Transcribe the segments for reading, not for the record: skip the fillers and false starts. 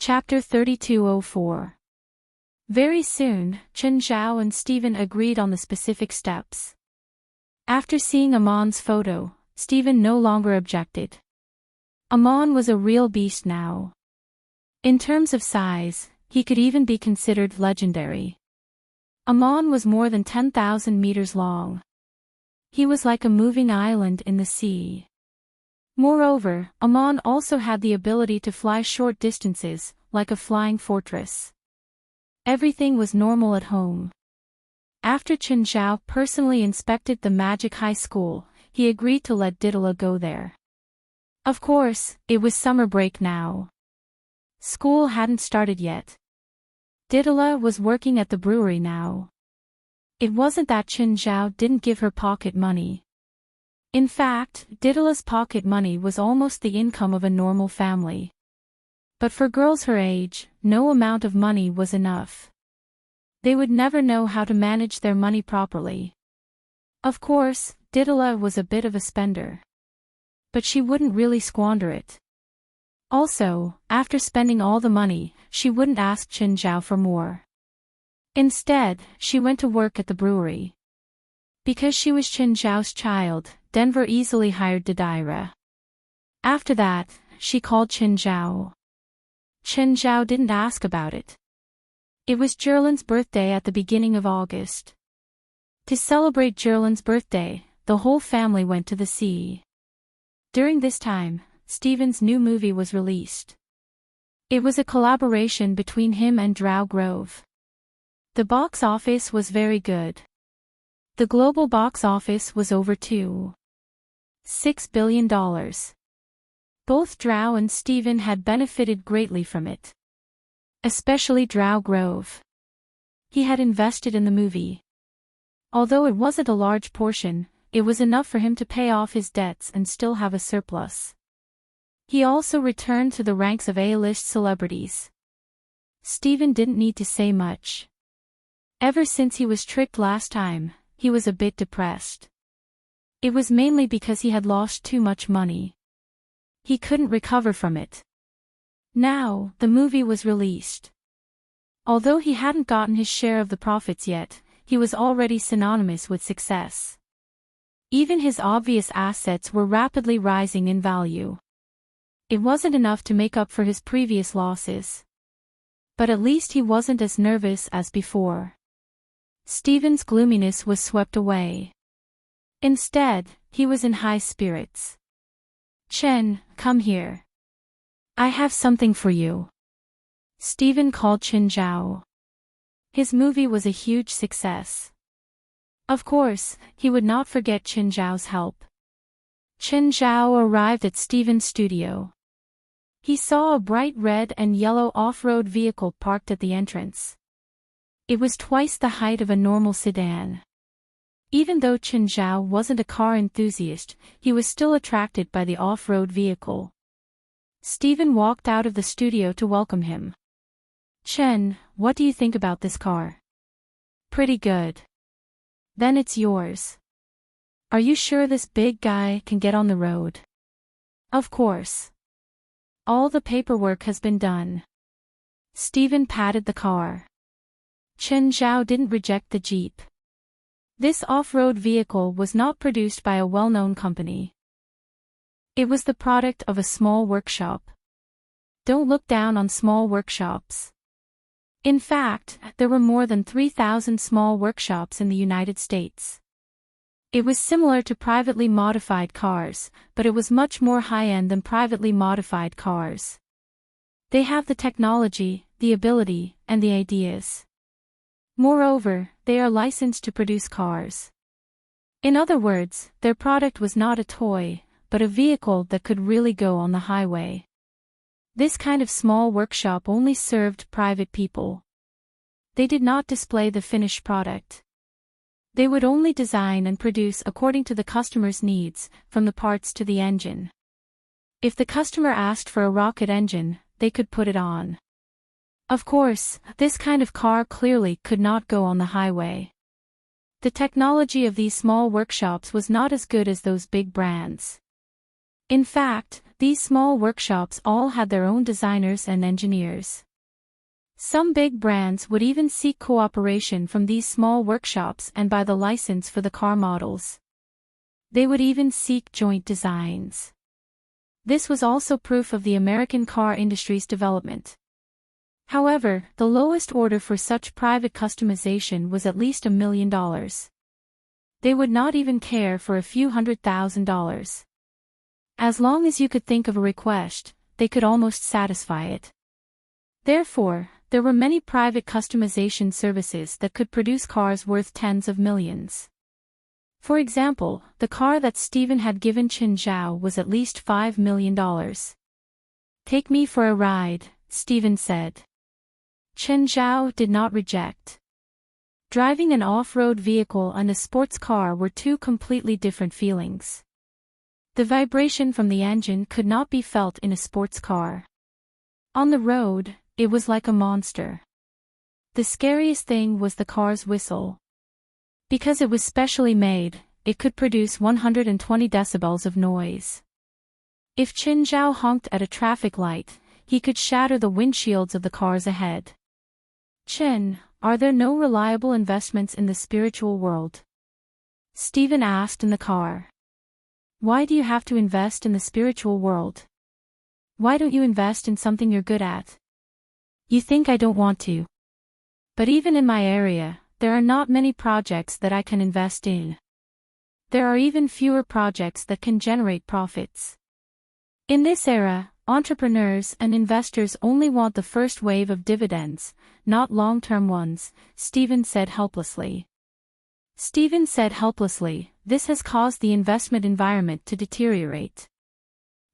Chapter 3204. Very soon, Chen Zhao and Stephen agreed on the specific steps. After seeing Amon's photo, Stephen no longer objected. Amon was a real beast now. In terms of size, he could even be considered legendary. Amon was more than 10,000 meters long. He was like a moving island in the sea. Moreover, Amon also had the ability to fly short distances, like a flying fortress. Everything was normal at home. After Chen Zhao personally inspected the Magic High School, he agreed to let Didola go there. Of course, it was summer break now. School hadn't started yet. Didola was working at the brewery now. It wasn't that Chen Zhao didn't give her pocket money. In fact, Didola's pocket money was almost the income of a normal family. But for girls her age, no amount of money was enough. They would never know how to manage their money properly. Of course, Didola was a bit of a spender. But she wouldn't really squander it. Also, after spending all the money, she wouldn't ask Chen Zhao for more. Instead, she went to work at the brewery. Because she was Chen Zhao's child, Denver easily hired Didira. After that, she called Chen Zhao. Chen Zhao didn't ask about it. It was Jerlin's birthday at the beginning of August. To celebrate Jerlin's birthday, the whole family went to the sea. During this time, Stephen's new movie was released. It was a collaboration between him and Drow Grove. The box office was very good. The global box office was over $2.6 billion. Both Drow and Stephen had benefited greatly from it. Especially Drow Grove. He had invested in the movie. Although it wasn't a large portion, it was enough for him to pay off his debts and still have a surplus. He also returned to the ranks of A-list celebrities. Stephen didn't need to say much. Ever since he was tricked last time, he was a bit depressed. It was mainly because he had lost too much money. He couldn't recover from it. Now, the movie was released. Although he hadn't gotten his share of the profits yet, he was already synonymous with success. Even his obvious assets were rapidly rising in value. It wasn't enough to make up for his previous losses. But at least he wasn't as nervous as before. Stephen's gloominess was swept away. Instead, he was in high spirits. Chen, come here. I have something for you. Stephen called Chen Zhao. His movie was a huge success. Of course, he would not forget Chen Zhao's help. Chen Zhao arrived at Stephen's studio. He saw a bright red and yellow off-road vehicle parked at the entrance. It was twice the height of a normal sedan. Even though Chen Zhao wasn't a car enthusiast, he was still attracted by the off-road vehicle. Stephen walked out of the studio to welcome him. Chen, what do you think about this car? Pretty good. Then it's yours. Are you sure this big guy can get on the road? Of course. All the paperwork has been done. Stephen patted the car. Chen Zhao didn't reject the Jeep. This off-road vehicle was not produced by a well-known company. It was the product of a small workshop. Don't look down on small workshops. In fact, there were more than 3,000 small workshops in the United States. It was similar to privately modified cars, but it was much more high-end than privately modified cars. They have the technology, the ability, and the ideas. Moreover, they are licensed to produce cars. In other words, their product was not a toy, but a vehicle that could really go on the highway. This kind of small workshop only served private people. They did not display the finished product. They would only design and produce according to the customer's needs, from the parts to the engine. If the customer asked for a rocket engine, they could put it on. Of course, this kind of car clearly could not go on the highway. The technology of these small workshops was not as good as those big brands. In fact, these small workshops all had their own designers and engineers. Some big brands would even seek cooperation from these small workshops and buy the license for the car models. They would even seek joint designs. This was also proof of the American car industry's development. However, the lowest order for such private customization was at least $1 million. They would not even care for a few $100,000. As long as you could think of a request, they could almost satisfy it. Therefore, there were many private customization services that could produce cars worth tens of millions. For example, the car that Steven had given Chen Zhao was at least $5 million. "Take me for a ride," Steven said. Chen Zhao did not reject. Driving an off-road vehicle and a sports car were two completely different feelings. The vibration from the engine could not be felt in a sports car. On the road, it was like a monster. The scariest thing was the car's whistle. Because it was specially made, it could produce 120 decibels of noise. If Chen Zhao honked at a traffic light, he could shatter the windshields of the cars ahead. "Chen, are there no reliable investments in the spiritual world?" Steven asked in the car. "Why do you have to invest in the spiritual world? Why don't you invest in something you're good at?" "You think I don't want to. But even in my area, there are not many projects that I can invest in. There are even fewer projects that can generate profits. In this era, entrepreneurs and investors only want the first wave of dividends, not long-term ones," Steven said helplessly. "This has caused the investment environment to deteriorate.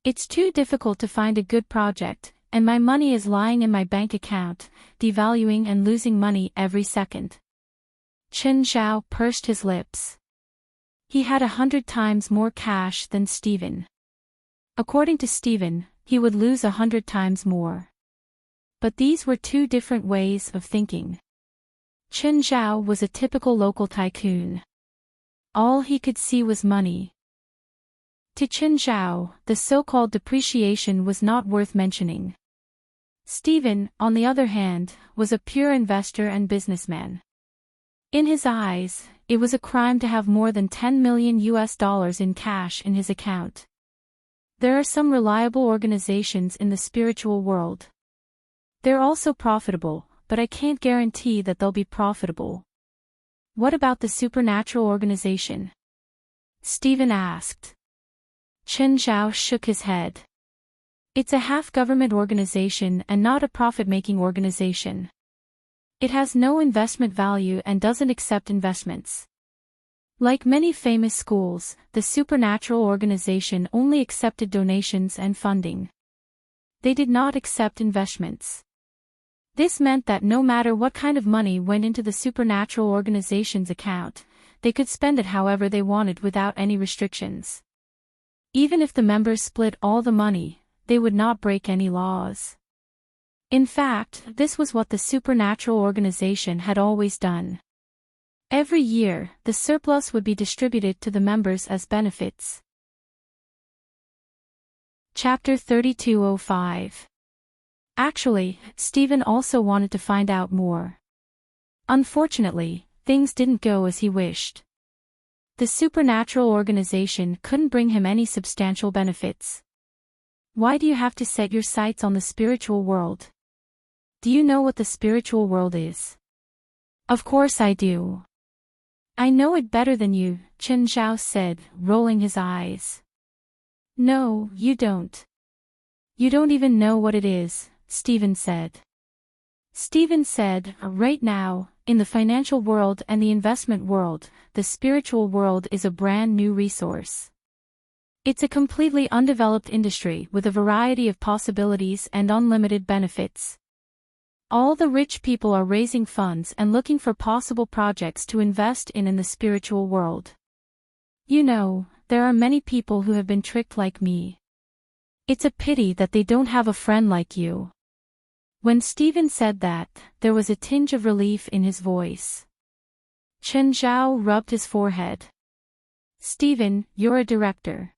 It's too difficult to find a good project, and my money is lying in my bank account, devaluing and losing money every second." Chen Zhao pursed his lips. He had 100 times more cash than Steven. According to Steven, he would lose 100 times more. But these were two different ways of thinking. Chen Zhao was a typical local tycoon. All he could see was money. To Chen Zhao, the so-called depreciation was not worth mentioning. Steven, on the other hand, was a pure investor and businessman. In his eyes, it was a crime to have more than $10 million in cash in his account. There are some reliable organizations in the spiritual world. They're also profitable, but I can't guarantee that they'll be profitable. "What about the supernatural organization?" Steven asked. Chen Zhao shook his head. "It's a half-government organization and not a profit-making organization. It has no investment value and doesn't accept investments. Like many famous schools, the supernatural organization only accepted donations and funding. They did not accept investments. This meant that no matter what kind of money went into the supernatural organization's account, they could spend it however they wanted without any restrictions. Even if the members split all the money, they would not break any laws. In fact, this was what the supernatural organization had always done. Every year, the surplus would be distributed to the members as benefits. Chapter 3205. Actually, Steven also wanted to find out more. Unfortunately, things didn't go as he wished. The supernatural organization couldn't bring him any substantial benefits. "Why do you have to set your sights on the spiritual world? Do you know what the spiritual world is?" "Of course I do. I know it better than you," Chen Zhao said, rolling his eyes. "No, you don't. You don't even know what it is," Steven said. Right now, in the financial world and the investment world, the spiritual world is a brand new resource. It's a completely undeveloped industry with a variety of possibilities and unlimited benefits. All the rich people are raising funds and looking for possible projects to invest in the spiritual world. You know, there are many people who have been tricked like me. It's a pity that they don't have a friend like you." When Steven said that, there was a tinge of relief in his voice. Chen Zhao rubbed his forehead. "Steven, you're a director.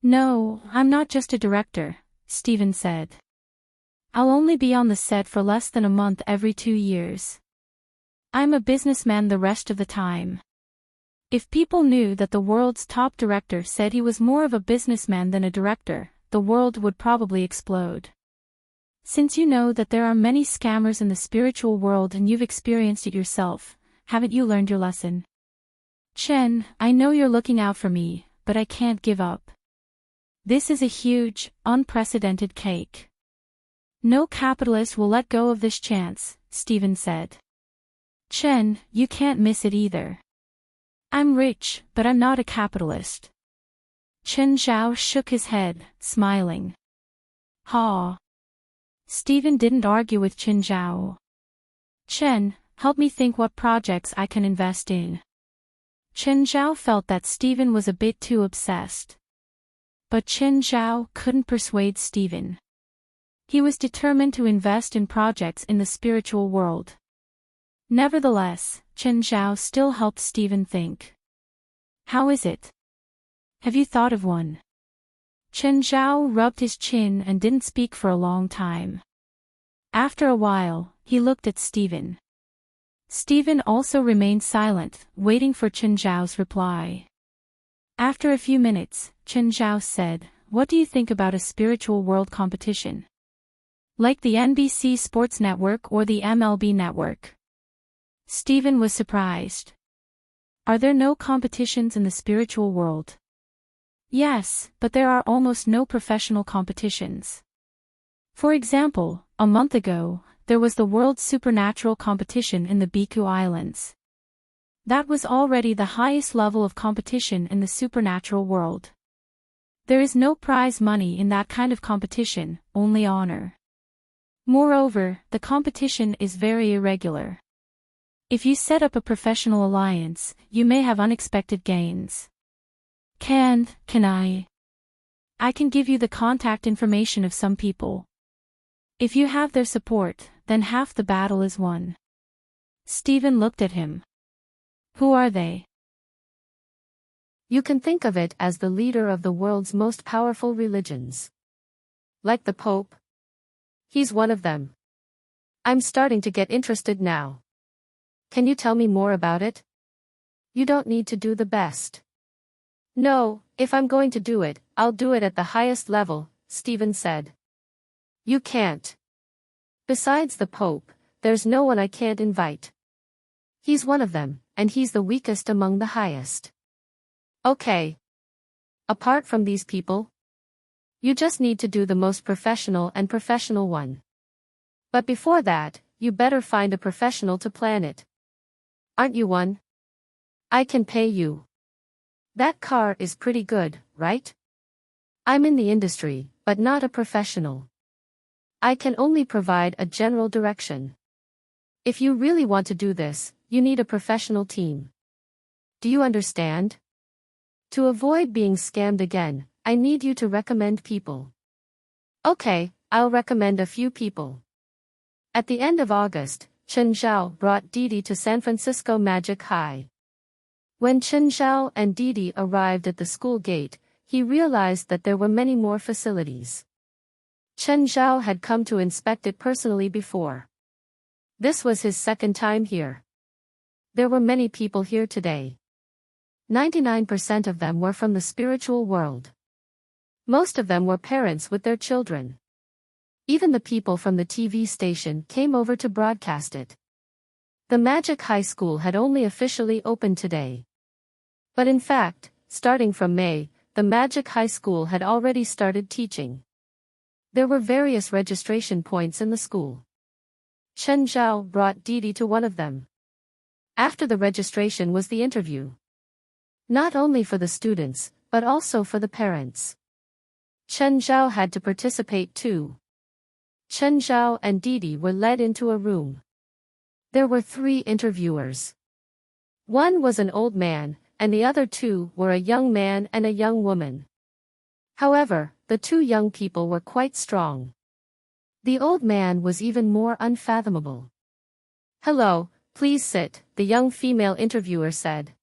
No, I'm not just a director, Steven said. I'll only be on the set for less than a month every 2 years. I'm a businessman the rest of the time. If people knew that the world's top director said he was more of a businessman than a director, the world would probably explode. Since you know that there are many scammers in the spiritual world and you've experienced it yourself, haven't you learned your lesson? Chen, I know you're looking out for me, but I can't give up. This is a huge, unprecedented cake. No capitalist will let go of this chance, Steven said. Chen, you can't miss it either. I'm rich, but I'm not a capitalist. Chen Zhao shook his head, smiling. Ha. Steven didn't argue with Chen Zhao. Chen, help me think what projects I can invest in. Chen Zhao felt that Steven was a bit too obsessed. But Chen Zhao couldn't persuade Steven. He was determined to invest in projects in the spiritual world. Nevertheless, Chen Zhao still helped Steven think. How is it? Have you thought of one? Chen Zhao rubbed his chin and didn't speak for a long time. After a while, he looked at Steven. Steven also remained silent, waiting for Chen Zhao's reply. After a few minutes, Chen Zhao said, "What do you think about a spiritual world competition? Like the NBC Sports Network or the MLB Network?" Steven was surprised. Are there no competitions in the spiritual world? Yes, but there are almost no professional competitions. For example, a month ago, there was the World Supernatural competition in the Bhikkhu Islands. That was already the highest level of competition in the supernatural world. There is no prize money in that kind of competition, only honor. Moreover, the competition is very irregular. If you set up a professional alliance, you may have unexpected gains. Can I? I can give you the contact information of some people. If you have their support, then half the battle is won. Steven looked at him. Who are they? You can think of it as the leader of the world's most powerful religions. Like the Pope. He's one of them. I'm starting to get interested now. Can you tell me more about it? You don't need to do the best. No, if I'm going to do it, I'll do it at the highest level, Steven said. You can't. Besides the Pope, there's no one I can't invite. He's one of them, and he's the weakest among the highest. Okay. Apart from these people, you just need to do the most professional one. But before that, you better find a professional to plan it. Aren't you one? I can pay you. That car is pretty good, right? I'm in the industry, but not a professional. I can only provide a general direction. If you really want to do this, you need a professional team. Do you understand? To avoid being scammed again, I need you to recommend people. Okay, I'll recommend a few people. At the end of August, Chen Zhao brought Didi to San Francisco Magic High. When Chen Zhao and Didi arrived at the school gate, he realized that there were many more facilities. Chen Zhao had come to inspect it personally before. This was his second time here. There were many people here today. 99% of them were from the spiritual world. Most of them were parents with their children. Even the people from the TV station came over to broadcast it. The Magic High School had only officially opened today. But in fact, starting from May, the Magic High School had already started teaching. There were various registration points in the school. Chen Zhao brought Didi to one of them. After the registration was the interview. Not only for the students, but also for the parents. Chen Zhao had to participate too. Chen Zhao and Didi were led into a room. There were 3 interviewers. One was an old man, and the other 2 were a young man and a young woman. However, the 2 young people were quite strong. The old man was even more unfathomable. Hello, please sit, the young female interviewer said.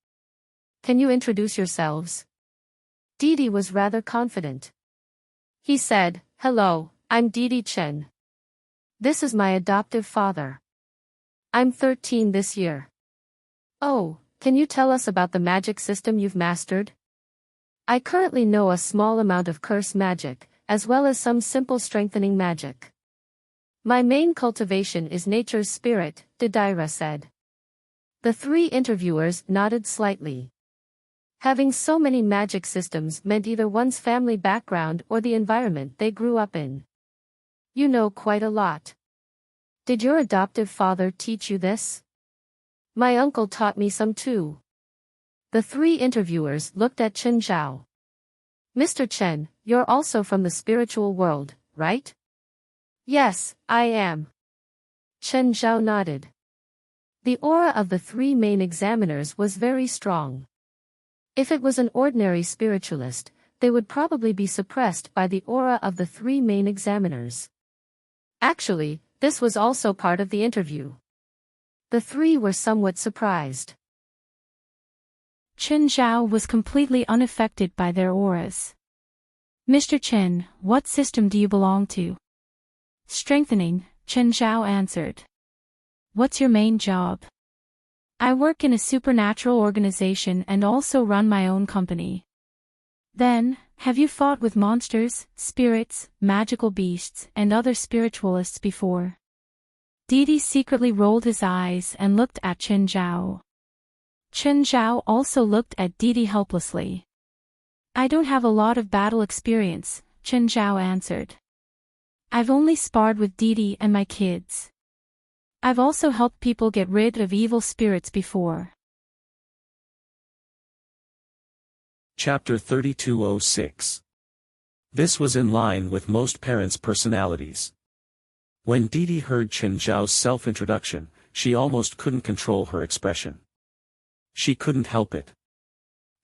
Can you introduce yourselves? Didi was rather confident. He said, "Hello, I'm Didi Chen. This is my adoptive father. I'm 13 this year. Oh, can you tell us about the magic system you've mastered? I currently know a small amount of curse magic, as well as some simple strengthening magic. My main cultivation is nature's spirit," Didira said. The three interviewers nodded slightly. Having so many magic systems meant either one's family background or the environment they grew up in. "You know quite a lot. Did your adoptive father teach you this?" "My uncle taught me some too." The three interviewers looked at Chen Zhao. "Mr. Chen, you're also from the spiritual world, right?" "Yes, I am." Chen Zhao nodded. The aura of the three main examiners was very strong. If it was an ordinary spiritualist, they would probably be suppressed by the aura of the three main examiners. Actually, this was also part of the interview. The three were somewhat surprised. Chen Zhao was completely unaffected by their auras. "Mr. Chen, what system do you belong to?" "Strengthening," Chen Zhao answered. "What's your main job?" "I work in a supernatural organization and also run my own company." "Then, have you fought with monsters, spirits, magical beasts, and other spiritualists before?" Didi secretly rolled his eyes and looked at Chen Zhao. Chen Zhao also looked at Didi helplessly. "I don't have a lot of battle experience," Chen Zhao answered. "I've only sparred with Didi and my kids. I've also helped people get rid of evil spirits before." Chapter 3206. This was in line with most parents' personalities. When Didi heard Chen Zhao's self-introduction, she almost couldn't control her expression. She couldn't help it.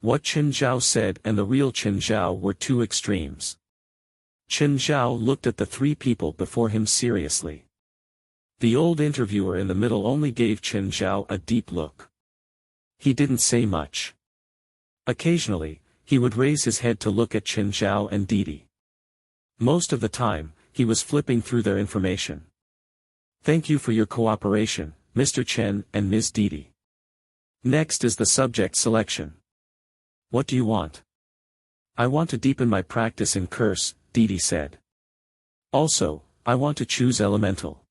What Chen Zhao said and the real Chen Zhao were two extremes. Chen Zhao looked at the three people before him seriously. The old interviewer in the middle only gave Chen Zhao a deep look. He didn't say much. Occasionally, he would raise his head to look at Chen Zhao and Didi. Most of the time, he was flipping through their information. "Thank you for your cooperation, Mr. Chen and Ms. Didi. Next is the subject selection. What do you want?" "I want to deepen my practice in curse," Didi said. "Also, I want to choose elemental."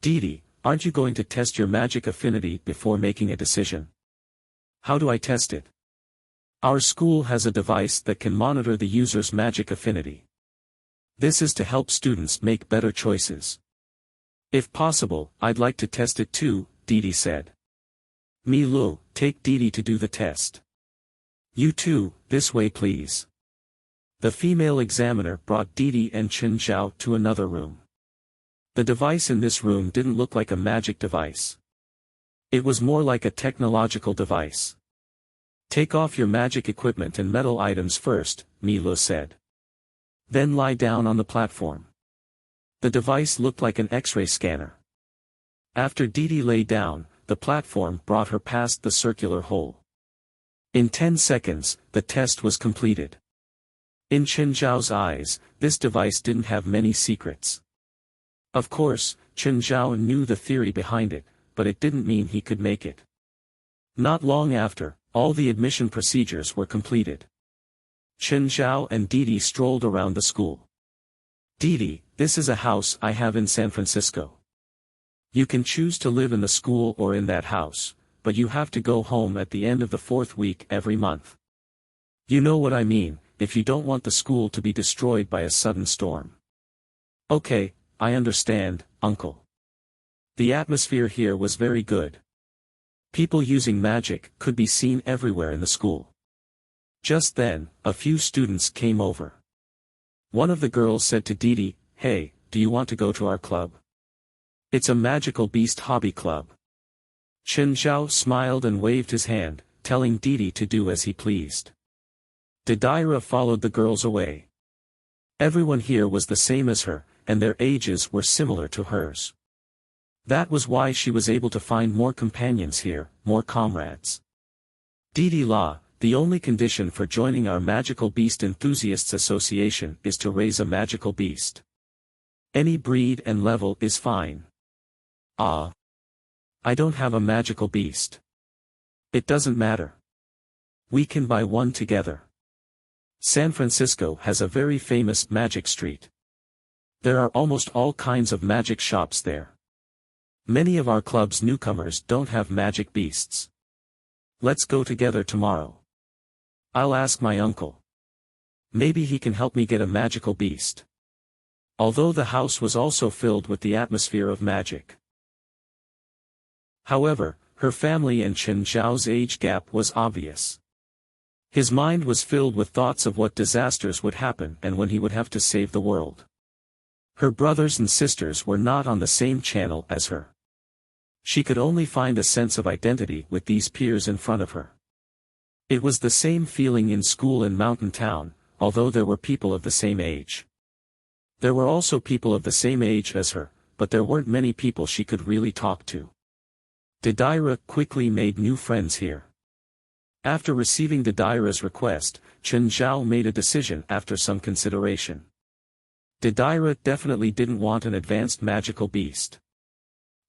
"Didi, aren't you going to test your magic affinity before making a decision?" "How do I test it?" "Our school has a device that can monitor the user's magic affinity. This is to help students make better choices." "If possible, I'd like to test it too," Didi said. "Mi Lu, take Didi to do the test." "You too, this way please." The female examiner brought Didi and Chen Zhao to another room. The device in this room didn't look like a magic device. It was more like a technological device. "Take off your magic equipment and metal items first," Mi Lu said. "Then lie down on the platform." The device looked like an X-ray scanner. After Didi lay down, the platform brought her past the circular hole. In 10 seconds, the test was completed. In Chen Zhao's eyes, this device didn't have many secrets. Of course, Chen Zhao knew the theory behind it, but it didn't mean he could make it. Not long after, all the admission procedures were completed. Chen Zhao and Didi strolled around the school. "Didi, this is a house I have in San Francisco. You can choose to live in the school or in that house, but you have to go home at the end of the 4th week every month. You know what I mean, if you don't want the school to be destroyed by a sudden storm." "Okay, I understand, uncle." The atmosphere here was very good. People using magic could be seen everywhere in the school. Just then, a few students came over. One of the girls said to Didi, "Hey, do you want to go to our club? It's a magical beast hobby club." Chen Zhao smiled and waved his hand, telling Didi to do as he pleased. Didira followed the girls away. Everyone here was the same as her, and their ages were similar to hers. That was why she was able to find more companions here, more comrades. "Didi La, the only condition for joining our Magical Beast Enthusiasts Association is to raise a magical beast. Any breed and level is fine. Ah. I don't have a magical beast. It doesn't matter. We can buy one together. San Francisco has a very famous magic street. There are almost all kinds of magic shops there. Many of our club's newcomers don't have magic beasts. Let's go together tomorrow. I'll ask my uncle. Maybe he can help me get a magical beast. Although the house was also filled with the atmosphere of magic. However, her family and Chen Zhao's age gap was obvious. His mind was filled with thoughts of what disasters would happen and when he would have to save the world. Her brothers and sisters were not on the same channel as her. She could only find a sense of identity with these peers in front of her. It was the same feeling in school in Mountain Town, although there were people of the same age. There were also people of the same age as her, but there weren't many people she could really talk to. Deidara quickly made new friends here. After receiving Deidara's request, Chen Zhao made a decision after some consideration. Deidara definitely didn't want an advanced magical beast.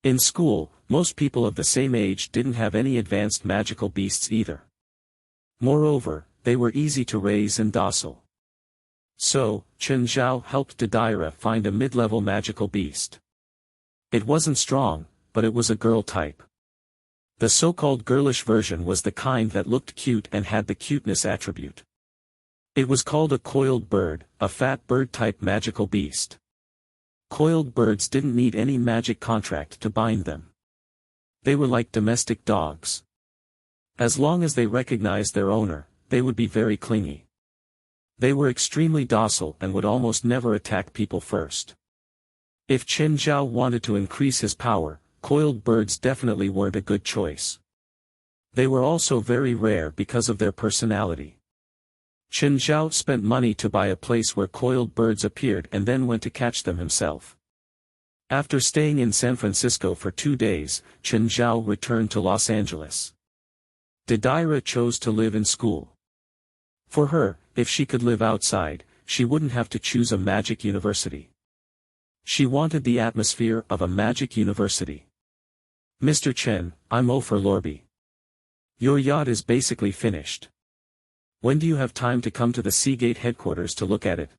In school, most people of the same age didn't have any advanced magical beasts either. Moreover, they were easy to raise and docile. So, Chen Zhao helped Deidara find a mid-level magical beast. It wasn't strong, but it was a girl type. The so-called girlish version was the kind that looked cute and had the cuteness attribute. It was called a coiled bird, a fat bird-type magical beast. Coiled birds didn't need any magic contract to bind them. They were like domestic dogs. As long as they recognized their owner, they would be very clingy. They were extremely docile and would almost never attack people first. If Chen Zhao wanted to increase his power, coiled birds definitely weren't a good choice. They were also very rare because of their personality. Chen Zhao spent money to buy a place where coiled birds appeared and then went to catch them himself. After staying in San Francisco for 2 days, Chen Zhao returned to Los Angeles. Deidara chose to live in school. For her, if she could live outside, she wouldn't have to choose a magic university. She wanted the atmosphere of a magic university. Mr. Chen, I'm Ofer Lorby. Your yacht is basically finished. When do you have time to come to the Seagate headquarters to look at it?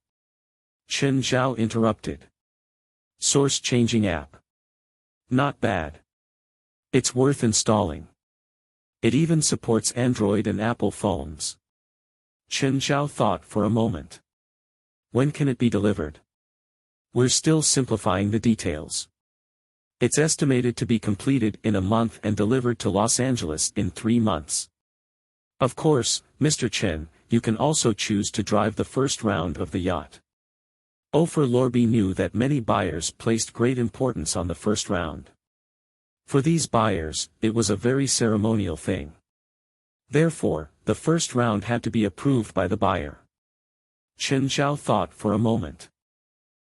Chen Zhao interrupted. Source changing app. Not bad. It's worth installing. It even supports Android and Apple phones. Chen Zhao thought for a moment. When can it be delivered? We're still simplifying the details. It's estimated to be completed in a month and delivered to Los Angeles in 3 months. Of course, Mr. Chen, you can also choose to drive the first round of the yacht. Ofer Lorby knew that many buyers placed great importance on the first round. For these buyers, it was a very ceremonial thing. Therefore, the first round had to be approved by the buyer. Chen Zhao thought for a moment.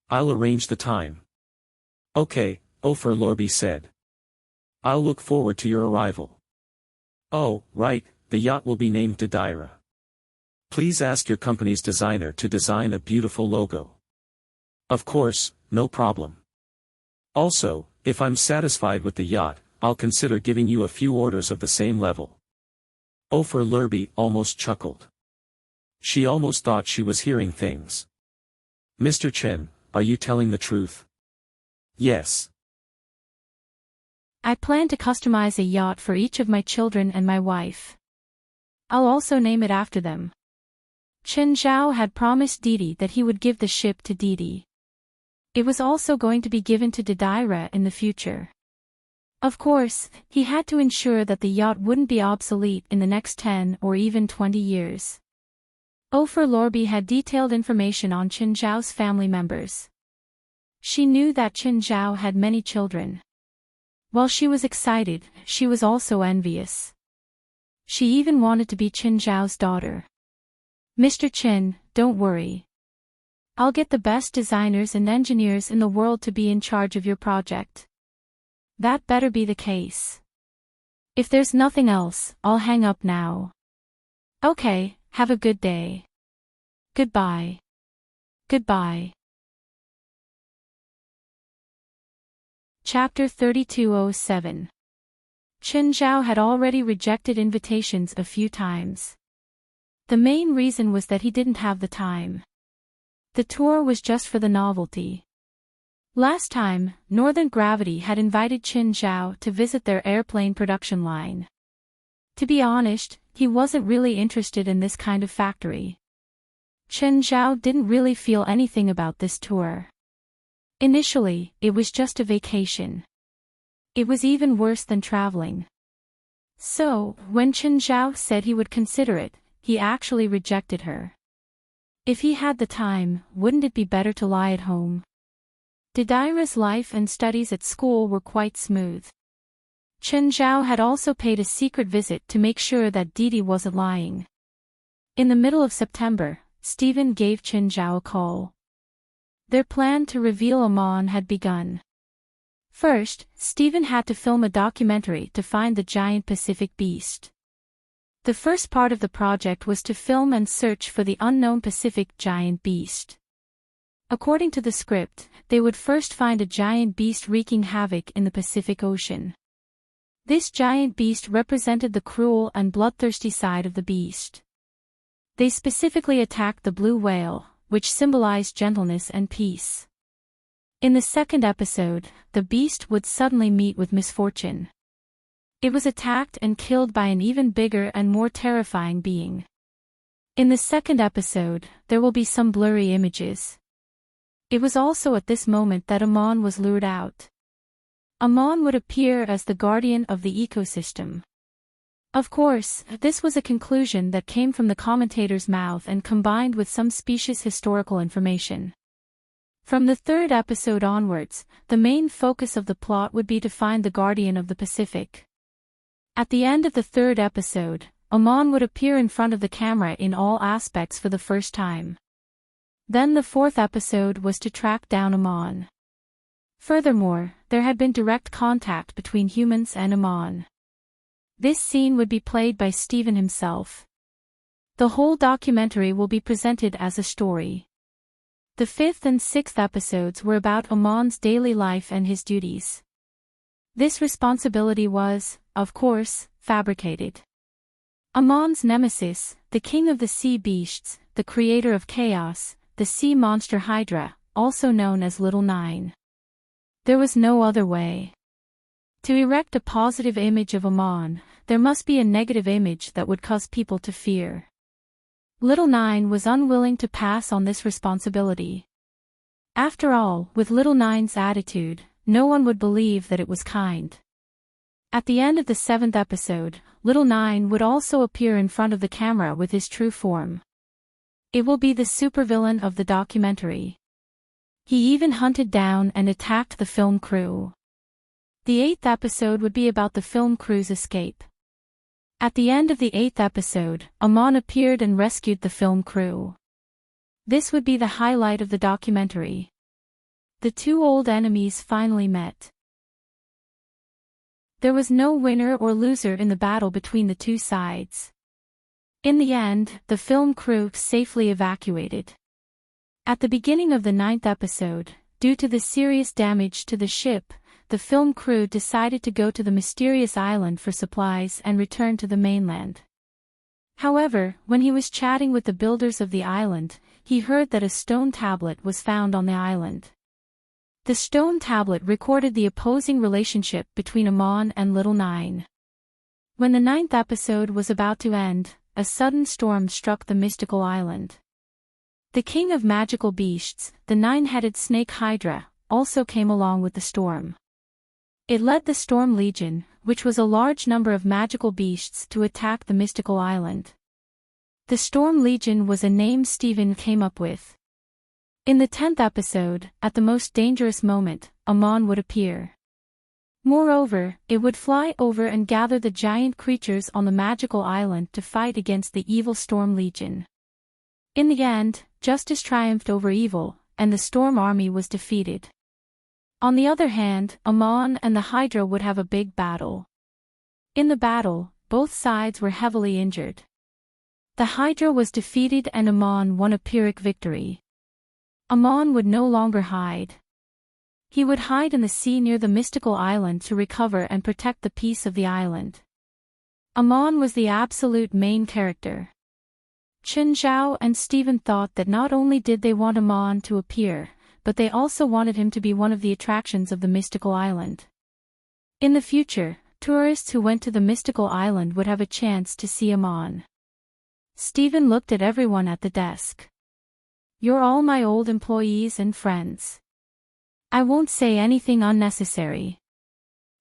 I'll arrange the time. Okay, Ofer Lorby said. I'll look forward to your arrival. Oh, right, the yacht will be named Deidara. Please ask your company's designer to design a beautiful logo. Of course, no problem. Also, if I'm satisfied with the yacht, I'll consider giving you a few orders of the same level. Ofer Lorby almost chuckled. She almost thought she was hearing things. Mr. Chen, are you telling the truth? Yes. I plan to customize a yacht for each of my children and my wife. I'll also name it after them. Chen Zhao had promised Didi that he would give the ship to Didi. It was also going to be given to Deidara in the future. Of course, he had to ensure that the yacht wouldn't be obsolete in the next 10 or even 20 years. Ofer Lorby had detailed information on Chen Zhao's family members. She knew that Chen Zhao had many children. While she was excited, she was also envious. She even wanted to be Chen Zhao's daughter. Mr. Chen, don't worry. I'll get the best designers and engineers in the world to be in charge of your project. That better be the case. If there's nothing else, I'll hang up now. Okay, have a good day. Goodbye. Goodbye. Chapter 3207. Chen Zhao had already rejected invitations a few times. The main reason was that he didn't have the time. The tour was just for the novelty. Last time, Northern Gravity had invited Chen Zhao to visit their airplane production line. To be honest, he wasn't really interested in this kind of factory. Chen Zhao didn't really feel anything about this tour. Initially, it was just a vacation. It was even worse than traveling. So, when Chen Zhao said he would consider it, he actually rejected her. If he had the time, wouldn't it be better to lie at home? Didira's life and studies at school were quite smooth. Chen Zhao had also paid a secret visit to make sure that Didi wasn't lying. In the middle of September, Stephen gave Chen Zhao a call. Their plan to reveal Amon had begun. First, Stephen had to film a documentary to find the giant Pacific beast. The first part of the project was to film and search for the unknown Pacific giant beast. According to the script, they would first find a giant beast wreaking havoc in the Pacific Ocean. This giant beast represented the cruel and bloodthirsty side of the beast. They specifically attacked the blue whale, which symbolized gentleness and peace. In the second episode, the beast would suddenly meet with misfortune. It was attacked and killed by an even bigger and more terrifying being. In the second episode, there will be some blurry images. It was also at this moment that Amon was lured out. Amon would appear as the guardian of the ecosystem. Of course, this was a conclusion that came from the commentator's mouth and combined with some specious historical information. From the third episode onwards, the main focus of the plot would be to find the guardian of the Pacific. At the end of the third episode, Amon would appear in front of the camera in all aspects for the first time. Then the fourth episode was to track down Amon. Furthermore, there had been direct contact between humans and Amon. This scene would be played by Stephen himself. The whole documentary will be presented as a story. The fifth and sixth episodes were about Amon's daily life and his duties. This responsibility was, of course, fabricated. Amon's nemesis, the king of the sea beasts, the creator of chaos, the sea monster Hydra, also known as Little Nine. There was no other way. To erect a positive image of Amon, there must be a negative image that would cause people to fear. Little Nine was unwilling to pass on this responsibility. After all, with Little Nine's attitude, no one would believe that it was kind. At the end of the seventh episode, Little Nine would also appear in front of the camera with his true form. It will be the supervillain of the documentary. He even hunted down and attacked the film crew. The eighth episode would be about the film crew's escape. At the end of the eighth episode, Amon appeared and rescued the film crew. This would be the highlight of the documentary. The two old enemies finally met. There was no winner or loser in the battle between the two sides. In the end, the film crew safely evacuated. At the beginning of the ninth episode, due to the serious damage to the ship, the film crew decided to go to the mysterious island for supplies and return to the mainland. However, when he was chatting with the builders of the island, he heard that a stone tablet was found on the island. The stone tablet recorded the opposing relationship between Amon and Little Nine. When the ninth episode was about to end, a sudden storm struck the mystical island. The king of magical beasts, the nine-headed snake Hydra, also came along with the storm. It led the Storm Legion, which was a large number of magical beasts, to attack the mystical island. The Storm Legion was a name Stephen came up with. In the 10th episode, at the most dangerous moment, Amon would appear. Moreover, it would fly over and gather the giant creatures on the magical island to fight against the evil Storm Legion. In the end, justice triumphed over evil, and the Storm Army was defeated. On the other hand, Amon and the Hydra would have a big battle. In the battle, both sides were heavily injured. The Hydra was defeated and Amon won a Pyrrhic victory. Amon would no longer hide. He would hide in the sea near the mystical island to recover and protect the peace of the island. Amon was the absolute main character. Chen Zhao and Stephen thought that not only did they want Amon to appear, but they also wanted him to be one of the attractions of the mystical island. In the future, tourists who went to the mystical island would have a chance to see Amon. Stephen looked at everyone at the desk. "You're all my old employees and friends. I won't say anything unnecessary.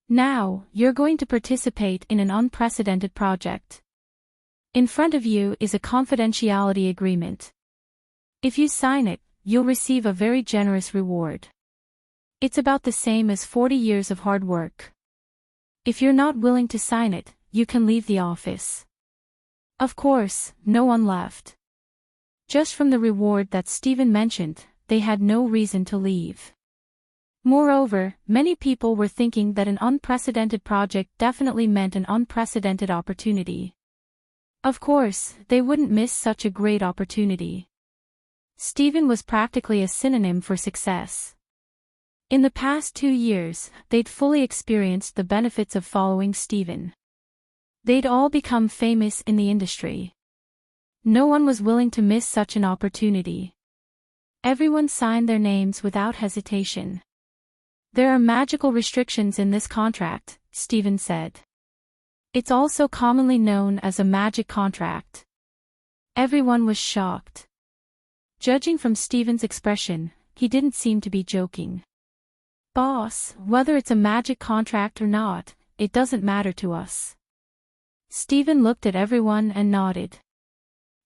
Now, you're going to participate in an unprecedented project. In front of you is a confidentiality agreement. If you sign it, you'll receive a very generous reward. It's about the same as 40 years of hard work. If you're not willing to sign it, you can leave the office." Of course, no one left. Just from the reward that Stephen mentioned, they had no reason to leave. Moreover, many people were thinking that an unprecedented project definitely meant an unprecedented opportunity. Of course, they wouldn't miss such a great opportunity. Stephen was practically a synonym for success. In the past 2 years, they'd fully experienced the benefits of following Stephen. They'd all become famous in the industry. No one was willing to miss such an opportunity. Everyone signed their names without hesitation. "There are magical restrictions in this contract," Stephen said. "It's also commonly known as a magic contract." Everyone was shocked. Judging from Stephen's expression, he didn't seem to be joking. "Boss, whether it's a magic contract or not, it doesn't matter to us." Stephen looked at everyone and nodded.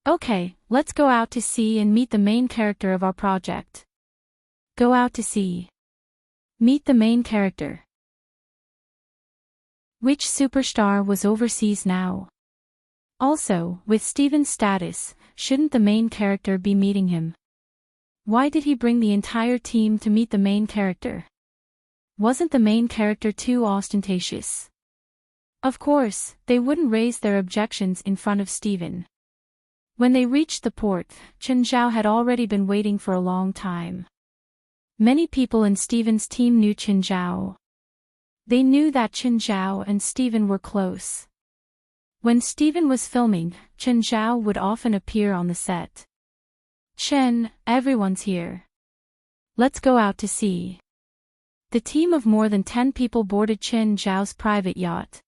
"Okay, let's go out to sea and meet the main character of our project." Go out to sea. Meet the main character. Which superstar was overseas now? Also, with Stephen's status, shouldn't the main character be meeting him? Why did he bring the entire team to meet the main character? Wasn't the main character too ostentatious? Of course, they wouldn't raise their objections in front of Stephen. When they reached the port, Chen Zhao had already been waiting for a long time. Many people in Stephen's team knew Chen Zhao. They knew that Chen Zhao and Stephen were close. When Stephen was filming, Chen Zhao would often appear on the set. "Chen, everyone's here. Let's go out to sea." The team of more than 10 people boarded Chen Zhao's private yacht.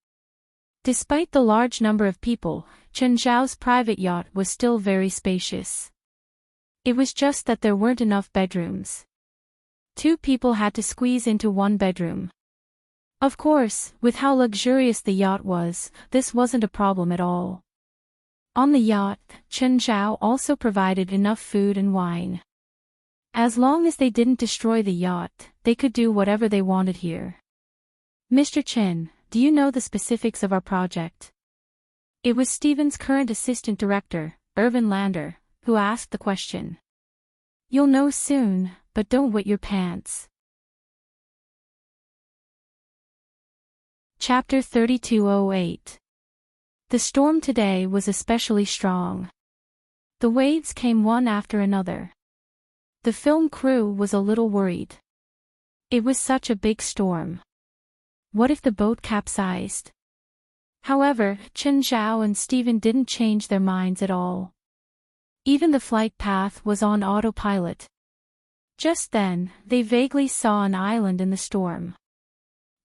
Despite the large number of people, Chen Zhao's private yacht was still very spacious. It was just that there weren't enough bedrooms. 2 people had to squeeze into 1 bedroom. Of course, with how luxurious the yacht was, this wasn't a problem at all. On the yacht, Chen Zhao also provided enough food and wine. As long as they didn't destroy the yacht, they could do whatever they wanted here. "Mr. Chen, do you know the specifics of our project?" It was Stephen's current assistant director, Irvin Lander, who asked the question. "You'll know soon, but don't wet your pants." Chapter 3208. The storm today was especially strong. The waves came one after another. The film crew was a little worried. It was such a big storm. What if the boat capsized? However, Chen Zhao and Stephen didn't change their minds at all. Even the flight path was on autopilot. Just then, they vaguely saw an island in the storm.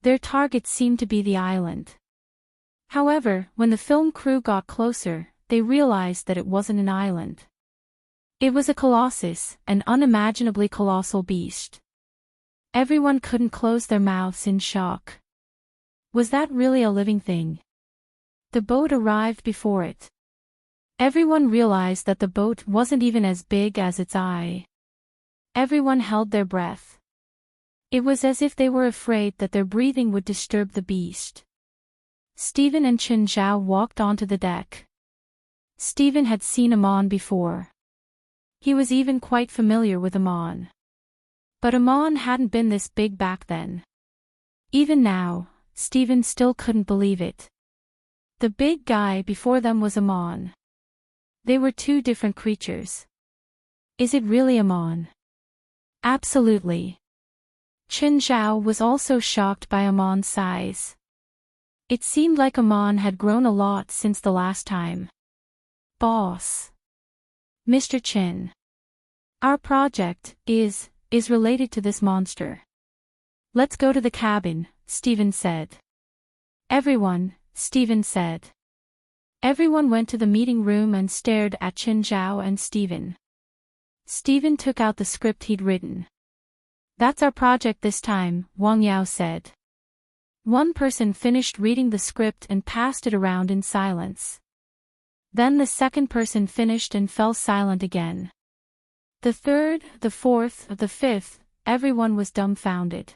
Their target seemed to be the island. However, when the film crew got closer, they realized that it wasn't an island. It was a colossus, an unimaginably colossal beast. Everyone couldn't close their mouths in shock. Was that really a living thing? The boat arrived before it. Everyone realized that the boat wasn't even as big as its eye. Everyone held their breath. It was as if they were afraid that their breathing would disturb the beast. Stephen and Chen Zhao walked onto the deck. Stephen had seen Amon before. He was even quite familiar with Amon. But Amon hadn't been this big back then. Even now, Stephen still couldn't believe it. The big guy before them was Amon. They were two different creatures. Is it really Amon? Absolutely. Chen Zhao was also shocked by Amon's size. It seemed like Amon had grown a lot since the last time. Boss. Mr. Chen. Our project is related to this monster. Let's go to the cabin, Steven said. Everyone, Steven said. Everyone went to the meeting room and stared at Chen Zhao and Steven. Steven took out the script he'd written. That's our project this time, Wang Yao said. One person finished reading the script and passed it around in silence. Then the second person finished and fell silent again. The third, the fourth, the fifth, everyone was dumbfounded.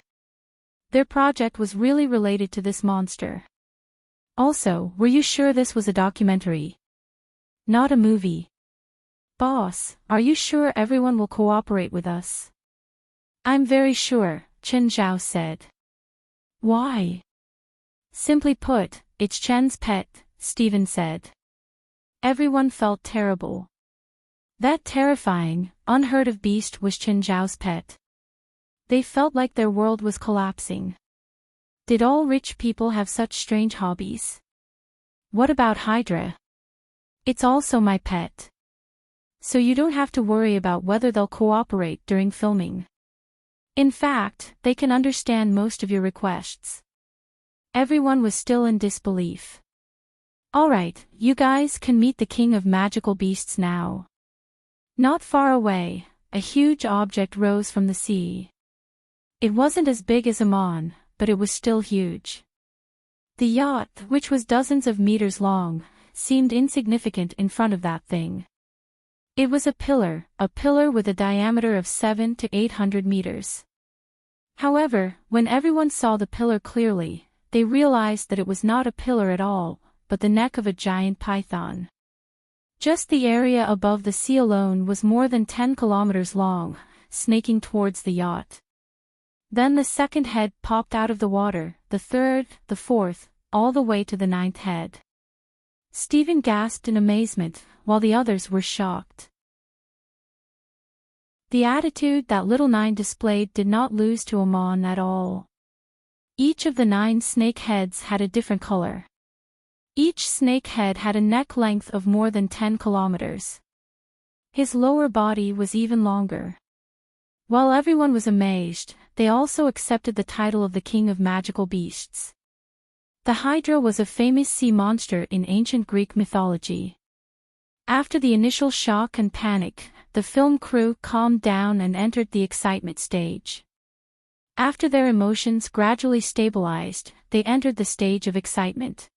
Their project was really related to this monster. Also, were you sure this was a documentary? Not a movie. Boss, are you sure everyone will cooperate with us? I'm very sure, Chen Zhao said. Why? Simply put, it's Chen's pet, Steven said. Everyone felt terrible. That terrifying, unheard-of beast was Chen Zhao's pet. They felt like their world was collapsing. Did all rich people have such strange hobbies? What about Hydra? It's also my pet. So you don't have to worry about whether they'll cooperate during filming. In fact, they can understand most of your requests. Everyone was still in disbelief. Alright, you guys can meet the king of magical beasts now. Not far away, a huge object rose from the sea. It wasn't as big as Amon, but it was still huge. The yacht, which was dozens of meters long, seemed insignificant in front of that thing. It was a pillar with a diameter of 700 to 800 meters. However, when everyone saw the pillar clearly, they realized that it was not a pillar at all, but the neck of a giant python. Just the area above the sea alone was more than 10 kilometers long, snaking towards the yacht. Then the second head popped out of the water, the third, the fourth, all the way to the ninth head. Steven gasped in amazement, while the others were shocked. The attitude that little nine displayed did not lose to Amon at all. Each of the 9 snake heads had a different color. Each snake head had a neck length of more than 10 kilometers. His lower body was even longer. While everyone was amazed, they also accepted the title of the King of Magical Beasts. The Hydra was a famous sea monster in ancient Greek mythology. After the initial shock and panic, the film crew calmed down and entered the excitement stage. After their emotions gradually stabilized, they entered the stage of excitement.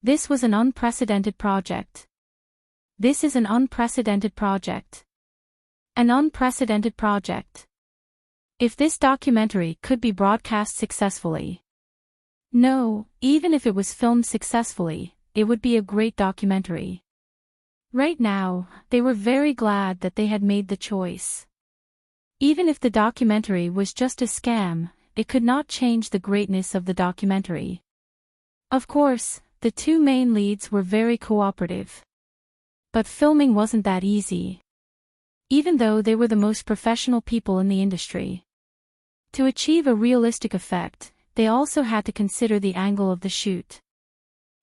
This was an unprecedented project. This is an unprecedented project. An unprecedented project. If this documentary could be broadcast successfully. No, even if it was filmed successfully, it would be a great documentary. Right now, they were very glad that they had made the choice. Even if the documentary was just a scam, it could not change the greatness of the documentary. Of course, the 2 main leads were very cooperative. But filming wasn't that easy. Even though they were the most professional people in the industry. To achieve a realistic effect, they also had to consider the angle of the shoot.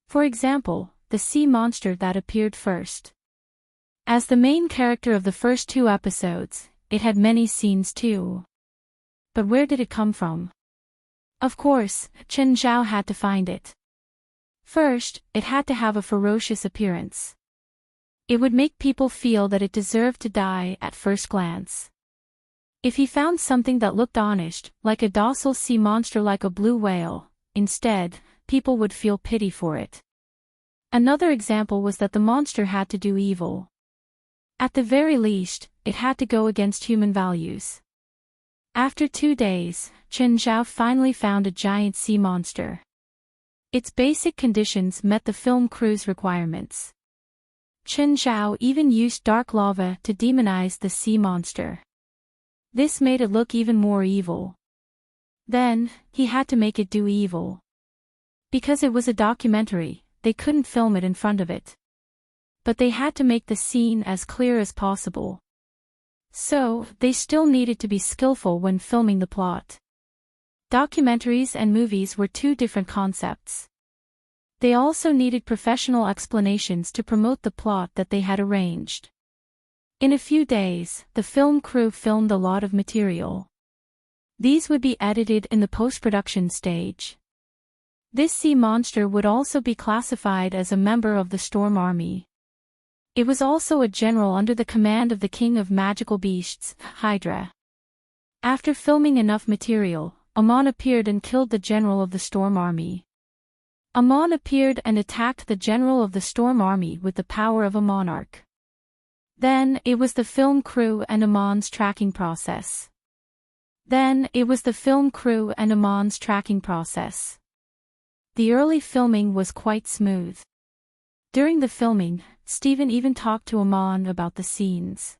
For example, the sea monster that appeared first. As the main character of the first 2 episodes, it had many scenes too. But where did it come from? Of course, Chen Zhao had to find it. First, it had to have a ferocious appearance. It would make people feel that it deserved to die at first glance. If he found something that looked honest, like a docile sea monster like a blue whale, instead, people would feel pity for it. Another example was that the monster had to do evil. At the very least, it had to go against human values. After 2 days, Chen Zhao finally found a giant sea monster. Its basic conditions met the film crew's requirements. Chen Zhao even used dark lava to demonize the sea monster. This made it look even more evil. Then, he had to make it do evil. Because it was a documentary, they couldn't film it in front of it. but they had to make the scene as clear as possible. So, they still needed to be skillful when filming the plot. Documentaries and movies were two different concepts. They also needed professional explanations to promote the plot that they had arranged. In a few days, the film crew filmed a lot of material. These would be edited in the post-production stage. This sea monster would also be classified as a member of the Storm Army. It was also a general under the command of the King of Magical Beasts, Hydra. After filming enough material, Amon appeared and killed the general of the Storm Army. Amon appeared and attacked the general of the Storm Army with the power of a monarch. Then, it was the film crew and Amon's tracking process. The early filming was quite smooth. During the filming, Steven even talked to Amon about the scenes.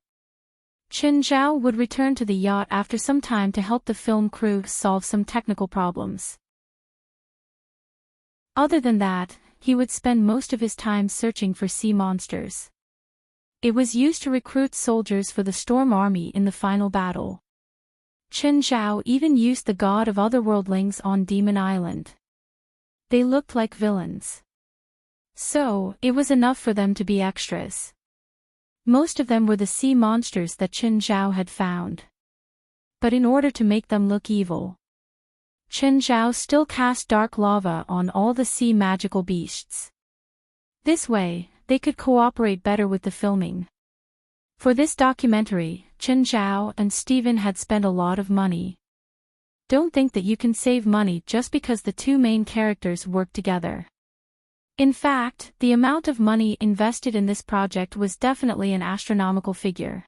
Chen Zhao would return to the yacht after some time to help the film crew solve some technical problems. Other than that, he would spend most of his time searching for sea monsters. It was used to recruit soldiers for the Storm Army in the final battle. Chen Zhao even used the god of otherworldlings on Demon Island. They looked like villains. So, it was enough for them to be extras. Most of them were the sea monsters that Chen Zhao had found. But in order to make them look evil, Chen Zhao still cast dark lava on all the sea magical beasts. This way, they could cooperate better with the filming. For this documentary, Chen Zhao and Steven had spent a lot of money. Don't think that you can save money just because the two main characters work together. In fact, the amount of money invested in this project was definitely an astronomical figure.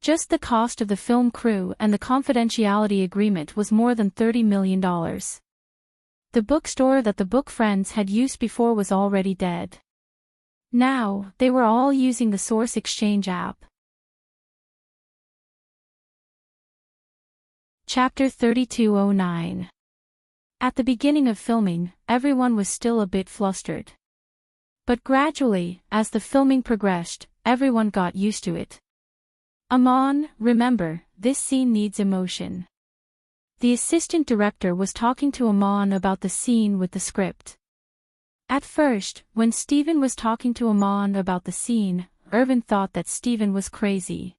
Just the cost of the film crew and the confidentiality agreement was more than $30 million. The bookstore that the book friends had used before was already dead. Now, they were all using the Source Exchange app. Chapter 3209. At the beginning of filming, everyone was still a bit flustered. But gradually, as the filming progressed, everyone got used to it. Amon, remember, this scene needs emotion. The assistant director was talking to Amon about the scene with the script. At first, when Steven was talking to Amon about the scene, Irvin thought that Steven was crazy.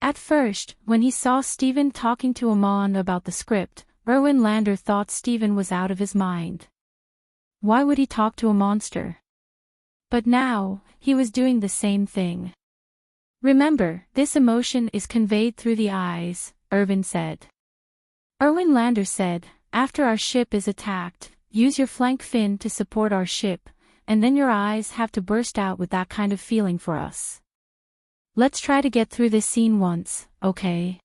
At first, when he saw Steven talking to Amon about the script, Erwin Lander thought Steven was out of his mind. Why would he talk to a monster? But now, he was doing the same thing. Remember, this emotion is conveyed through the eyes, Irvin said. Erwin Lander said, after our ship is attacked, use your flank fin to support our ship, and then your eyes have to burst out with that kind of feeling for us. Let's try to get through this scene once, okay?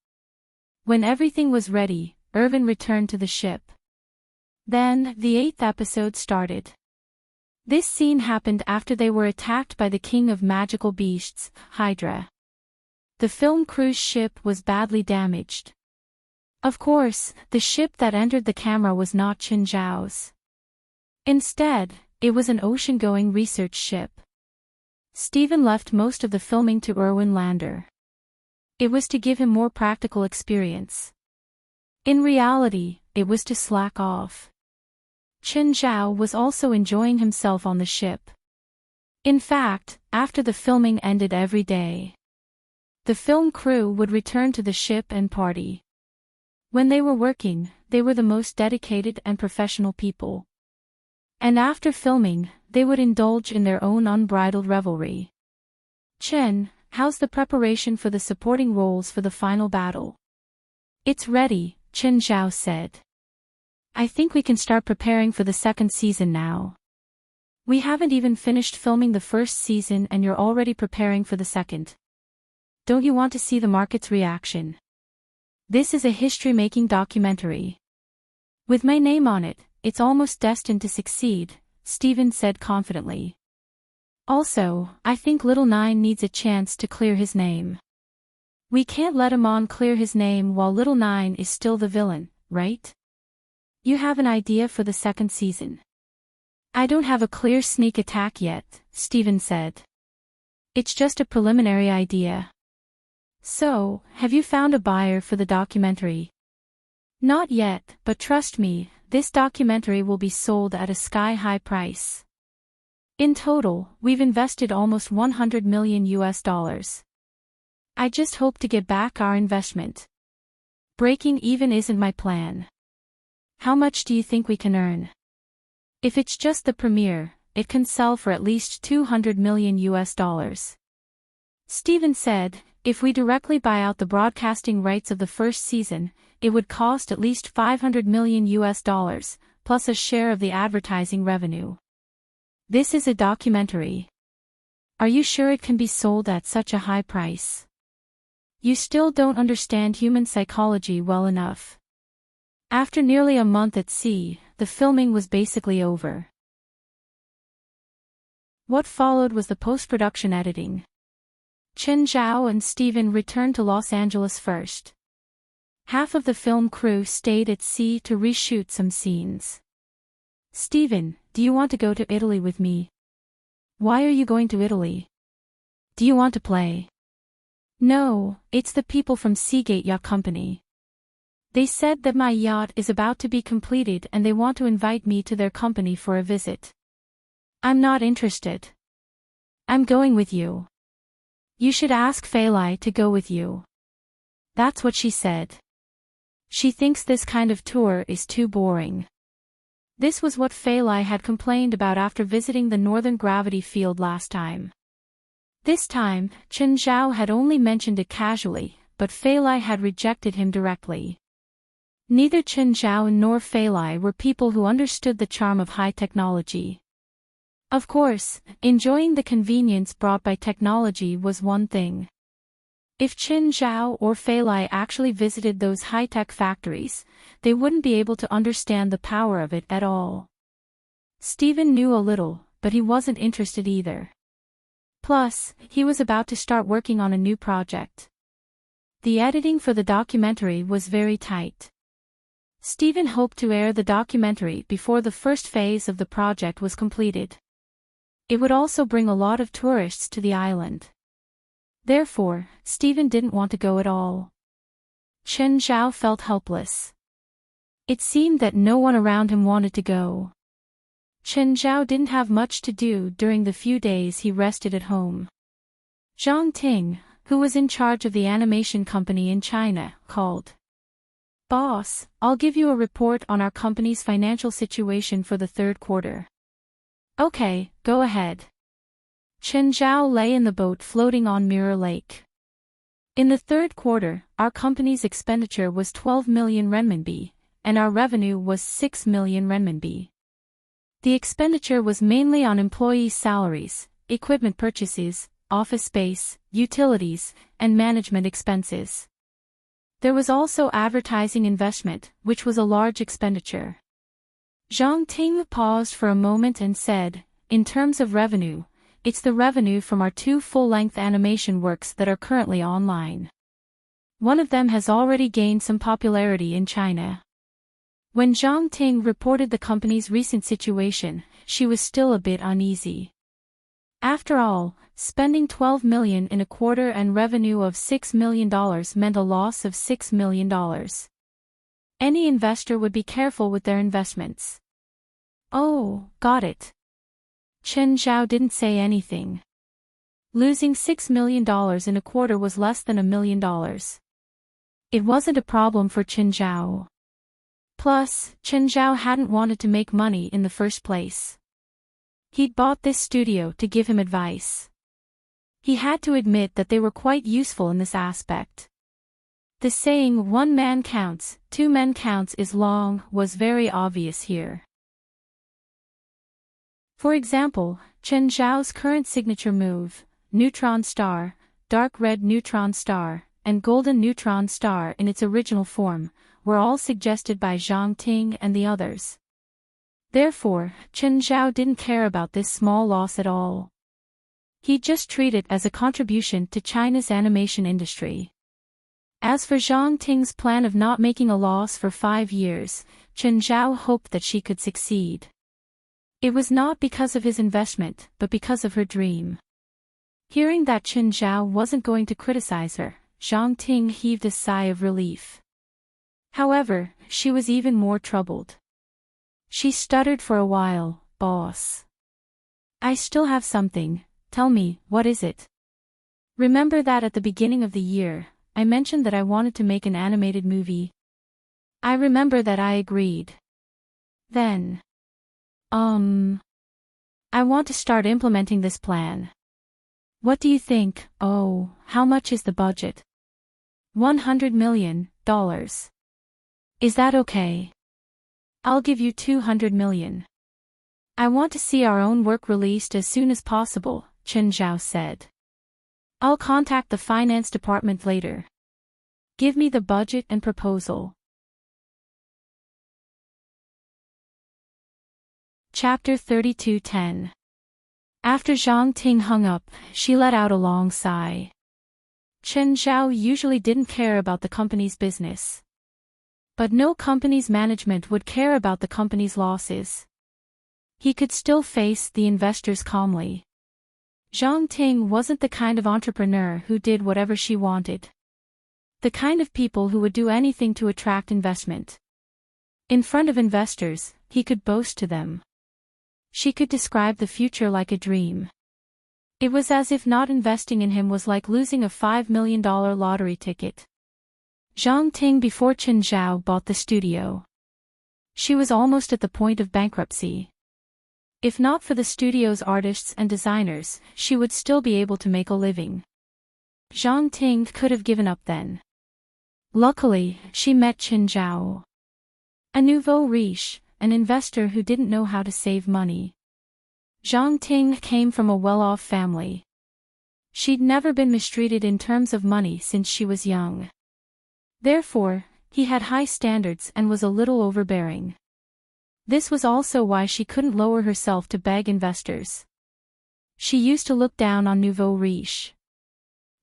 When everything was ready, Irvin returned to the ship. Then, the 8th episode started. This scene happened after they were attacked by the King of Magical Beasts, Hydra. The film crew's ship was badly damaged. Of course, the ship that entered the camera was not Chen Zhao's. Instead, it was an ocean-going research ship. Steven left most of the filming to Erwin Lander. It was to give him more practical experience. In reality, it was to slack off. Chen Zhao was also enjoying himself on the ship. In fact, after the filming ended every day, the film crew would return to the ship and party. When they were working, they were the most dedicated and professional people. And after filming, they would indulge in their own unbridled revelry. Chen, how's the preparation for the supporting roles for the final battle? It's ready, Chen Zhao said. I think we can start preparing for the second season now. We haven't even finished filming the first season and you're already preparing for the second. Don't you want to see the market's reaction? This is a history-making documentary. With my name on it, it's almost destined to succeed, Steven said confidently. Also, I think Little Nine needs a chance to clear his name. We can't let Amon clear his name while Little Nine is still the villain, right? You have an idea for the second season? I don't have a clear sneak attack yet, Steven said. It's just a preliminary idea. So, have you found a buyer for the documentary? Not yet, but trust me, this documentary will be sold at a sky-high price. In total, we've invested almost $100 million. I just hope to get back our investment. Breaking even isn't my plan. How much do you think we can earn? If it's just the premiere, it can sell for at least $200 million. Steven said, if we directly buy out the broadcasting rights of the first season, it would cost at least $500 million, plus a share of the advertising revenue. This is a documentary. Are you sure it can be sold at such a high price? You still don't understand human psychology well enough. After nearly a month at sea, the filming was basically over. What followed was the post-production editing. Chen Zhao and Steven returned to Los Angeles first. Half of the film crew stayed at sea to reshoot some scenes. Steven, do you want to go to Italy with me? Why are you going to Italy? Do you want to play? No, it's the people from Seagate Yacht Company. They said that my yacht is about to be completed and they want to invite me to their company for a visit. I'm not interested. I'm going with you. You should ask Fei Lai to go with you. That's what she said. She thinks this kind of tour is too boring. This was what Fei Lai had complained about after visiting the Northern Gravity Field last time. This time, Chen Zhao had only mentioned it casually, but Fei Lai had rejected him directly. Neither Chen Zhao nor Fei Lai were people who understood the charm of high technology. Of course, enjoying the convenience brought by technology was one thing. If Chen Zhao or Fei Lai actually visited those high-tech factories, they wouldn't be able to understand the power of it at all. Steven knew a little, but he wasn't interested either. Plus, he was about to start working on a new project. The editing for the documentary was very tight. Steven hoped to air the documentary before the first phase of the project was completed. It would also bring a lot of tourists to the island. Therefore, Steven didn't want to go at all. Chen Zhao felt helpless. It seemed that no one around him wanted to go. Chen Zhao didn't have much to do during the few days he rested at home. Zhang Ting, who was in charge of the animation company in China, called. Boss, I'll give you a report on our company's financial situation for the third quarter. Okay, go ahead. Chen Zhao lay in the boat floating on Mirror Lake. In the third quarter, our company's expenditure was 12 million renminbi, and our revenue was 6 million renminbi. The expenditure was mainly on employee salaries, equipment purchases, office space, utilities, and management expenses. There was also advertising investment, which was a large expenditure. Zhang Ting paused for a moment and said, in terms of revenue, it's the revenue from our 2 full-length animation works that are currently online. One of them has already gained some popularity in China. When Zhang Ting reported the company's recent situation, she was still a bit uneasy. After all, spending 12 million in a quarter and revenue of $6 million meant a loss of $6 million. Any investor would be careful with their investments. Oh, got it. Chen Zhao didn't say anything. Losing $6 million in a quarter was less than $1 million. It wasn't a problem for Chen Zhao. Plus, Chen Zhao hadn't wanted to make money in the first place. He'd bought this studio to give him advice. He had to admit that they were quite useful in this aspect. The saying "one man counts, 2 men counts" is long was very obvious here. For example, Chen Zhao's current signature move, Neutron Star, Dark Red Neutron Star, and Golden Neutron Star in its original form, were all suggested by Zhang Ting and the others. Therefore, Chen Zhao didn't care about this small loss at all. He'd just treat it as a contribution to China's animation industry. As for Zhang Ting's plan of not making a loss for 5 years, Chen Zhao hoped that she could succeed. It was not because of his investment, but because of her dream. Hearing that Chen Zhao wasn't going to criticize her, Zhang Ting heaved a sigh of relief. However, she was even more troubled. She stuttered for a while, "Boss. I still have something, tell me, what is it? Remember that at the beginning of the year, I mentioned that I wanted to make an animated movie? I remember that I agreed. Then. I want to start implementing this plan. What do you think? Oh, how much is the budget? $100 million. Is that okay? I'll give you $200 million. I want to see our own work released as soon as possible," Chen Zhao said. "I'll contact the finance department later. Give me the budget and proposal." Chapter 32:10. After Zhang Ting hung up, she let out a long sigh. Chen Zhao usually didn't care about the company's business. But no company's management would care about the company's losses. He could still face the investors calmly. Zhang Ting wasn't the kind of entrepreneur who did whatever she wanted. The kind of people who would do anything to attract investment. In front of investors, he could boast to them. She could describe the future like a dream. It was as if not investing in him was like losing a $5 million lottery ticket. Zhang Ting before Chen Zhao bought the studio. She was almost at the point of bankruptcy. If not for the studio's artists and designers, she would still be able to make a living. Zhang Ting could have given up then. Luckily, she met Chen Zhao. A nouveau riche, an investor who didn't know how to save money. Zhang Ting came from a well-off family. She'd never been mistreated in terms of money since she was young. Therefore, he had high standards and was a little overbearing. This was also why she couldn't lower herself to beg investors. She used to look down on nouveau riche.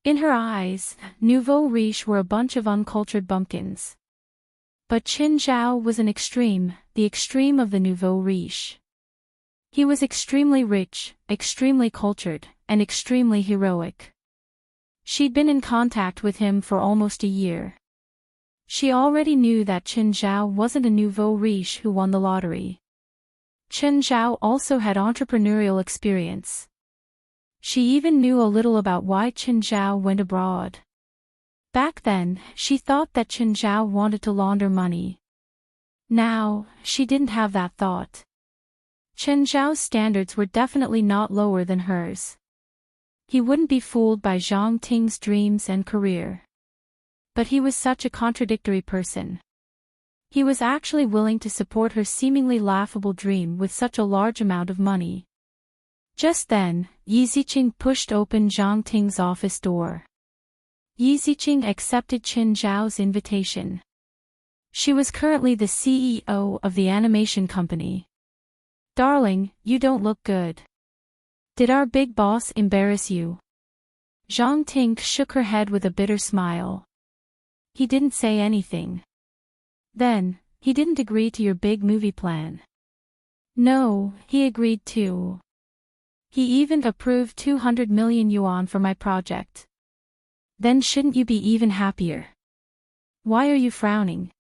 In her eyes, nouveau riche were a bunch of uncultured bumpkins. But Chen Zhao was an extreme, the extreme of the nouveau riche. He was extremely rich, extremely cultured, and extremely heroic. She'd been in contact with him for almost a year. She already knew that Chen Zhao wasn't a nouveau riche who won the lottery. Chen Zhao also had entrepreneurial experience. She even knew a little about why Chen Zhao went abroad. Back then, she thought that Chen Zhao wanted to launder money. Now, she didn't have that thought. Chen Zhao's standards were definitely not lower than hers. He wouldn't be fooled by Zhang Ting's dreams and career. But he was such a contradictory person. He was actually willing to support her seemingly laughable dream with such a large amount of money. Just then, Yi Ziqing pushed open Zhang Ting's office door. Yi Ziqing accepted Chen Zhao's invitation. She was currently the CEO of the animation company. "Darling, you don't look good. Did our big boss embarrass you?" Zhang Ting shook her head with a bitter smile. "He didn't say anything." "Then, he didn't agree to your big movie plan?" "No, he agreed to. He even approved 200 million yuan for my project." "Then shouldn't you be even happier? Why are you frowning?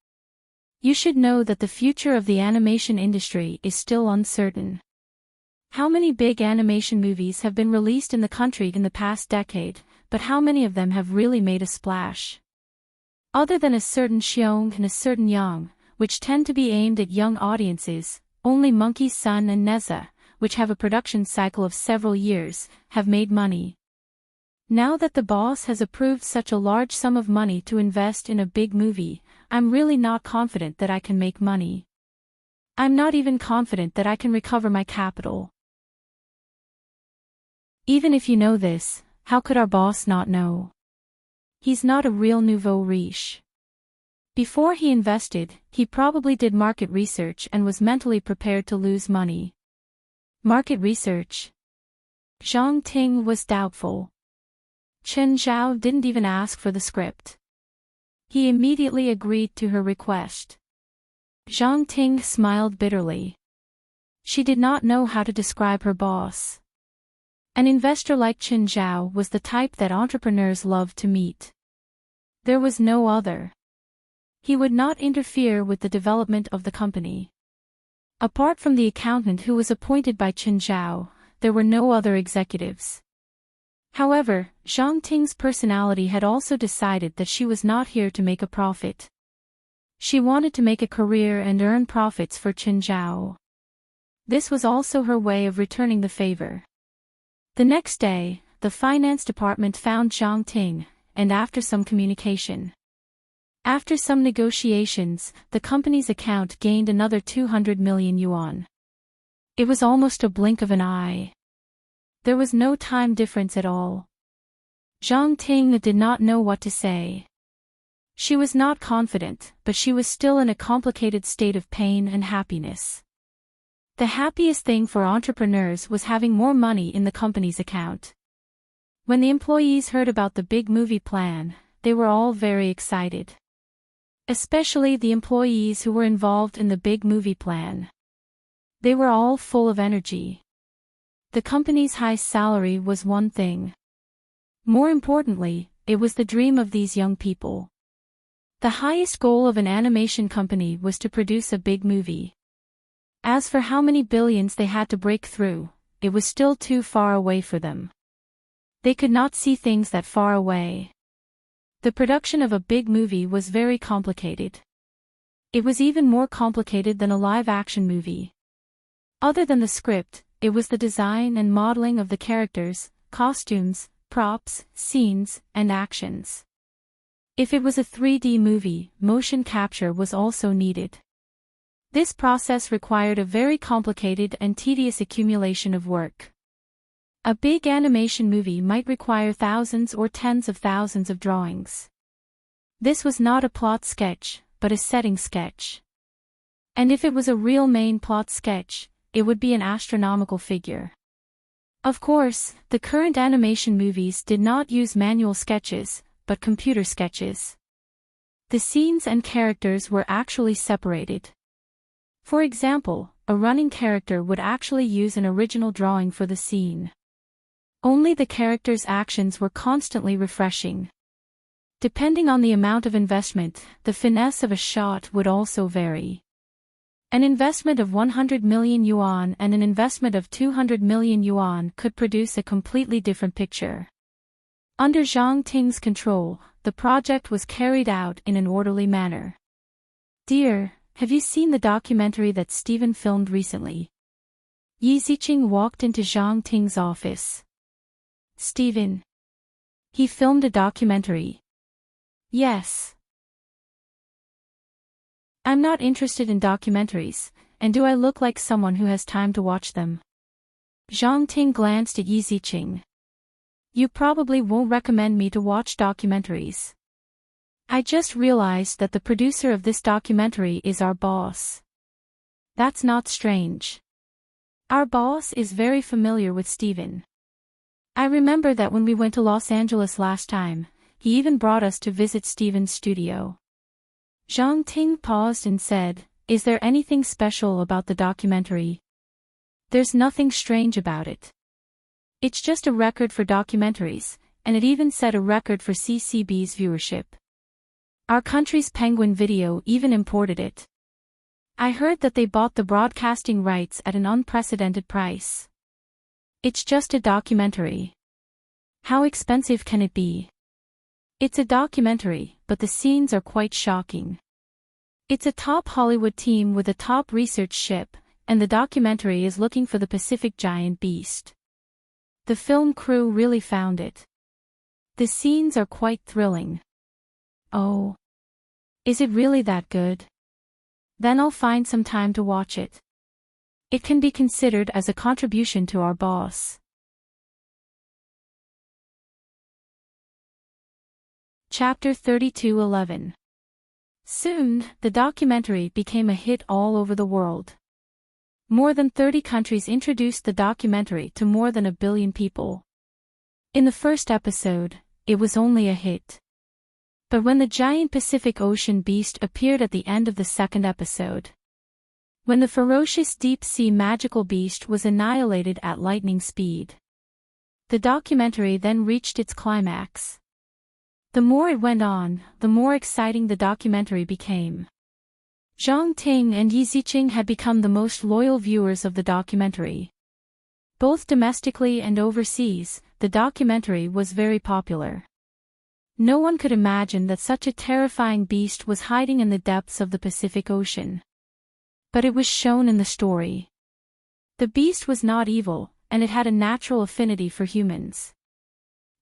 You should know that the future of the animation industry is still uncertain. How many big animation movies have been released in the country in the past decade, but how many of them have really made a splash? Other than a certain Xiong and a certain Yang, which tend to be aimed at young audiences, only Monkey Sun and Neza, which have a production cycle of several years, have made money. Now that the boss has approved such a large sum of money to invest in a big movie, I'm really not confident that I can make money. I'm not even confident that I can recover my capital." "Even if you know this, how could our boss not know? He's not a real nouveau riche. Before he invested, he probably did market research and was mentally prepared to lose money." "Market research?" Zhang Ting was doubtful. Chen Zhao didn't even ask for the script. He immediately agreed to her request. Zhang Ting smiled bitterly. She did not know how to describe her boss. An investor like Chen Zhao was the type that entrepreneurs loved to meet. There was no other. He would not interfere with the development of the company. Apart from the accountant who was appointed by Chen Zhao, there were no other executives. However, Zhang Ting's personality had also decided that she was not here to make a profit. She wanted to make a career and earn profits for Chen Zhao. This was also her way of returning the favor. The next day, the finance department found Zhang Ting, and after some communication. After some negotiations, the company's account gained another 200 million yuan. It was almost a blink of an eye. There was no time difference at all. Zhang Ting did not know what to say. She was not confident, but she was still in a complicated state of pain and happiness. The happiest thing for entrepreneurs was having more money in the company's account. When the employees heard about the big movie plan, they were all very excited. Especially the employees who were involved in the big movie plan. They were all full of energy. The company's high salary was one thing. More importantly, it was the dream of these young people. The highest goal of an animation company was to produce a big movie. As for how many billions they had to break through, it was still too far away for them. They could not see things that far away. The production of a big movie was very complicated. It was even more complicated than a live-action movie. Other than the script, it was the design and modeling of the characters, costumes, props, scenes, and actions. If it was a 3D movie, motion capture was also needed. This process required a very complicated and tedious accumulation of work. A big animation movie might require thousands or tens of thousands of drawings. This was not a plot sketch, but a setting sketch. And if it was a real main plot sketch, it would be an astronomical figure. Of course, the current animation movies did not use manual sketches, but computer sketches. The scenes and characters were actually separated. For example, a running character would actually use an original drawing for the scene. Only the character's actions were constantly refreshing. Depending on the amount of investment, the finesse of a shot would also vary. An investment of 100 million yuan and an investment of 200 million yuan could produce a completely different picture. Under Zhang Ting's control, the project was carried out in an orderly manner. Dear, have you seen the documentary that Steven filmed recently? Yi Ziqing walked into Zhang Ting's office. Steven. He filmed a documentary. Yes. I'm not interested in documentaries, and do I look like someone who has time to watch them? Zhang Ting glanced at Yi Ziqing. You probably won't recommend me to watch documentaries. I just realized that the producer of this documentary is our boss. That's not strange. Our boss is very familiar with Steven. I remember that when we went to Los Angeles last time, he even brought us to visit Steven's studio. Zhang Ting paused and said, Is there anything special about the documentary? There's nothing strange about it. It's just a record for documentaries, and it even set a record for CCB's viewership. Our country's Penguin Video even imported it. I heard that they bought the broadcasting rights at an unprecedented price. It's just a documentary. How expensive can it be? It's a documentary, but the scenes are quite shocking. It's a top Hollywood team with a top research ship, and the documentary is looking for the Pacific giant beast. The film crew really found it. The scenes are quite thrilling. Oh. Is it really that good? Then I'll find some time to watch it. It can be considered as a contribution to our boss. Chapter 32:11. Soon, the documentary became a hit all over the world. More than 30 countries introduced the documentary to more than 1 billion people. In the first episode, it was only a hit. But when the giant Pacific Ocean beast appeared at the end of the second episode, when the ferocious deep-sea magical beast was annihilated at lightning speed, The documentary then reached its climax. The more it went on, the more exciting the documentary became. Zhang Ting and Yi Ziqing had become the most loyal viewers of the documentary. Both domestically and overseas, the documentary was very popular. No one could imagine that such a terrifying beast was hiding in the depths of the Pacific Ocean. But it was shown in the story. The beast was not evil, and it had a natural affinity for humans.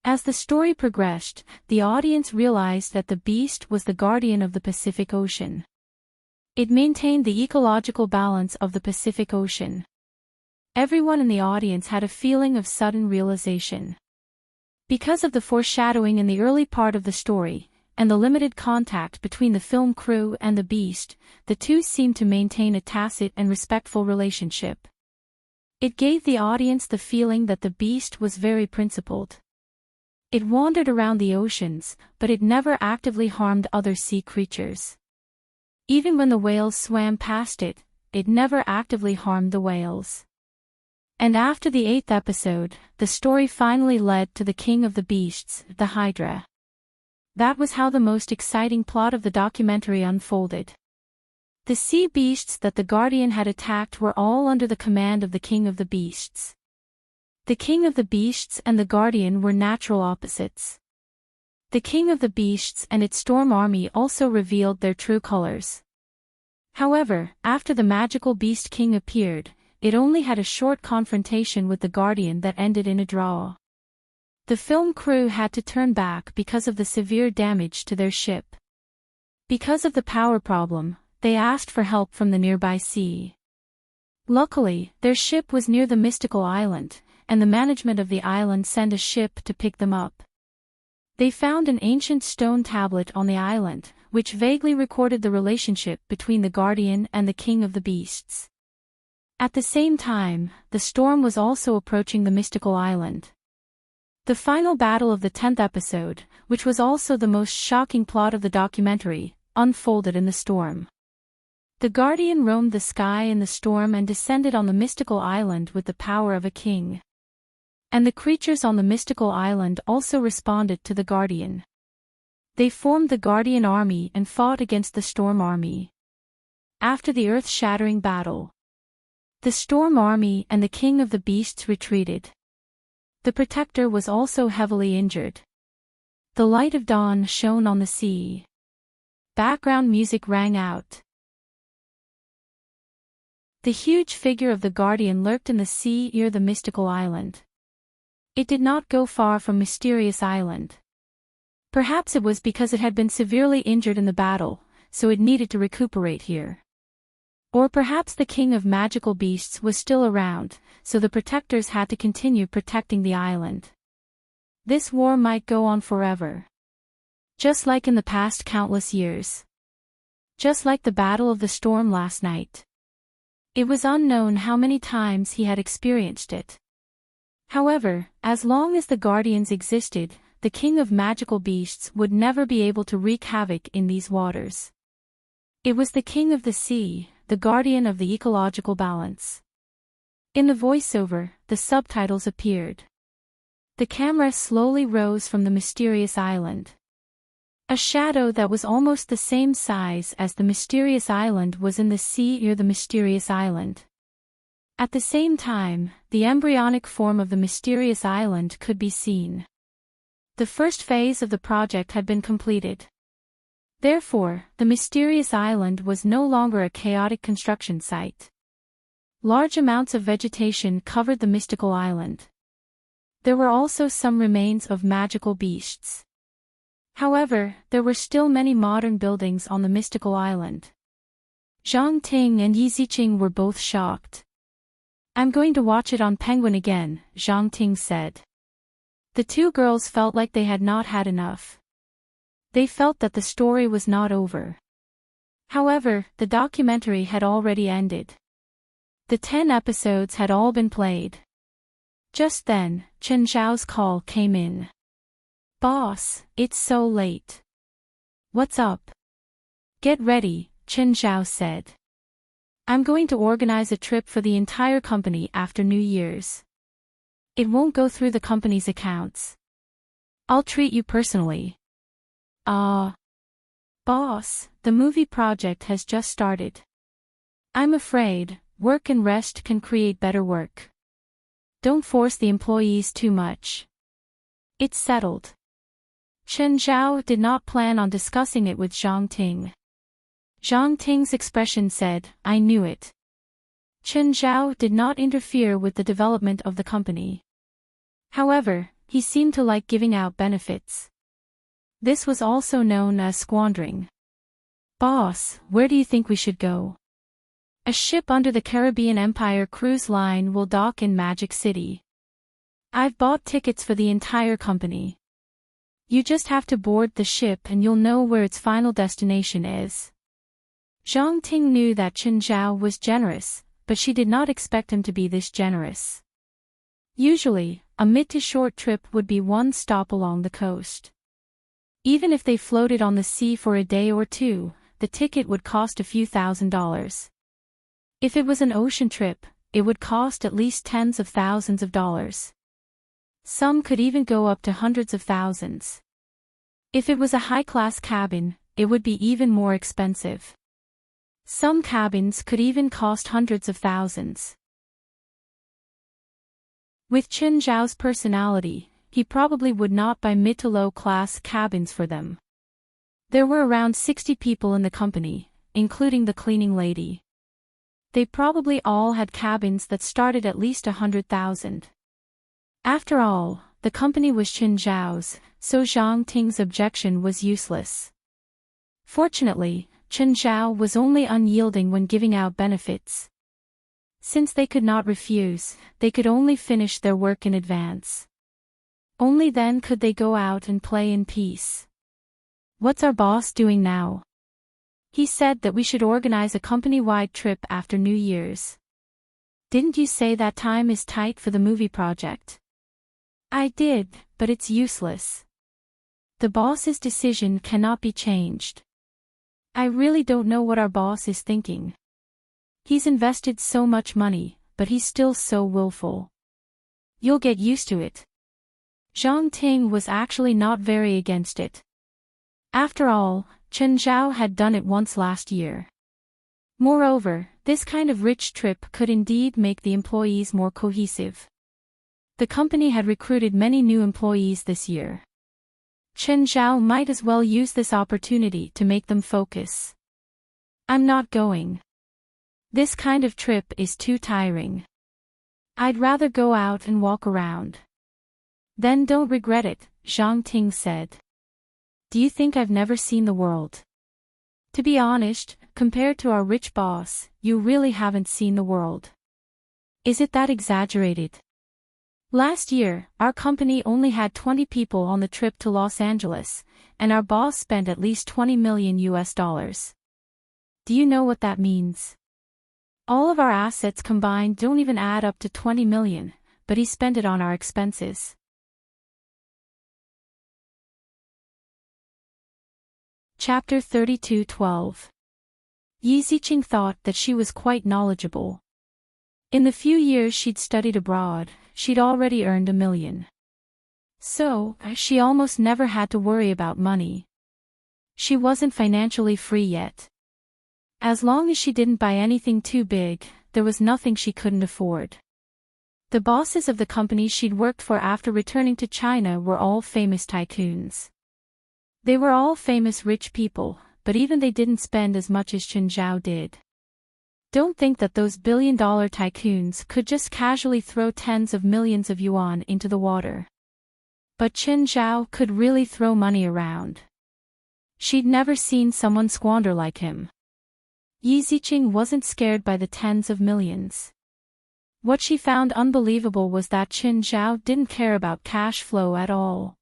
As the story progressed, the audience realized that the beast was the guardian of the Pacific Ocean. It maintained the ecological balance of the Pacific Ocean. Everyone in the audience had a feeling of sudden realization. Because of the foreshadowing in the early part of the story, and the limited contact between the film crew and the beast, the two seemed to maintain a tacit and respectful relationship. It gave the audience the feeling that the beast was very principled. It wandered around the oceans, but it never actively harmed other sea creatures. Even when the whales swam past it, it never actively harmed the whales. And after the 8th episode, the story finally led to the king of the beasts, the Hydra. That was how the most exciting plot of the documentary unfolded. The sea beasts that the Guardian had attacked were all under the command of the king of the beasts. The king of the beasts and the Guardian were natural opposites. The king of the beasts and its storm army also revealed their true colors. However, after the magical beast king appeared, it only had a short confrontation with the Guardian that ended in a draw. The film crew had to turn back because of the severe damage to their ship. Because of the power problem, they asked for help from the nearby sea. Luckily, their ship was near the mystical island, and the management of the island sent a ship to pick them up. They found an ancient stone tablet on the island, which vaguely recorded the relationship between the Guardian and the King of the Beasts. At the same time, the storm was also approaching the mystical island. The final battle of the 10th episode, which was also the most shocking plot of the documentary, unfolded in the storm. The Guardian roamed the sky in the storm and descended on the mystical island with the power of a king. And the creatures on the mystical island also responded to the Guardian. They formed the Guardian army and fought against the Storm army. After the earth-shattering battle, the Storm army and the King of the Beasts retreated. The Protector was also heavily injured. The light of dawn shone on the sea. Background music rang out. The huge figure of the Guardian lurked in the sea near the mystical island. It did not go far from Mysterious Island. Perhaps it was because it had been severely injured in the battle, so it needed to recuperate here. Or perhaps the King of Magical Beasts was still around, so the protectors had to continue protecting the island. This war might go on forever. Just like in the past countless years. Just like the Battle of the Storm last night. It was unknown how many times he had experienced it. However, as long as the Guardians existed, the King of Magical Beasts would never be able to wreak havoc in these waters. It was the King of the Sea, the Guardian of the ecological balance. In the voiceover, the subtitles appeared. The camera slowly rose from the mysterious island. A shadow that was almost the same size as the mysterious island was in the sea near the mysterious island. At the same time, the embryonic form of the mysterious island could be seen. The first phase of the project had been completed. Therefore, the mysterious island was no longer a chaotic construction site. Large amounts of vegetation covered the mystical island. There were also some remains of magical beasts. However, there were still many modern buildings on the mystical island. Zhang Ting and Yi Ziqing were both shocked. "I'm going to watch it on Penguin again," Zhang Ting said. The two girls felt like they had not had enough. They felt that the story was not over. However, the documentary had already ended. The 10 episodes had all been played. Just then, Chen Zhao's call came in. "Boss, it's so late." "What's up?" "Get ready," Chen Zhao said. "I'm going to organize a trip for the entire company after New Year's. It won't go through the company's accounts. I'll treat you personally. Boss, the movie project has just started. I'm afraid, work and rest can create better work. Don't force the employees too much. It's settled. Chen Zhao did not plan on discussing it with Zhang Ting. Zhang Ting's expression said, I knew it. Chen Zhao did not interfere with the development of the company. However, he seemed to like giving out benefits. This was also known as squandering. Boss, where do you think we should go? A ship under the Caribbean Empire Cruise Line will dock in Magic City. I've bought tickets for the entire company. You just have to board the ship and you'll know where its final destination is. Zhang Ting knew that Chen Zhao was generous, but she did not expect him to be this generous. Usually, a mid to short trip would be one stop along the coast. Even if they floated on the sea for a day or two, the ticket would cost a few $1,000s. If it was an ocean trip, it would cost at least tens of thousands of dollars. Some could even go up to hundreds of thousands. If it was a high-class cabin, it would be even more expensive. Some cabins could even cost hundreds of thousands. With Chen Zhao's personality, he probably would not buy mid to low-class cabins for them. There were around 60 people in the company, including the cleaning lady. They probably all had cabins that started at least 100,000. After all, the company was Chen Zhao's, so Zhang Ting's objection was useless. Fortunately, Chen Zhao was only unyielding when giving out benefits. Since they could not refuse, they could only finish their work in advance. Only then could they go out and play in peace. What's our boss doing now? He said that we should organize a company-wide trip after New Year's. Didn't you say that time is tight for the movie project? I did, but it's useless. The boss's decision cannot be changed. I really don't know what our boss is thinking. He's invested so much money, but he's still so willful. You'll get used to it. Zhang Ting was actually not very against it. After all, Chen Zhao had done it once last year. Moreover, this kind of rich trip could indeed make the employees more cohesive. The company had recruited many new employees this year. Chen Zhao might as well use this opportunity to make them focus. I'm not going. This kind of trip is too tiring. I'd rather go out and walk around. Then don't regret it, Zhang Ting said. Do you think I've never seen the world? To be honest, compared to our rich boss, you really haven't seen the world. Is it that exaggerated? Last year, our company only had 20 people on the trip to Los Angeles, and our boss spent at least $20 million. Do you know what that means? All of our assets combined don't even add up to 20 million, but he spent it on our expenses. Chapter 32:12. Yi Ziqing thought that she was quite knowledgeable. In the few years she'd studied abroad, she'd already earned $1 million. So, she almost never had to worry about money. She wasn't financially free yet. As long as she didn't buy anything too big, there was nothing she couldn't afford. The bosses of the company she'd worked for after returning to China were all famous tycoons. They were all famous rich people, but even they didn't spend as much as Chen Zhao did. Don't think that those billion-dollar tycoons could just casually throw tens of millions of yuan into the water. But Chen Zhao could really throw money around. She'd never seen someone squander like him. Yi Ziqing wasn't scared by the tens of millions. What she found unbelievable was that Chen Zhao didn't care about cash flow at all.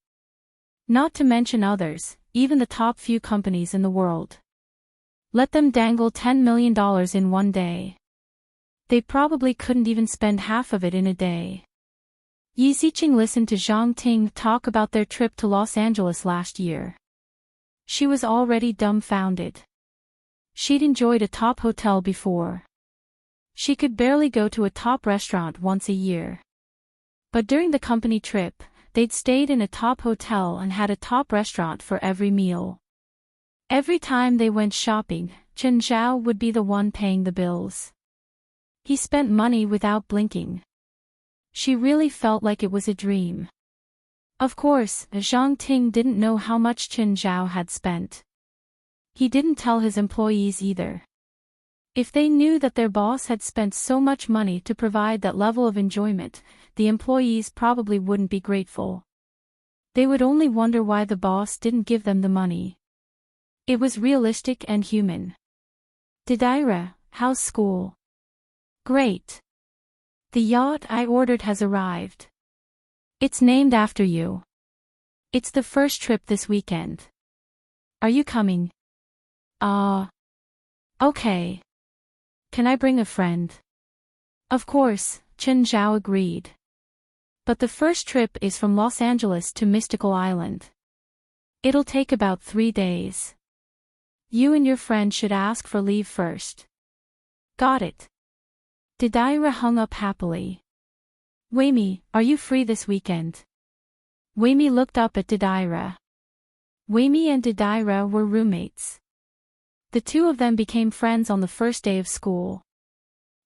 Not to mention others, even the top few companies in the world. Let them dangle $10 million in one day. They probably couldn't even spend half of it in a day. Yi Ziqing listened to Zhang Ting talk about their trip to Los Angeles last year. She was already dumbfounded. She'd enjoyed a top hotel before. She could barely go to a top restaurant once a year. But during the company trip, they'd stayed in a top hotel and had a top restaurant for every meal. Every time they went shopping, Chen Zhao would be the one paying the bills. He spent money without blinking. She really felt like it was a dream. Of course, Zhang Ting didn't know how much Chen Zhao had spent. He didn't tell his employees either. If they knew that their boss had spent so much money to provide that level of enjoyment, the employees probably wouldn't be grateful. They would only wonder why the boss didn't give them the money. It was realistic and human. Didira, how's school? Great. The yacht I ordered has arrived. It's named after you. It's the first trip this weekend. Are you coming? Okay. Can I bring a friend? Of course, Chen Zhao agreed. But the first trip is from Los Angeles to Mystical Island. It'll take about 3 days. You and your friend should ask for leave first. Got it. Didira hung up happily. Weimi, are you free this weekend? Weimi looked up at Didira. Weimi and Didira were roommates. The two of them became friends on the first day of school.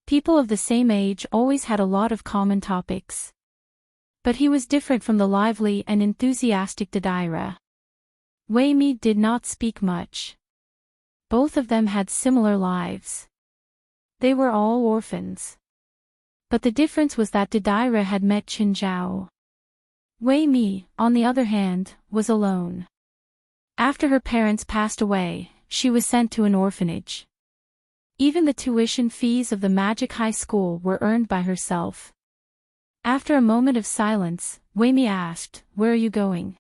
People of the same age always had a lot of common topics. But he was different from the lively and enthusiastic Didira. Weimi did not speak much. Both of them had similar lives. They were all orphans. But the difference was that Didira had met Chen Zhao. Weimi, on the other hand, was alone. After her parents passed away, she was sent to an orphanage. Even the tuition fees of the Magic High School were earned by herself. After a moment of silence, Weimi asked, "Where are you going?"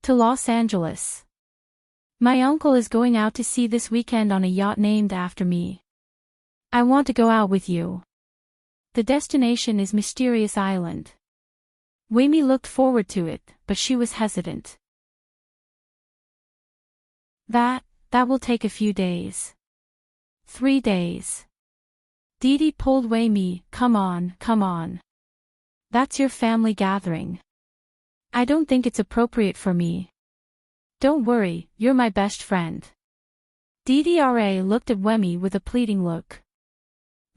To Los Angeles. My uncle is going out to sea this weekend on a yacht named after me. I want to go out with you. The destination is Mysterious Island. Weimi looked forward to it, but she was hesitant. That will take a few days. 3 days. Didi pulled Weimi, come on. That's your family gathering. I don't think it's appropriate for me. Don't worry, you're my best friend. Didi looked at Weimi with a pleading look.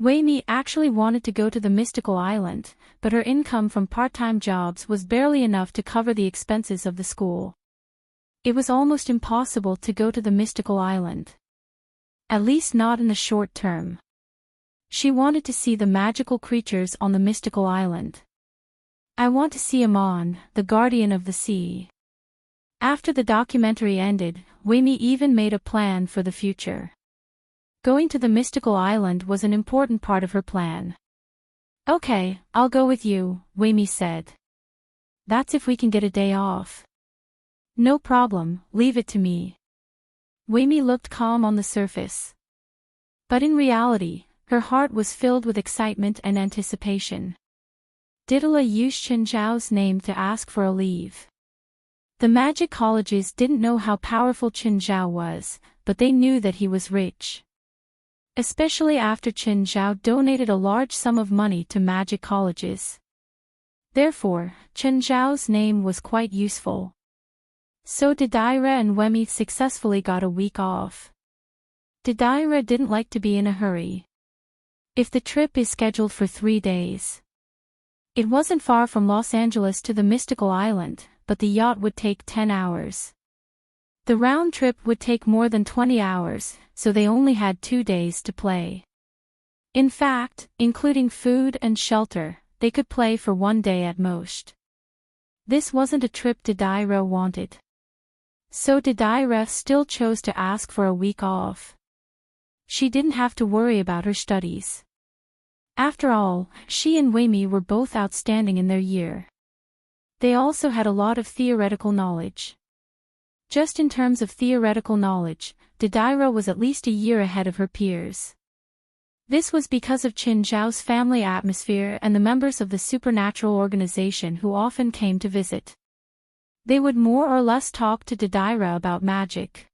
Weimi actually wanted to go to the Mystical Island, but her income from part-time jobs was barely enough to cover the expenses of the school. It was almost impossible to go to the Mystical Island. At least not in the short term. She wanted to see the magical creatures on the Mystical Island. I want to see Amon, the guardian of the sea. After the documentary ended, Weimi even made a plan for the future. Going to the Mystical Island was an important part of her plan. Okay, I'll go with you, Weimi said. That's if we can get a day off. No problem, leave it to me. Weimi looked calm on the surface. But in reality, her heart was filled with excitement and anticipation. Didila used Chen Zhao's name to ask for a leave. The magic colleges didn't know how powerful Chen Zhao was, but they knew that he was rich. Especially after Chen Zhao donated a large sum of money to magic colleges. Therefore, Chen Zhao's name was quite useful. So Didira and Weimi successfully got a week off. Didira didn't like to be in a hurry. If the trip is scheduled for 3 days. It wasn't far from Los Angeles to the Mystical Island, but the yacht would take 10 hours. The round trip would take more than 20 hours, so they only had 2 days to play. In fact, including food and shelter, they could play for 1 day at most. This wasn't a trip Didira wanted. So Didira still chose to ask for a week off. She didn't have to worry about her studies. After all, she and Weimi were both outstanding in their year. They also had a lot of theoretical knowledge. Just in terms of theoretical knowledge, Didira was at least a year ahead of her peers. This was because of Chen Zhao's family atmosphere and the members of the supernatural organization who often came to visit. They would more or less talk to Didira about magic.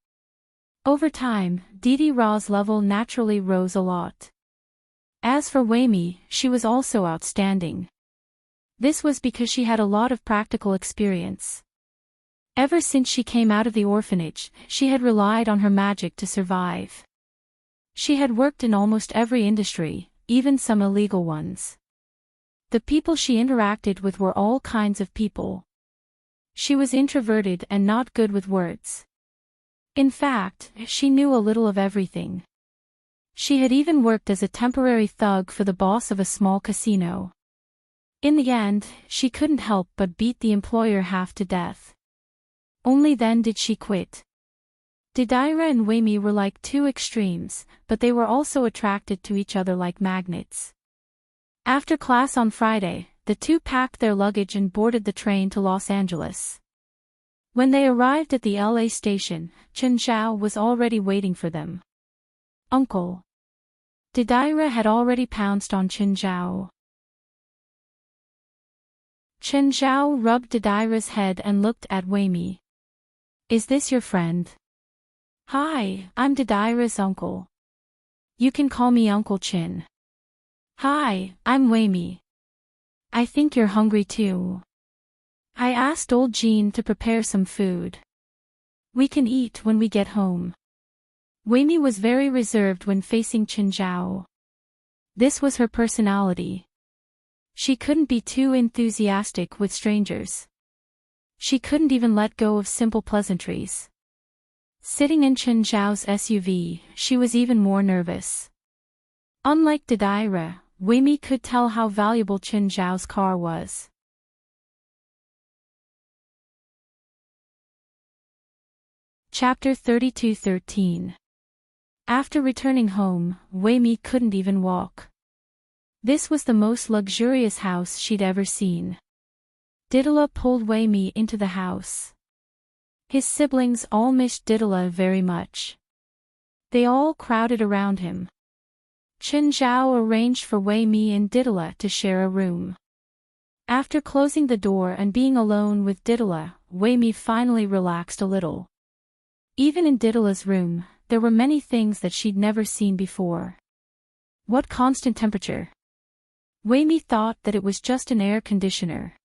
Over time, Didira's level naturally rose a lot. As for Weimi, she was also outstanding. This was because she had a lot of practical experience. Ever since she came out of the orphanage, she had relied on her magic to survive. She had worked in almost every industry, even some illegal ones. The people she interacted with were all kinds of people. She was introverted and not good with words. In fact, she knew a little of everything. She had even worked as a temporary thug for the boss of a small casino. In the end, she couldn't help but beat the employer half to death. Only then did she quit. Deidara and Wayme were like two extremes, but they were also attracted to each other like magnets. After class on Friday, the two packed their luggage and boarded the train to Los Angeles. When they arrived at the LA station, Chen Zhao was already waiting for them. "Uncle." Deidara had already pounced on Chen Zhao. Chen Zhao rubbed Deidara's head and looked at Wayme. "Is this your friend?" "Hi, I'm Deidara's uncle. You can call me Uncle Chen." "Hi, I'm Wayme. I think you're hungry too. I asked old Jean to prepare some food. We can eat when we get home." Wayme was very reserved when facing Chen Zhao. This was her personality. She couldn't be too enthusiastic with strangers. She couldn't even let go of simple pleasantries. Sitting in Chen Zhao's SUV, she was even more nervous. Unlike Deidara, Wayme could tell how valuable Chen Zhao's car was. Chapter 32:13. After returning home, Wayme couldn't even walk. This was the most luxurious house she'd ever seen. Daedala pulled Wayme into the house. His siblings all missed Daedala very much. They all crowded around him. Chen Zhao arranged for Wayme and Daedala to share a room. After closing the door and being alone with Daedala, Wayme finally relaxed a little. Even in Daedala's room, there were many things that she'd never seen before. What constant temperature? Wayme thought that it was just an air conditioner.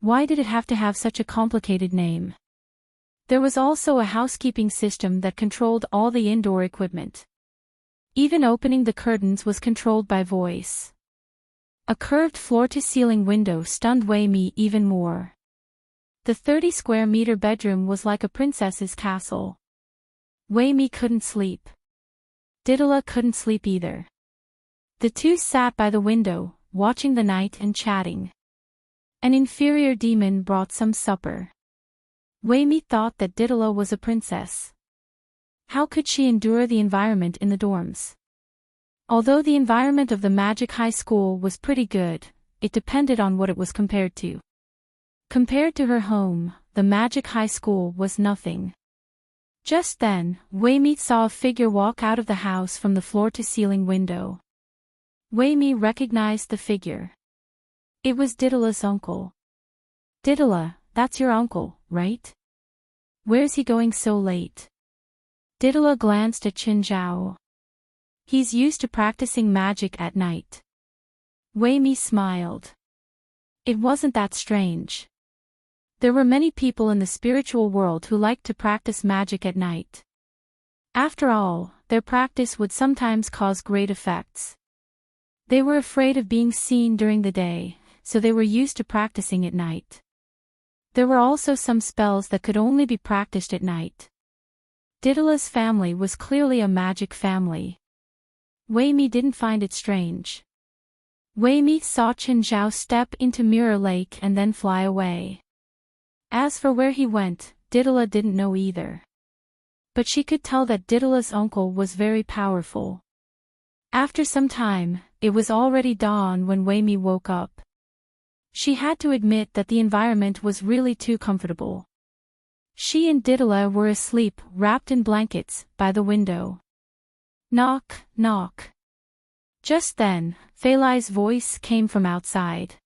Why did it have to have such a complicated name? There was also a housekeeping system that controlled all the indoor equipment. Even opening the curtains was controlled by voice. A curved floor-to-ceiling window stunned Wayme even more. The 30-square-meter bedroom was like a princess's castle. Wayme couldn't sleep. Daedala couldn't sleep either. The two sat by the window, watching the night and chatting. An inferior demon brought some supper. Wayme thought that Daedala was a princess. How could she endure the environment in the dorms? Although the environment of the Magic High School was pretty good, it depended on what it was compared to. Compared to her home, the Magic High School was nothing. Just then, Wayme saw a figure walk out of the house from the floor-to-ceiling window. Wayme recognized the figure. It was Daedala's uncle. "Daedala, that's your uncle, right? Where's he going so late?" Daedala glanced at Chen Zhao. "He's used to practicing magic at night." Wayme smiled. It wasn't that strange. There were many people in the spiritual world who liked to practice magic at night. After all, their practice would sometimes cause great effects. They were afraid of being seen during the day, so they were used to practicing at night. There were also some spells that could only be practiced at night. Daedala's family was clearly a magic family. Wayme didn't find it strange. Wayme saw Chen Zhao step into Mirror Lake and then fly away. As for where he went, Daedala didn't know either. But she could tell that Daedala's uncle was very powerful. After some time, it was already dawn when Wayme woke up. She had to admit that the environment was really too comfortable. She and Daedala were asleep, wrapped in blankets, by the window. Knock, knock. Just then, Feilai's voice came from outside.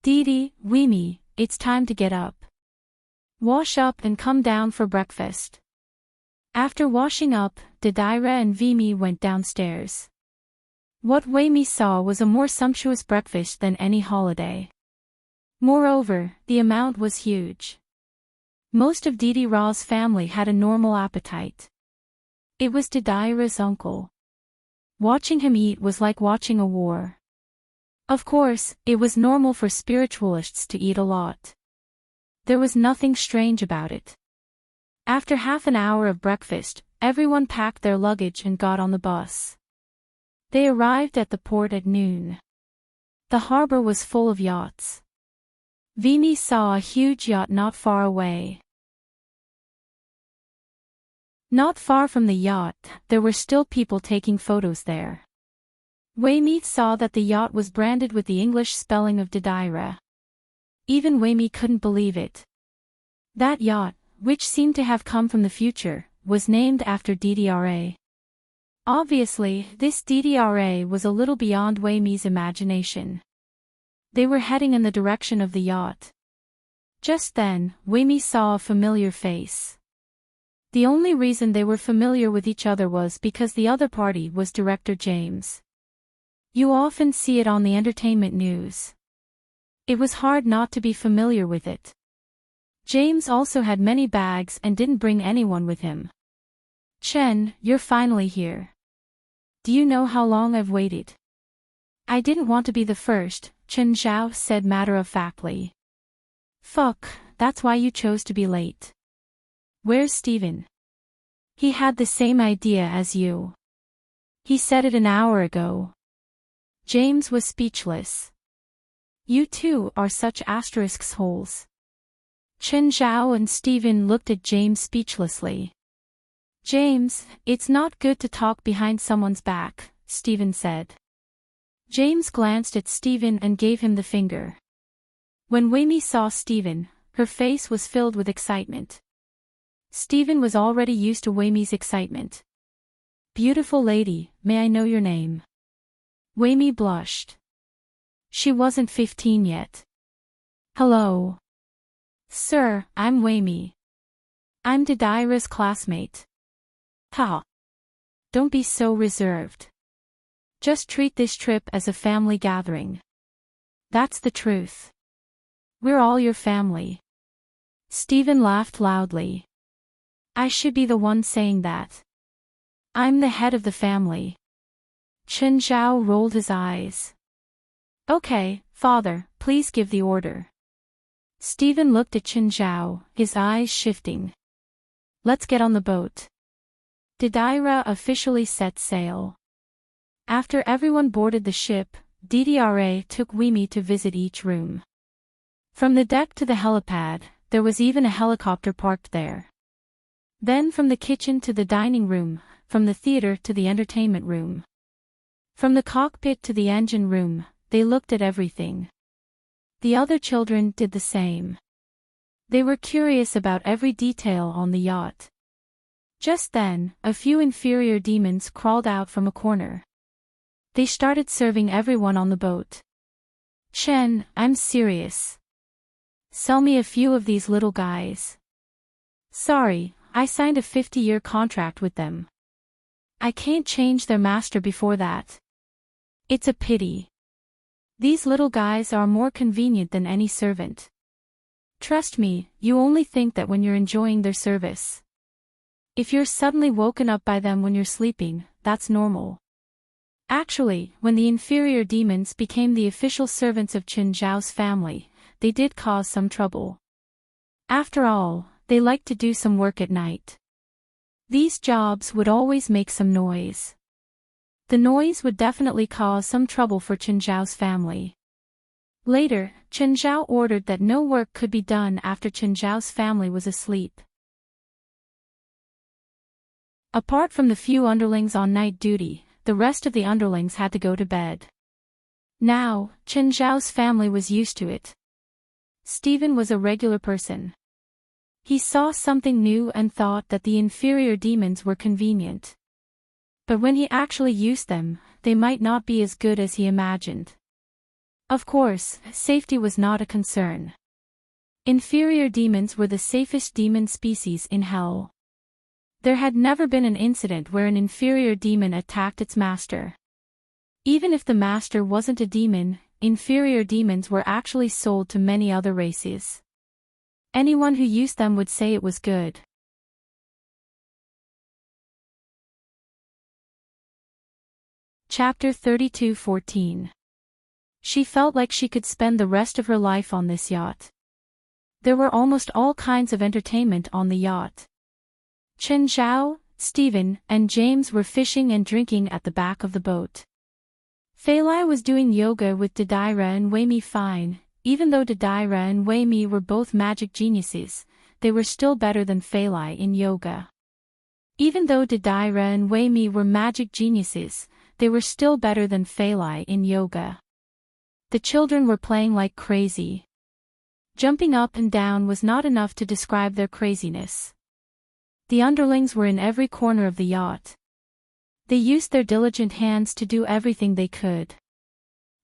"Didi, Wayme, it's time to get up. Wash up and come down for breakfast." After washing up, Deidara and Wayme went downstairs. What Wayme saw was a more sumptuous breakfast than any holiday. Moreover, the amount was huge. Most of Didi Ra's family had a normal appetite. It was Didira's uncle. Watching him eat was like watching a war. Of course, it was normal for spiritualists to eat a lot. There was nothing strange about it. After half an hour of breakfast, everyone packed their luggage and got on the bus. They arrived at the port at noon. The harbor was full of yachts. Vimy saw a huge yacht not far away. Not far from the yacht, there were still people taking photos there. Wayme saw that the yacht was branded with the English spelling of Didira. Even Wayme couldn't believe it. That yacht, which seemed to have come from the future, was named after Didira. Obviously, this Didira was a little beyond Wayme's imagination. They were heading in the direction of the yacht. Just then, Wayme saw a familiar face. The only reason they were familiar with each other was because the other party was director James. You often see it on the entertainment news. It was hard not to be familiar with it. James also had many bags and didn't bring anyone with him. Chen, you're finally here. Do you know how long I've waited? I didn't want to be the first, Chen Zhao said matter-of-factly. Fuck, that's why you chose to be late. Where's Steven? He had the same idea as you. He said it an hour ago. James was speechless. You two are such asterisks holes. Chen Zhao and Steven looked at James speechlessly. James, it's not good to talk behind someone's back, Steven said. James glanced at Steven and gave him the finger. When Wayme saw Steven, her face was filled with excitement. Steven was already used to Wayme's excitement. Beautiful lady, may I know your name? Wayme blushed. She wasn't 15 yet. Hello. Sir, I'm Wayme. I'm Didira's classmate. Ha. Don't be so reserved. Just treat this trip as a family gathering. That's the truth. We're all your family. Steven laughed loudly. I should be the one saying that. I'm the head of the family. Chen Zhao rolled his eyes. Okay, father, please give the order. Steven looked at Chen Zhao, his eyes shifting. Let's get on the boat. Didira officially set sail. After everyone boarded the ship, Didira took Wayme to visit each room. From the deck to the helipad, there was even a helicopter parked there. Then from the kitchen to the dining room, from the theater to the entertainment room. From the cockpit to the engine room, they looked at everything. The other children did the same. They were curious about every detail on the yacht. Just then, a few inferior demons crawled out from a corner. They started serving everyone on the boat. Chen, I'm serious. Sell me a few of these little guys. Sorry, I signed a 50-year contract with them. I can't change their master before that. It's a pity. These little guys are more convenient than any servant. Trust me, you only think that when you're enjoying their service. If you're suddenly woken up by them when you're sleeping, that's normal. Actually, when the inferior demons became the official servants of Chen Zhao's family, they did cause some trouble. After all, they liked to do some work at night. These jobs would always make some noise. The noise would definitely cause some trouble for Chen Zhao's family. Later, Chen Zhao ordered that no work could be done after Chen Zhao's family was asleep. Apart from the few underlings on night duty, the rest of the underlings had to go to bed. Now, Chen Zhao's family was used to it. Steven was a regular person. He saw something new and thought that the inferior demons were convenient. But when he actually used them, they might not be as good as he imagined. Of course, safety was not a concern. Inferior demons were the safest demon species in hell. There had never been an incident where an inferior demon attacked its master. Even if the master wasn't a demon, inferior demons were actually sold to many other races. Anyone who used them would say it was good. Chapter 32:14. She felt like she could spend the rest of her life on this yacht. There were almost all kinds of entertainment on the yacht. Chen Zhao, Stephen, and James were fishing and drinking at the back of the boat. Fei Lai was doing yoga with Deidara and Wei Mi fine. Even though Deidara and Wei Mi were both magic geniuses, they were still better than Fei Lai in yoga. Even though Deidara and Wei Mi were magic geniuses, they were still better than Fei Lai in yoga. The children were playing like crazy. Jumping up and down was not enough to describe their craziness. The underlings were in every corner of the yacht. They used their diligent hands to do everything they could.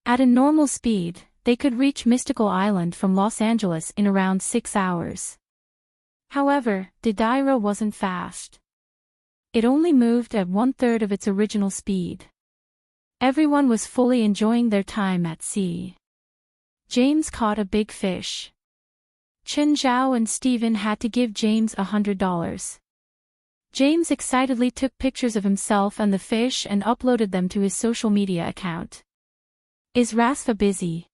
At a normal speed, they could reach Mystical Island from Los Angeles in around 6 hours. However, Deidara wasn't fast. It only moved at 1/3 of its original speed. Everyone was fully enjoying their time at sea. James caught a big fish. Chen Zhao and Stephen had to give James $100. James excitedly took pictures of himself and the fish and uploaded them to his social media account. "Is Rasfa busy?"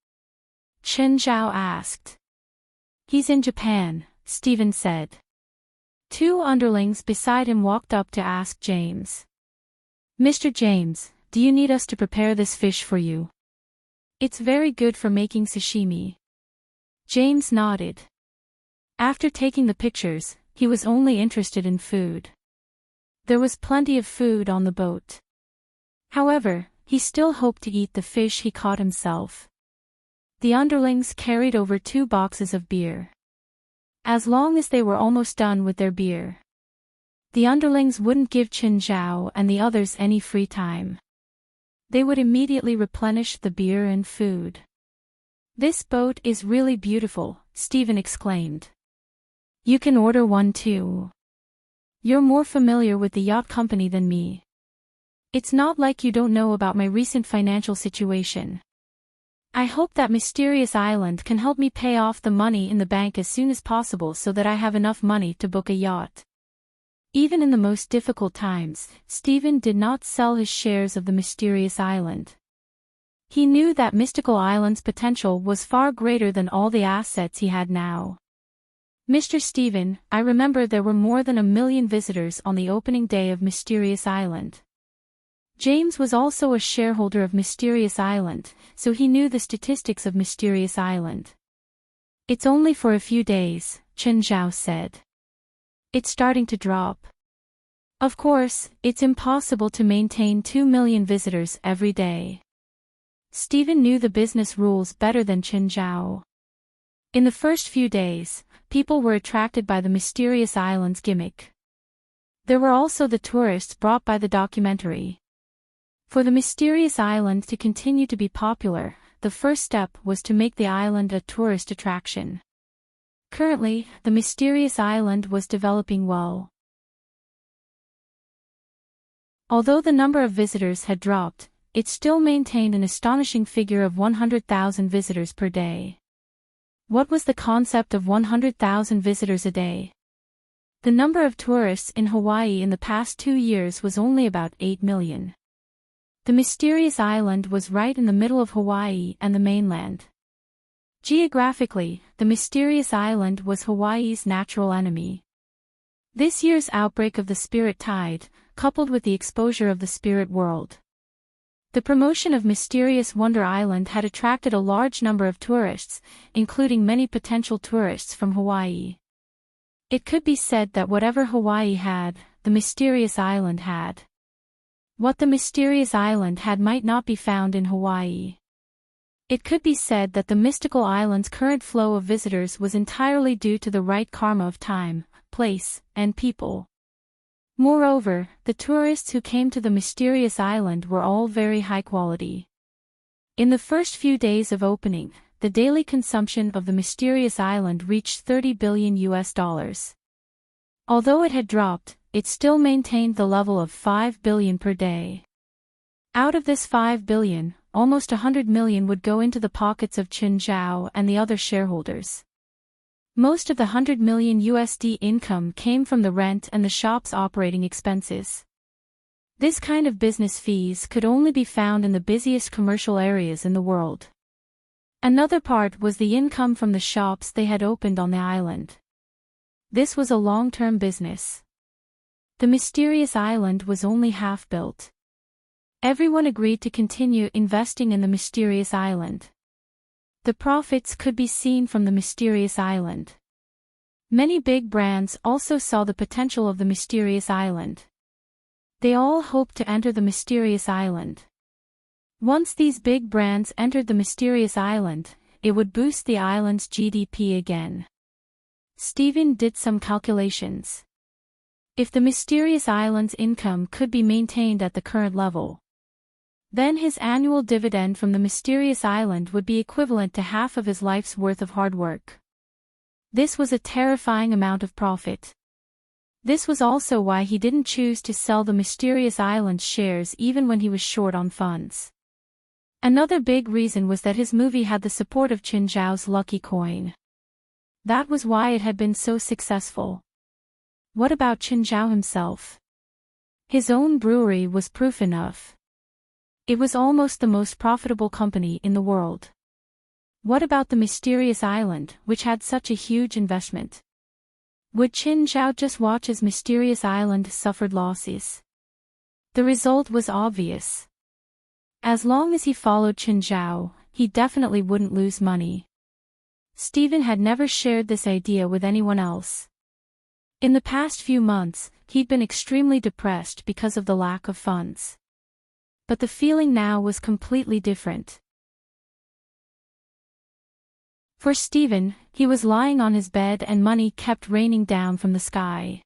Chen Zhao asked. "He's in Japan," Stephen said. 2 underlings beside him walked up to ask James. "Mr. James, do you need us to prepare this fish for you? It's very good for making sashimi." James nodded. After taking the pictures, he was only interested in food. There was plenty of food on the boat. However, he still hoped to eat the fish he caught himself. The underlings carried over 2 boxes of beer. As long as they were almost done with their beer, the underlings wouldn't give Chen Zhao and the others any free time. They would immediately replenish the beer and food. "This boat is really beautiful," Stephen exclaimed. "You can order one too. You're more familiar with the yacht company than me. It's not like you don't know about my recent financial situation. I hope that mysterious island can help me pay off the money in the bank as soon as possible so that I have enough money to book a yacht." Even in the most difficult times, Stephen did not sell his shares of the mysterious island. He knew that Mystical Island's potential was far greater than all the assets he had now. "Mr. Stephen, I remember there were more than 1 million visitors on the opening day of Mysterious Island." James was also a shareholder of Mysterious Island, so he knew the statistics of Mysterious Island. "It's only for a few days," Chen Zhao said. "It's starting to drop. Of course, it's impossible to maintain 2 million visitors every day." Stephen knew the business rules better than Chen Zhao. In the first few days, people were attracted by the Mysterious Island's gimmick. There were also the tourists brought by the documentary. For the Mysterious Island to continue to be popular, the first step was to make the island a tourist attraction. Currently, the Mysterious Island was developing well. Although the number of visitors had dropped, it still maintained an astonishing figure of 100,000 visitors per day. What was the concept of 100,000 visitors a day? The number of tourists in Hawaii in the past 2 years was only about 8 million. The Mysterious Island was right in the middle of Hawaii and the mainland. Geographically, the Mysterious Island was Hawaii's natural enemy. This year's outbreak of the spirit tide, coupled with the exposure of the spirit world. The promotion of Mysterious Wonder Island had attracted a large number of tourists, including many potential tourists from Hawaii. It could be said that whatever Hawaii had, the Mysterious Island had. What the Mysterious Island had might not be found in Hawaii. It could be said that the mystical island's current flow of visitors was entirely due to the right karma of time, place, and people. Moreover, the tourists who came to the Mysterious Island were all very high quality. In the first few days of opening, the daily consumption of the Mysterious Island reached $30 billion. Although it had dropped, it still maintained the level of 5 billion per day. Out of this 5 billion, almost 100 million would go into the pockets of Chen Zhao and the other shareholders. Most of the $100 million income came from the rent and the shop's operating expenses. This kind of business fees could only be found in the busiest commercial areas in the world. Another part was the income from the shops they had opened on the island. This was a long-term business. The mysterious island was only half built. Everyone agreed to continue investing in the mysterious island. The profits could be seen from the mysterious island. Many big brands also saw the potential of the mysterious island. They all hoped to enter the mysterious island. Once these big brands entered the mysterious island, it would boost the island's GDP again. Steven did some calculations. If the mysterious island's income could be maintained at the current level, then his annual dividend from the mysterious island would be equivalent to half of his life's worth of hard work. This was a terrifying amount of profit. This was also why he didn't choose to sell the mysterious island's shares even when he was short on funds. Another big reason was that his movie had the support of Chen Zhao's lucky coin. That was why it had been so successful. What about Chen Zhao himself? His own brewery was proof enough. It was almost the most profitable company in the world. What about the mysterious island, which had such a huge investment? Would Chen Zhao just watch as mysterious island suffered losses? The result was obvious. As long as he followed Chen Zhao, he definitely wouldn't lose money. Steven had never shared this idea with anyone else. In the past few months, he'd been extremely depressed because of the lack of funds. But the feeling now was completely different. For Steven, he was lying on his bed and money kept raining down from the sky.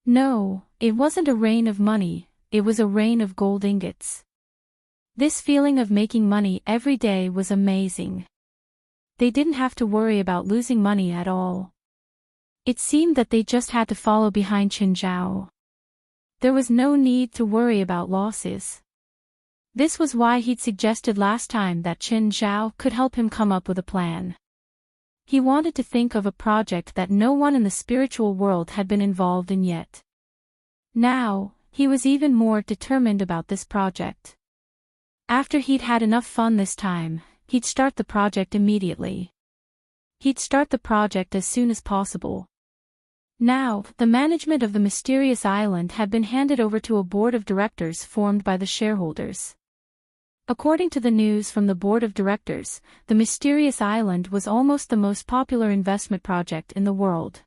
No, it wasn't a rain of money, it was a rain of gold ingots. This feeling of making money every day was amazing. They didn't have to worry about losing money at all. It seemed that they just had to follow behind Chen Zhao. There was no need to worry about losses. This was why he'd suggested last time that Chen Zhao could help him come up with a plan. He wanted to think of a project that no one in the spiritual world had been involved in yet. Now, he was even more determined about this project. After he'd had enough fun this time, he'd start the project immediately. He'd start the project as soon as possible. Now, the management of the mysterious island had been handed over to a board of directors formed by the shareholders. According to the news from the board of directors, the mysterious island was almost the most popular investment project in the world.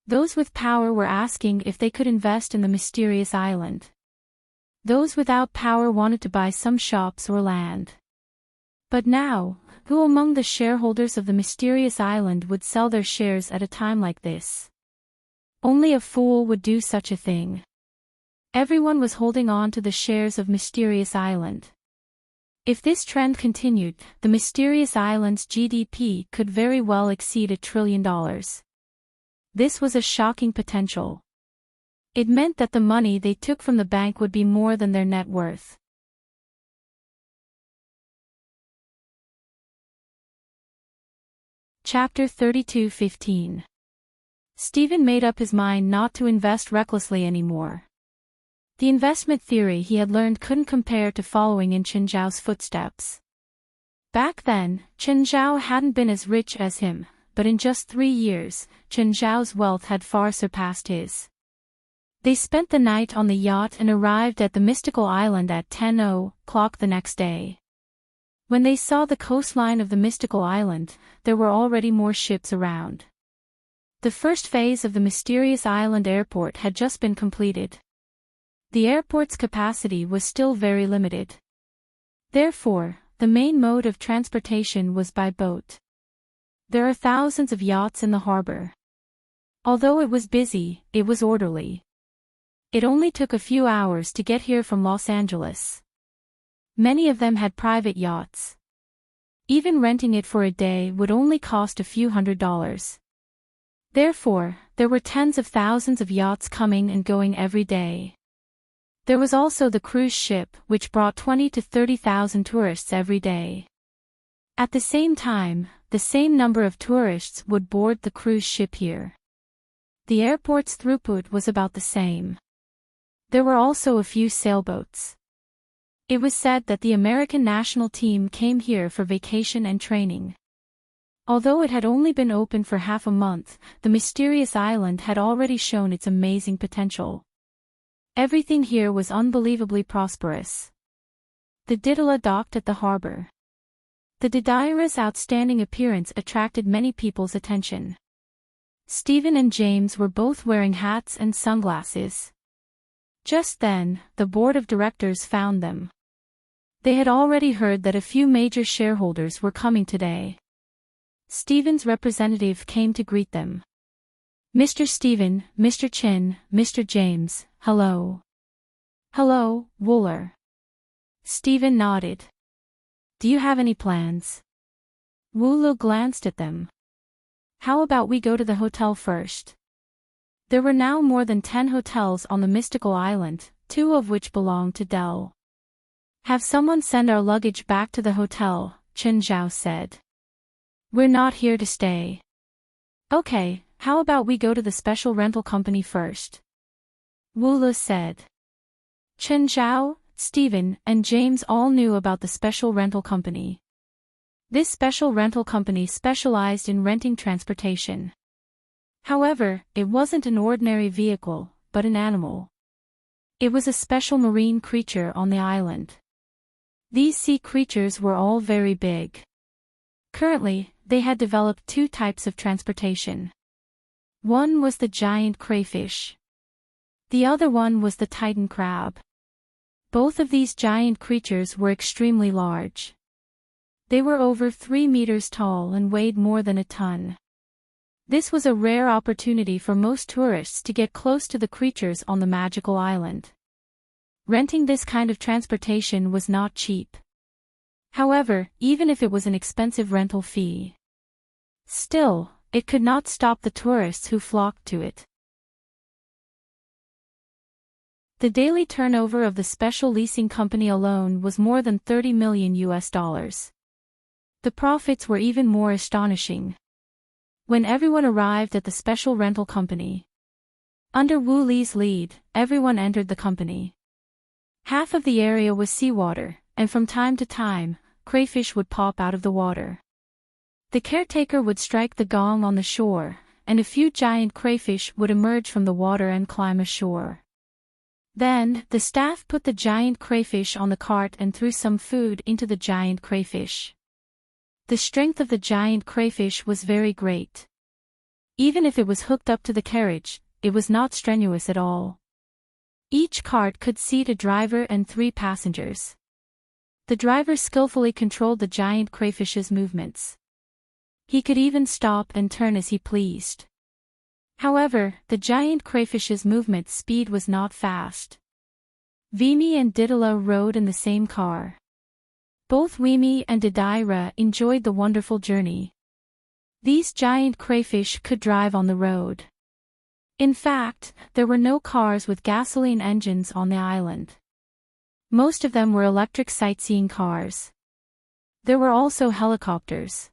Those with power were asking if they could invest in the mysterious island. Those without power wanted to buy some shops or land. But now, who among the shareholders of the mysterious island would sell their shares at a time like this? Only a fool would do such a thing. Everyone was holding on to the shares of Mysterious Island. If this trend continued, the mysterious island's GDP could very well exceed $1 trillion. This was a shocking potential. It meant that the money they took from the bank would be more than their net worth. Chapter 32:15. Steven made up his mind not to invest recklessly anymore. The investment theory he had learned couldn't compare to following in Chen Zhao's footsteps. Back then, Chen Zhao hadn't been as rich as him, but in just 3 years, Chen Zhao's wealth had far surpassed his. They spent the night on the yacht and arrived at the mystical island at 10:00 the next day. When they saw the coastline of the mystical island, there were already more ships around. The first phase of the mysterious island airport had just been completed. The airport's capacity was still very limited. Therefore, the main mode of transportation was by boat. There are thousands of yachts in the harbor. Although it was busy, it was orderly. It only took a few hours to get here from Los Angeles. Many of them had private yachts. Even renting it for a day would only cost a few $100s. Therefore, there were tens of thousands of yachts coming and going every day. There was also the cruise ship, which brought 20 to 30,000 tourists every day. At the same time, the same number of tourists would board the cruise ship here. The airport's throughput was about the same. There were also a few sailboats. It was said that the American national team came here for vacation and training. Although it had only been open for half a month, the mysterious island had already shown its amazing potential. Everything here was unbelievably prosperous. The Didola docked at the harbor. The Didaira's outstanding appearance attracted many people's attention. Stephen and James were both wearing hats and sunglasses. Just then, the board of directors found them. They had already heard that a few major shareholders were coming today. Stephen's representative came to greet them. Mr. Stephen, Mr. Chin, Mr. James, hello. Hello, Wooler. Stephen nodded. Do you have any plans? Woolo glanced at them. How about we go to the hotel first? There were now more than 10 hotels on the mystical island, 2 of which belonged to Dell. Have someone send our luggage back to the hotel, Chen Zhao said. We're not here to stay. Okay, how about we go to the special rental company first? Woolo said. Chen Zhao, Stephen, and James all knew about the special rental company. This special rental company specialized in renting transportation. However, it wasn't an ordinary vehicle, but an animal. It was a special marine creature on the island. These sea creatures were all very big. Currently, they had developed 2 types of transportation. One was the giant crayfish. The other one was the Titan crab. Both of these giant creatures were extremely large. They were over 3 meters tall and weighed more than a ton. This was a rare opportunity for most tourists to get close to the creatures on the magical island. Renting this kind of transportation was not cheap. However, even if it was an expensive rental fee, still, it could not stop the tourists who flocked to it. The daily turnover of the special leasing company alone was more than $30 million. The profits were even more astonishing. When everyone arrived at the special rental company, under Wu Li's lead, everyone entered the company. Half of the area was seawater, and from time to time, crayfish would pop out of the water. The caretaker would strike the gong on the shore, and a few giant crayfish would emerge from the water and climb ashore. Then, the staff put the giant crayfish on the cart and threw some food into the giant crayfish. The strength of the giant crayfish was very great. Even if it was hooked up to the carriage, it was not strenuous at all. Each cart could seat a driver and 3 passengers. The driver skillfully controlled the giant crayfish's movements. He could even stop and turn as he pleased. However, the giant crayfish's movement speed was not fast. Vimy and Didola rode in the same car. Both Wimi and Didaira enjoyed the wonderful journey. These giant crayfish could drive on the road. In fact, there were no cars with gasoline engines on the island. Most of them were electric sightseeing cars. There were also helicopters.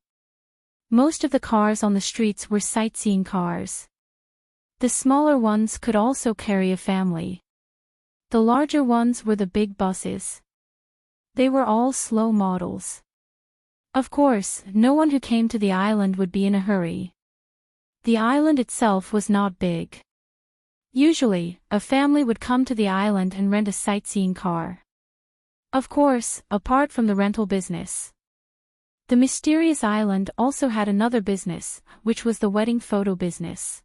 Most of the cars on the streets were sightseeing cars. The smaller ones could also carry a family. The larger ones were the big buses. They were all slow models. Of course, no one who came to the island would be in a hurry. The island itself was not big. Usually, a family would come to the island and rent a sightseeing car. Of course, apart from the rental business. The mysterious island also had another business, which was the wedding photo business.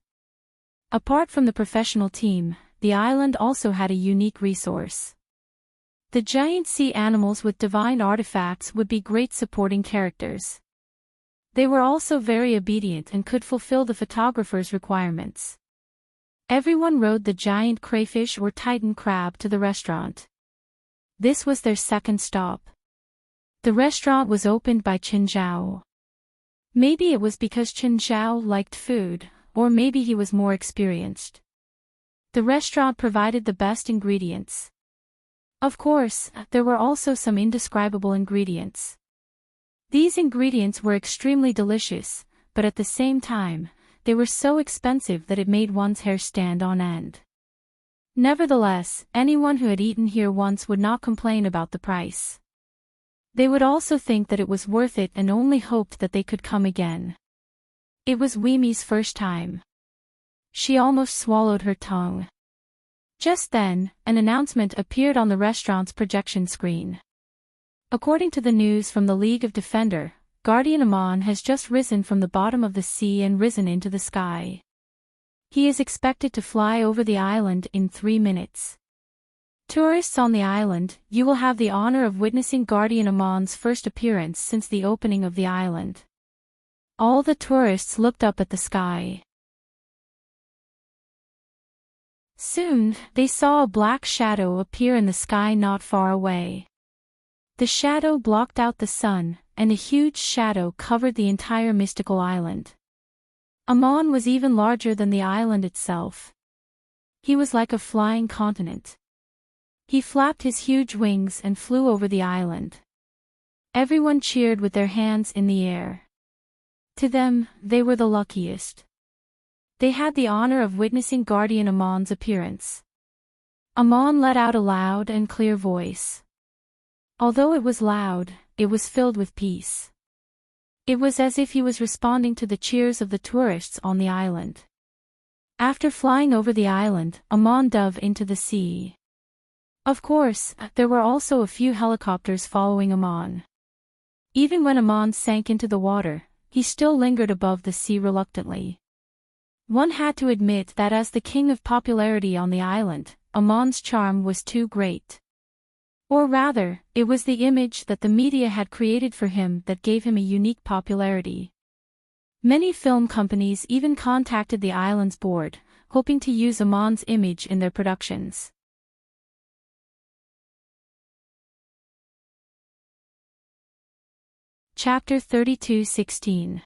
Apart from the professional team, the island also had a unique resource. The giant sea animals with divine artifacts would be great supporting characters. They were also very obedient and could fulfill the photographer's requirements. Everyone rode the giant crayfish or Titan crab to the restaurant. This was their second stop. The restaurant was opened by Chen Zhao. Maybe it was because Chen Zhao liked food, or maybe he was more experienced. The restaurant provided the best ingredients. Of course, there were also some indescribable ingredients. These ingredients were extremely delicious, but at the same time, they were so expensive that it made one's hair stand on end. Nevertheless, anyone who had eaten here once would not complain about the price. They would also think that it was worth it and only hoped that they could come again. It was Weemi's first time. She almost swallowed her tongue. Just then, an announcement appeared on the restaurant's projection screen. According to the news from the League of Defender, Guardian Amon has just risen from the bottom of the sea and risen into the sky. He is expected to fly over the island in 3 minutes. Tourists on the island, you will have the honor of witnessing Guardian Amon's first appearance since the opening of the island. All the tourists looked up at the sky. Soon, they saw a black shadow appear in the sky not far away. The shadow blocked out the sun, and a huge shadow covered the entire mystical island. Amon was even larger than the island itself. He was like a flying continent. He flapped his huge wings and flew over the island. Everyone cheered with their hands in the air. To them, they were the luckiest. They had the honor of witnessing Guardian Amon's appearance. Amon let out a loud and clear voice. Although it was loud, it was filled with peace. It was as if he was responding to the cheers of the tourists on the island. After flying over the island, Amon dove into the sea. Of course, there were also a few helicopters following Amon. Even when Amon sank into the water, he still lingered above the sea reluctantly. One had to admit that as the king of popularity on the island, Amon's charm was too great. Or rather, it was the image that the media had created for him that gave him a unique popularity. Many film companies even contacted the island's board, hoping to use Amon's image in their productions. Chapter 32:16.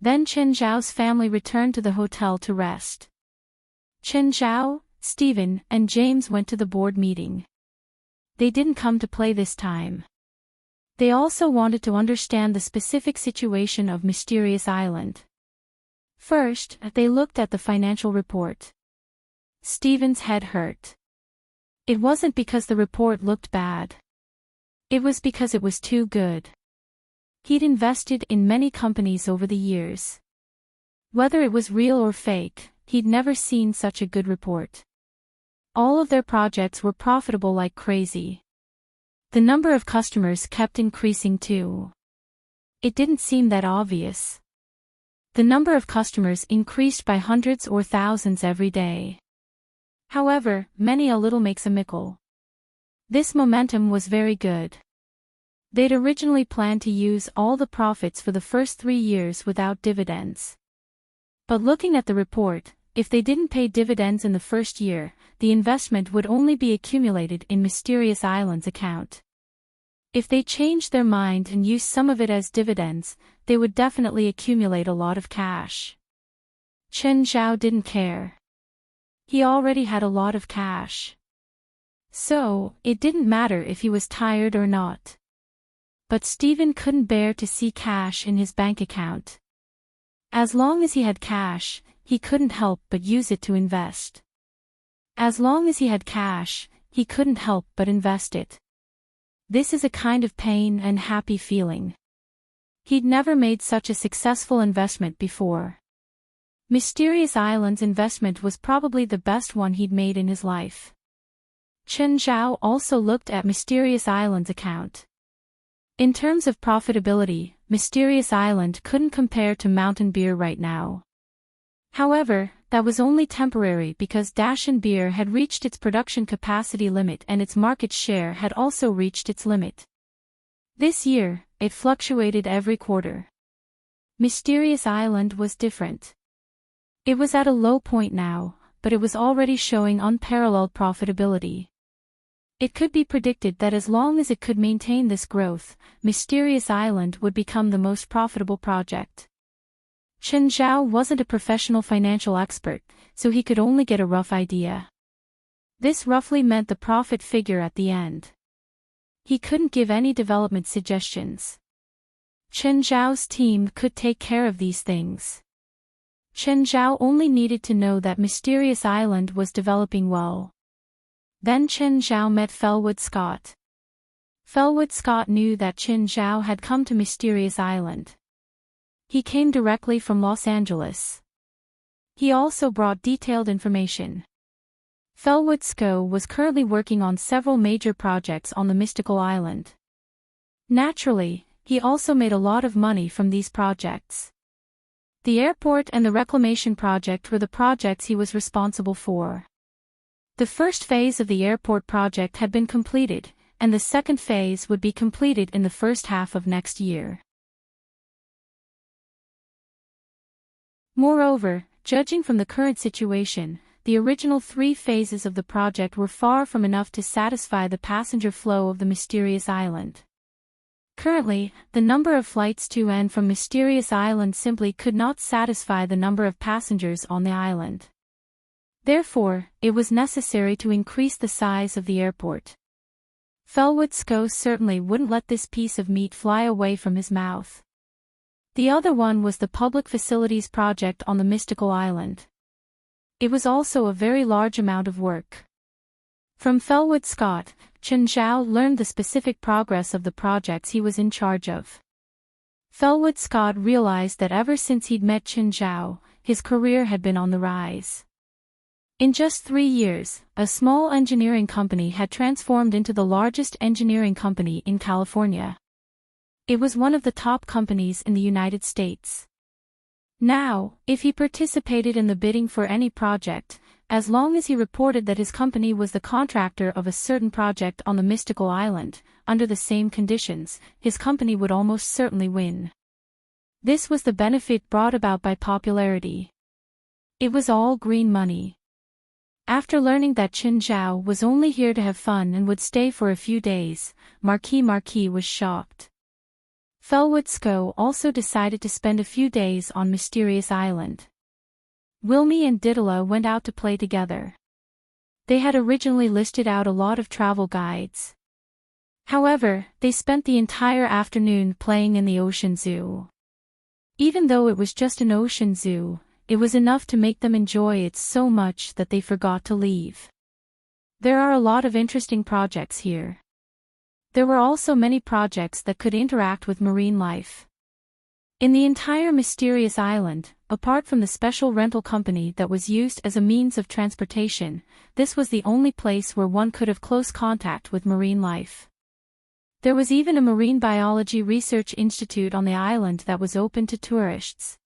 Then Chen Zhao's family returned to the hotel to rest. Chen Zhao, Stephen, and James went to the board meeting. They didn't come to play this time. They also wanted to understand the specific situation of Mysterious Island. First, they looked at the financial report. Stephen's head hurt. It wasn't because the report looked bad. It was because it was too good. He'd invested in many companies over the years. Whether it was real or fake, he'd never seen such a good report. All of their projects were profitable like crazy. The number of customers kept increasing too. It didn't seem that obvious. The number of customers increased by hundreds or thousands every day. However, many a little makes a mickle. This momentum was very good. They'd originally planned to use all the profits for the first 3 years without dividends. But looking at the report, if they didn't pay dividends in the first year, the investment would only be accumulated in Mysterious Island's account. If they changed their mind and used some of it as dividends, they would definitely accumulate a lot of cash. Chen Zhao didn't care. He already had a lot of cash. So, it didn't matter if he was tired or not. But Stephen couldn't bear to see cash in his bank account. As long as he had cash, he couldn't help but use it to invest. As long as he had cash, he couldn't help but invest it. This is a kind of pain and happy feeling. He'd never made such a successful investment before. Mysterious Island's investment was probably the best one he'd made in his life. Chen Zhao also looked at Mysterious Island's account. In terms of profitability, Mysterious Island couldn't compare to Mountain Beer right now. However, that was only temporary because Dashan Beer had reached its production capacity limit and its market share had also reached its limit. This year, it fluctuated every quarter. Mysterious Island was different. It was at a low point now, but it was already showing unparalleled profitability. It could be predicted that as long as it could maintain this growth, Mysterious Island would become the most profitable project. Chen Zhao wasn't a professional financial expert, so he could only get a rough idea. This roughly meant the profit figure at the end. He couldn't give any development suggestions. Chen Zhao's team could take care of these things. Chen Zhao only needed to know that Mysterious Island was developing well. Then Chen Zhao met Felwood Scott. Felwood Scott knew that Chen Zhao had come to Mysterious Island. He came directly from Los Angeles. He also brought detailed information. Felwood Scott was currently working on several major projects on the mystical island. Naturally, he also made a lot of money from these projects. The airport and the reclamation project were the projects he was responsible for. The first phase of the airport project had been completed, and the second phase would be completed in the first half of next year. Moreover, judging from the current situation, the original 3 phases of the project were far from enough to satisfy the passenger flow of the Mysterious Island. Currently, the number of flights to and from Mysterious Island simply could not satisfy the number of passengers on the island. Therefore, it was necessary to increase the size of the airport. Felwood Scott certainly wouldn't let this piece of meat fly away from his mouth. The other one was the public facilities project on the mystical island. It was also a very large amount of work. From Felwood Scott, Chen Zhao learned the specific progress of the projects he was in charge of. Felwood Scott realized that ever since he'd met Chen Zhao, his career had been on the rise. In just 3 years, a small engineering company had transformed into the largest engineering company in California. It was one of the top companies in the United States. Now, if he participated in the bidding for any project, as long as he reported that his company was the contractor of a certain project on the mystical island, under the same conditions, his company would almost certainly win. This was the benefit brought about by popularity. It was all green money. After learning that Chen Zhao was only here to have fun and would stay for a few days, Marquis was shocked. Felwood Scott also decided to spend a few days on Mysterious Island. Wilmy and Diddela went out to play together. They had originally listed out a lot of travel guides. However, they spent the entire afternoon playing in the ocean zoo. Even though it was just an ocean zoo, it was enough to make them enjoy it so much that they forgot to leave. There are a lot of interesting projects here. There were also many projects that could interact with marine life. In the entire Mysterious Island, apart from the special rental company that was used as a means of transportation, this was the only place where one could have close contact with marine life. There was even a marine biology research institute on the island that was open to tourists.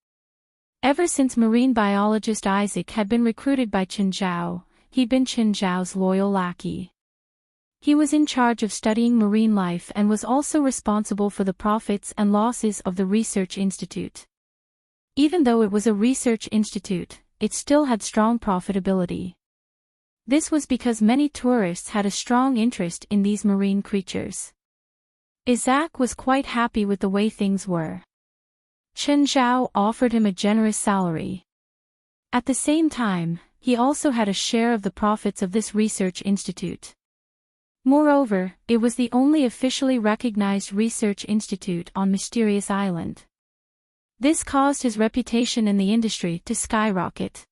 Ever since marine biologist Isaac had been recruited by Chen Zhao, he'd been Chen Zhao's loyal lackey. He was in charge of studying marine life and was also responsible for the profits and losses of the research institute. Even though it was a research institute, it still had strong profitability. This was because many tourists had a strong interest in these marine creatures. Isaac was quite happy with the way things were. Chen Zhao offered him a generous salary. At the same time, he also had a share of the profits of this research institute. Moreover, it was the only officially recognized research institute on Mysterious Island. This caused his reputation in the industry to skyrocket.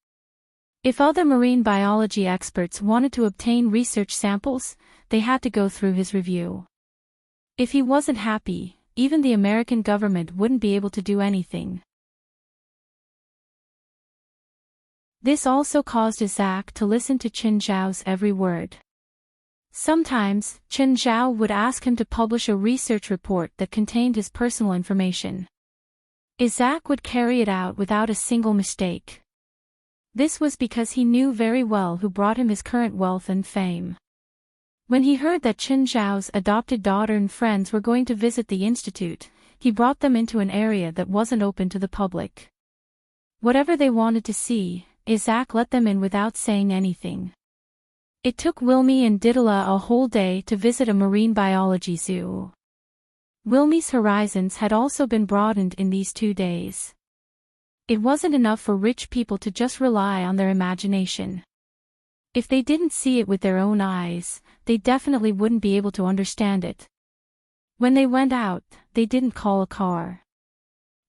If other marine biology experts wanted to obtain research samples, they had to go through his review. If he wasn't happy, even the American government wouldn't be able to do anything. This also caused Isaac to listen to Chen Zhao's every word. Sometimes, Chen Zhao would ask him to publish a research report that contained his personal information. Isaac would carry it out without a single mistake. This was because he knew very well who brought him his current wealth and fame. When he heard that Chen Zhao's adopted daughter and friends were going to visit the institute, he brought them into an area that wasn't open to the public. Whatever they wanted to see, Isaac let them in without saying anything. It took Wilmy and Diddela a whole day to visit a marine biology zoo. Wilmy's horizons had also been broadened in these 2 days. It wasn't enough for rich people to just rely on their imagination. If they didn't see it with their own eyes, they definitely wouldn't be able to understand it. When they went out, they didn't call a car.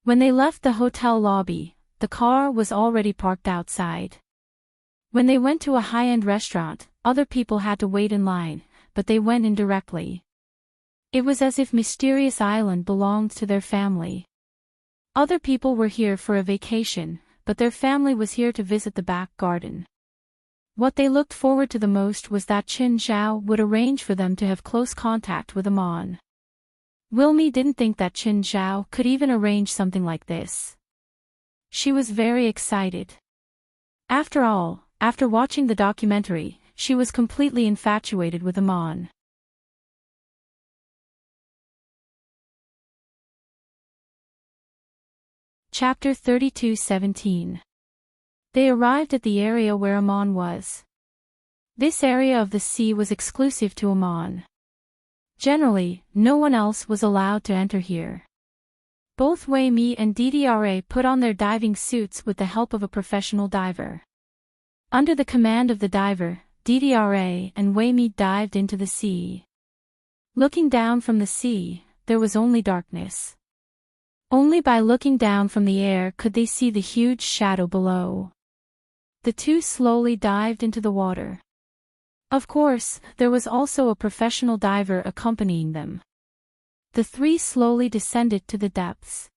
When they left the hotel lobby, the car was already parked outside. When they went to a high-end restaurant, other people had to wait in line, but they went in directly. It was as if Mysterious Island belonged to their family. Other people were here for a vacation, but their family was here to visit the back garden. What they looked forward to the most was that Qin Zhao would arrange for them to have close contact with Amon. Wilmy didn't think that Qin Zhao could even arrange something like this. She was very excited. After all, after watching the documentary, she was completely infatuated with Amon. Chapter 32:17. They arrived at the area where Amon was. This area of the sea was exclusive to Amon. Generally, no one else was allowed to enter here. Both Wei Mi and DDRA put on their diving suits with the help of a professional diver. Under the command of the diver, DDRA and Wei Mi dived into the sea. Looking down from the sea, there was only darkness. Only by looking down from the air could they see the huge shadow below. The two slowly dived into the water. Of course, there was also a professional diver accompanying them. The three slowly descended to the depths.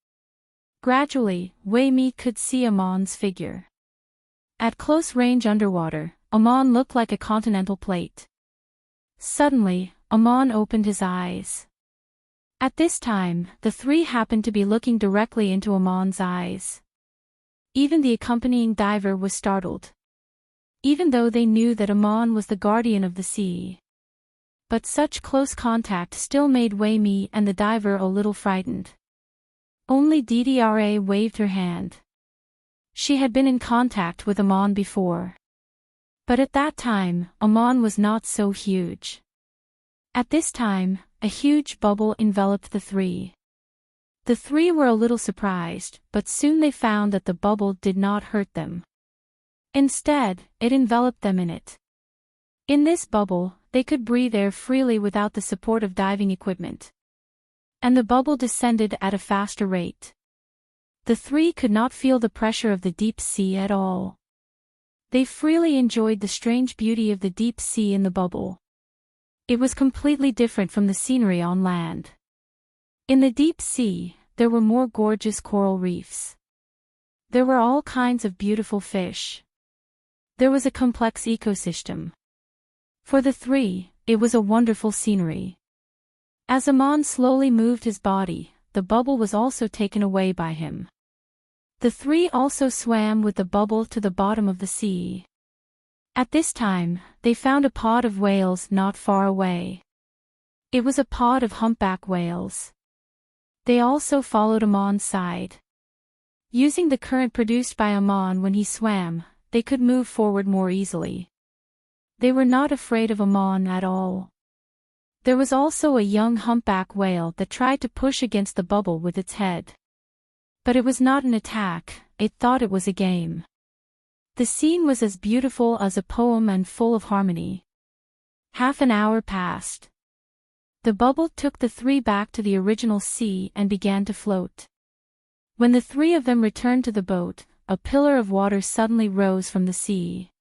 Gradually, Wei Mi could see Amon's figure. At close range underwater, Amon looked like a continental plate. Suddenly, Amon opened his eyes. At this time, the three happened to be looking directly into Amon's eyes. Even the accompanying diver was startled. Even though they knew that Amon was the guardian of the sea. But such close contact still made Wei Mi and the diver a little frightened. Only DDRA waved her hand. She had been in contact with Amon before. But at that time, Amon was not so huge. At this time, a huge bubble enveloped the three. The three were a little surprised, but soon they found that the bubble did not hurt them. Instead, it enveloped them in it. In this bubble, they could breathe air freely without the support of diving equipment. And the bubble descended at a faster rate. The three could not feel the pressure of the deep sea at all. They freely enjoyed the strange beauty of the deep sea in the bubble. It was completely different from the scenery on land. In the deep sea, there were more gorgeous coral reefs. There were all kinds of beautiful fish. There was a complex ecosystem. For the three, it was a wonderful scenery. As Amon slowly moved his body, the bubble was also taken away by him. The three also swam with the bubble to the bottom of the sea. At this time, they found a pod of whales not far away. It was a pod of humpback whales. They also followed Amon's side. Using the current produced by Amon when he swam, they could move forward more easily. They were not afraid of Amon at all. There was also a young humpback whale that tried to push against the bubble with its head. But it was not an attack, it thought it was a game. The scene was as beautiful as a poem and full of harmony. Half an hour passed. The bubble took the three back to the original sea and began to float. When the three of them returned to the boat, a pillar of water suddenly rose from the sea.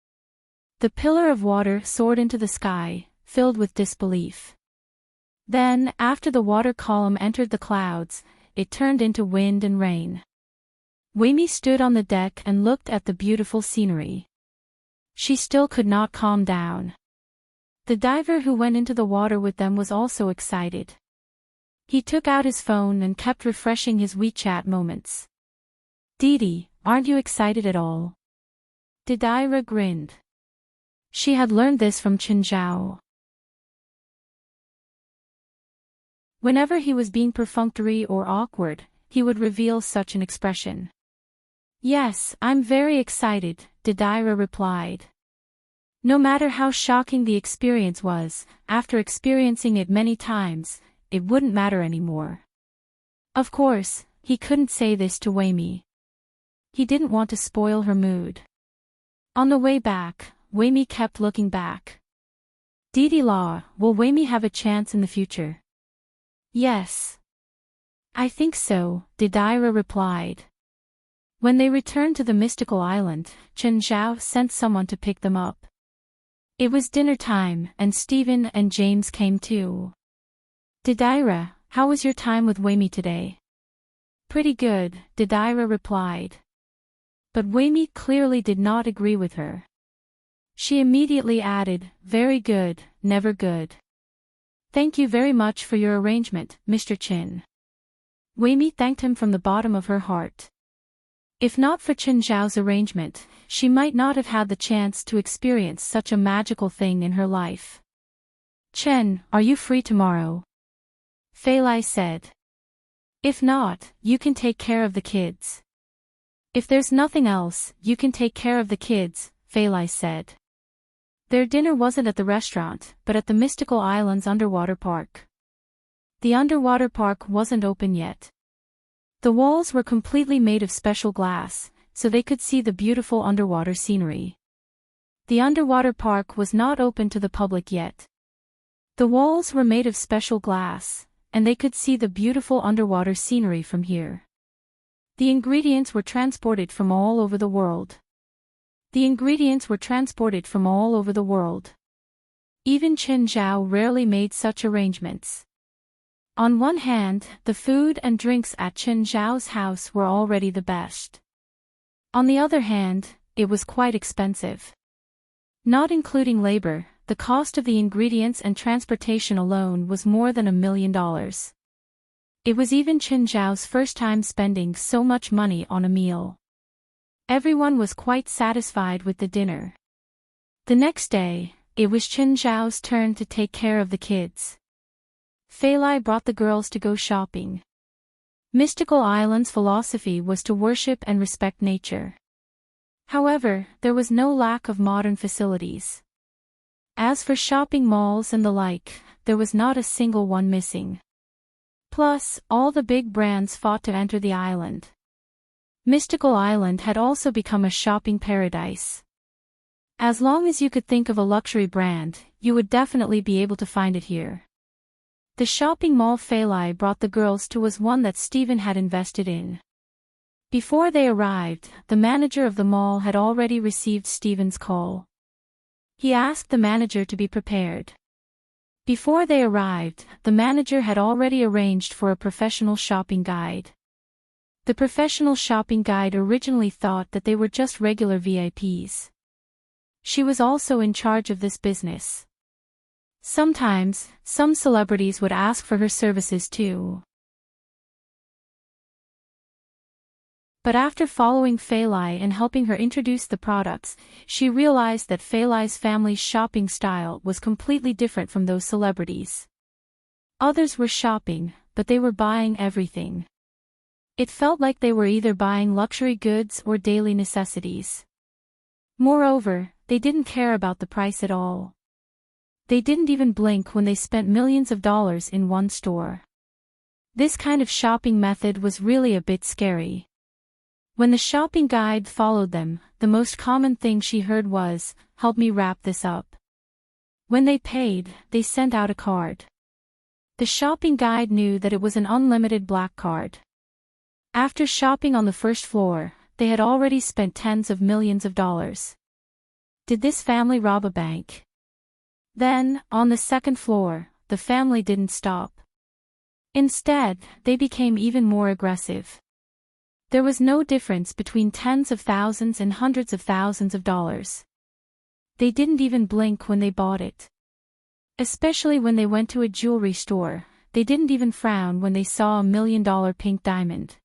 The pillar of water soared into the sky, filled with disbelief. Then, after the water column entered the clouds, it turned into wind and rain. Wei Mi stood on the deck and looked at the beautiful scenery. She still could not calm down. The diver who went into the water with them was also excited. He took out his phone and kept refreshing his WeChat moments. "Didi, aren't you excited at all?" Didira grinned. She had learned this from Qin Zhao. Whenever he was being perfunctory or awkward, he would reveal such an expression. "Yes, I'm very excited," Didira replied. No matter how shocking the experience was, after experiencing it many times, it wouldn't matter anymore. Of course, he couldn't say this to Wei Mi. He didn't want to spoil her mood. On the way back, Weimi kept looking back. Didi La, will Weimi have a chance in the future? Yes. I think so, Didira replied. When they returned to the mystical island, Chen Zhao sent someone to pick them up. It was dinner time, and Stephen and James came too. Didira, how was your time with Weimi today? Pretty good, Didira replied. But Weimi clearly did not agree with her. She immediately added, very good, never good. Thank you very much for your arrangement, Mr. Chin. Weimi thanked him from the bottom of her heart. If not for Chen Zhao's arrangement, she might not have had the chance to experience such a magical thing in her life. Chen, are you free tomorrow? Fei Lai said. If not, you can take care of the kids. If there's nothing else, you can take care of the kids, Fei Lai said. Their dinner wasn't at the restaurant, but at the Mystical Islands underwater park. The underwater park wasn't open yet. The walls were completely made of special glass, so they could see the beautiful underwater scenery. The underwater park was not open to the public yet. The walls were made of special glass, and they could see the beautiful underwater scenery from here. The ingredients were transported from all over the world. Even Chen Zhao rarely made such arrangements. On one hand, the food and drinks at Chen Zhao's house were already the best. On the other hand, it was quite expensive. Not including labor, the cost of the ingredients and transportation alone was more than $1 million. It was even Chen Zhao's first time spending so much money on a meal. Everyone was quite satisfied with the dinner. The next day, it was Chen Zhao's turn to take care of the kids. Fei Lai brought the girls to go shopping. Mystical Island's philosophy was to worship and respect nature. However, there was no lack of modern facilities. As for shopping malls and the like, there was not a single one missing. Plus, all the big brands fought to enter the island. Mystical Island had also become a shopping paradise. As long as you could think of a luxury brand, you would definitely be able to find it here. The shopping mall Fei Lai brought the girls to was one that Stephen had invested in. Before they arrived, the manager of the mall had already received Stephen's call. He asked the manager to be prepared. Before they arrived, the manager had already arranged for a professional shopping guide. The professional shopping guide originally thought that they were just regular VIPs. She was also in charge of this business. Sometimes, some celebrities would ask for her services too. But after following Fei Lai and helping her introduce the products, she realized that Fei Lai's family's shopping style was completely different from those celebrities. Others were shopping, but they were buying everything. It felt like they were either buying luxury goods or daily necessities. Moreover, they didn't care about the price at all. They didn't even blink when they spent millions of dollars in one store. This kind of shopping method was really a bit scary. When the shopping guide followed them, the most common thing she heard was, "Help me wrap this up." When they paid, they sent out a card. The shopping guide knew that it was an unlimited black card. After shopping on the first floor, they had already spent tens of millions of dollars. Did this family rob a bank? Then, on the second floor, the family didn't stop. Instead, they became even more aggressive. There was no difference between tens of thousands and hundreds of thousands of dollars. They didn't even blink when they bought it. Especially when they went to a jewelry store, they didn't even frown when they saw a $1 million pink diamond.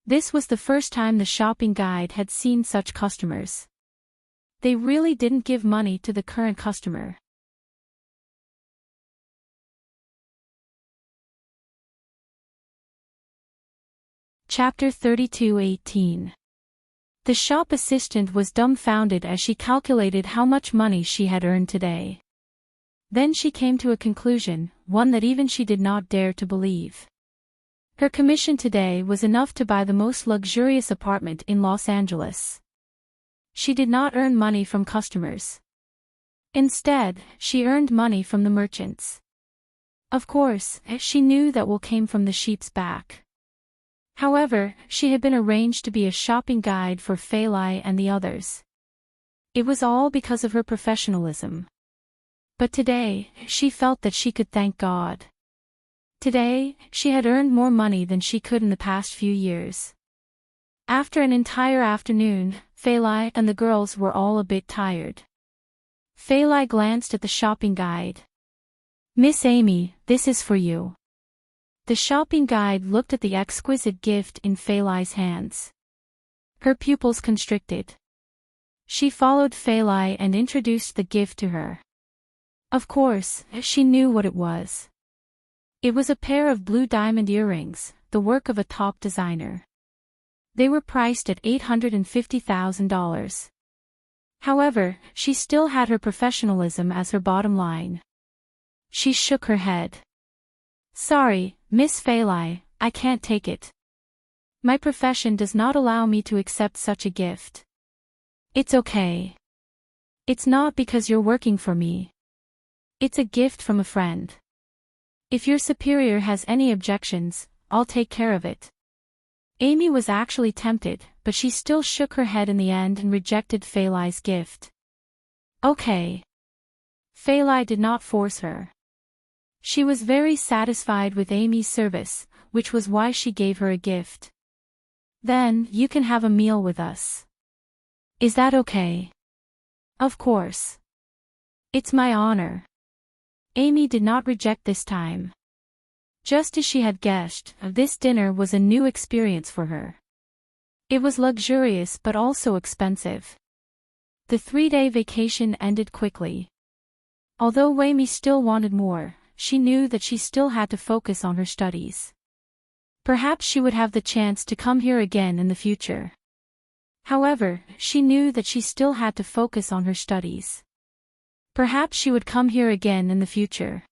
This was the first time the shopping guide had seen such customers. They really didn't give money to the current customer. Chapter 32:18. The shop assistant was dumbfounded as she calculated how much money she had earned today. Then she came to a conclusion, one that even she did not dare to believe. Her commission today was enough to buy the most luxurious apartment in Los Angeles. She did not earn money from customers. Instead, she earned money from the merchants. Of course, she knew that wool came from the sheep's back. However, she had been arranged to be a shopping guide for Phalai and the others. It was all because of her professionalism. But today, she felt that she could thank God. Today, she had earned more money than she could in the past few years. After an entire afternoon, Phalai and the girls were all a bit tired. Phalai glanced at the shopping guide. "Miss Amy, this is for you." The shopping guide looked at the exquisite gift in Phalai's hands. Her pupils constricted. She followed Phalai and introduced the gift to her. Of course, she knew what it was. It was a pair of blue diamond earrings, the work of a top designer. They were priced at $850,000. However, she still had her professionalism as her bottom line. She shook her head. "Sorry, Miss Phalai, I can't take it. My profession does not allow me to accept such a gift." "It's okay. It's not because you're working for me. It's a gift from a friend. If your superior has any objections, I'll take care of it." Amy was actually tempted, but she still shook her head in the end and rejected Phalai's gift. "Okay." Phalai did not force her. She was very satisfied with Amy's service, which was why she gave her a gift. "Then, you can have a meal with us. Is that okay?" "Of course. It's my honor." Amy did not reject this time. Just as she had guessed, this dinner was a new experience for her. It was luxurious but also expensive. The 3-day vacation ended quickly. Although Amy still wanted more, she knew that she still had to focus on her studies. Perhaps she would have the chance to come here again in the future. However, she knew that she still had to focus on her studies. Perhaps she would come here again in the future.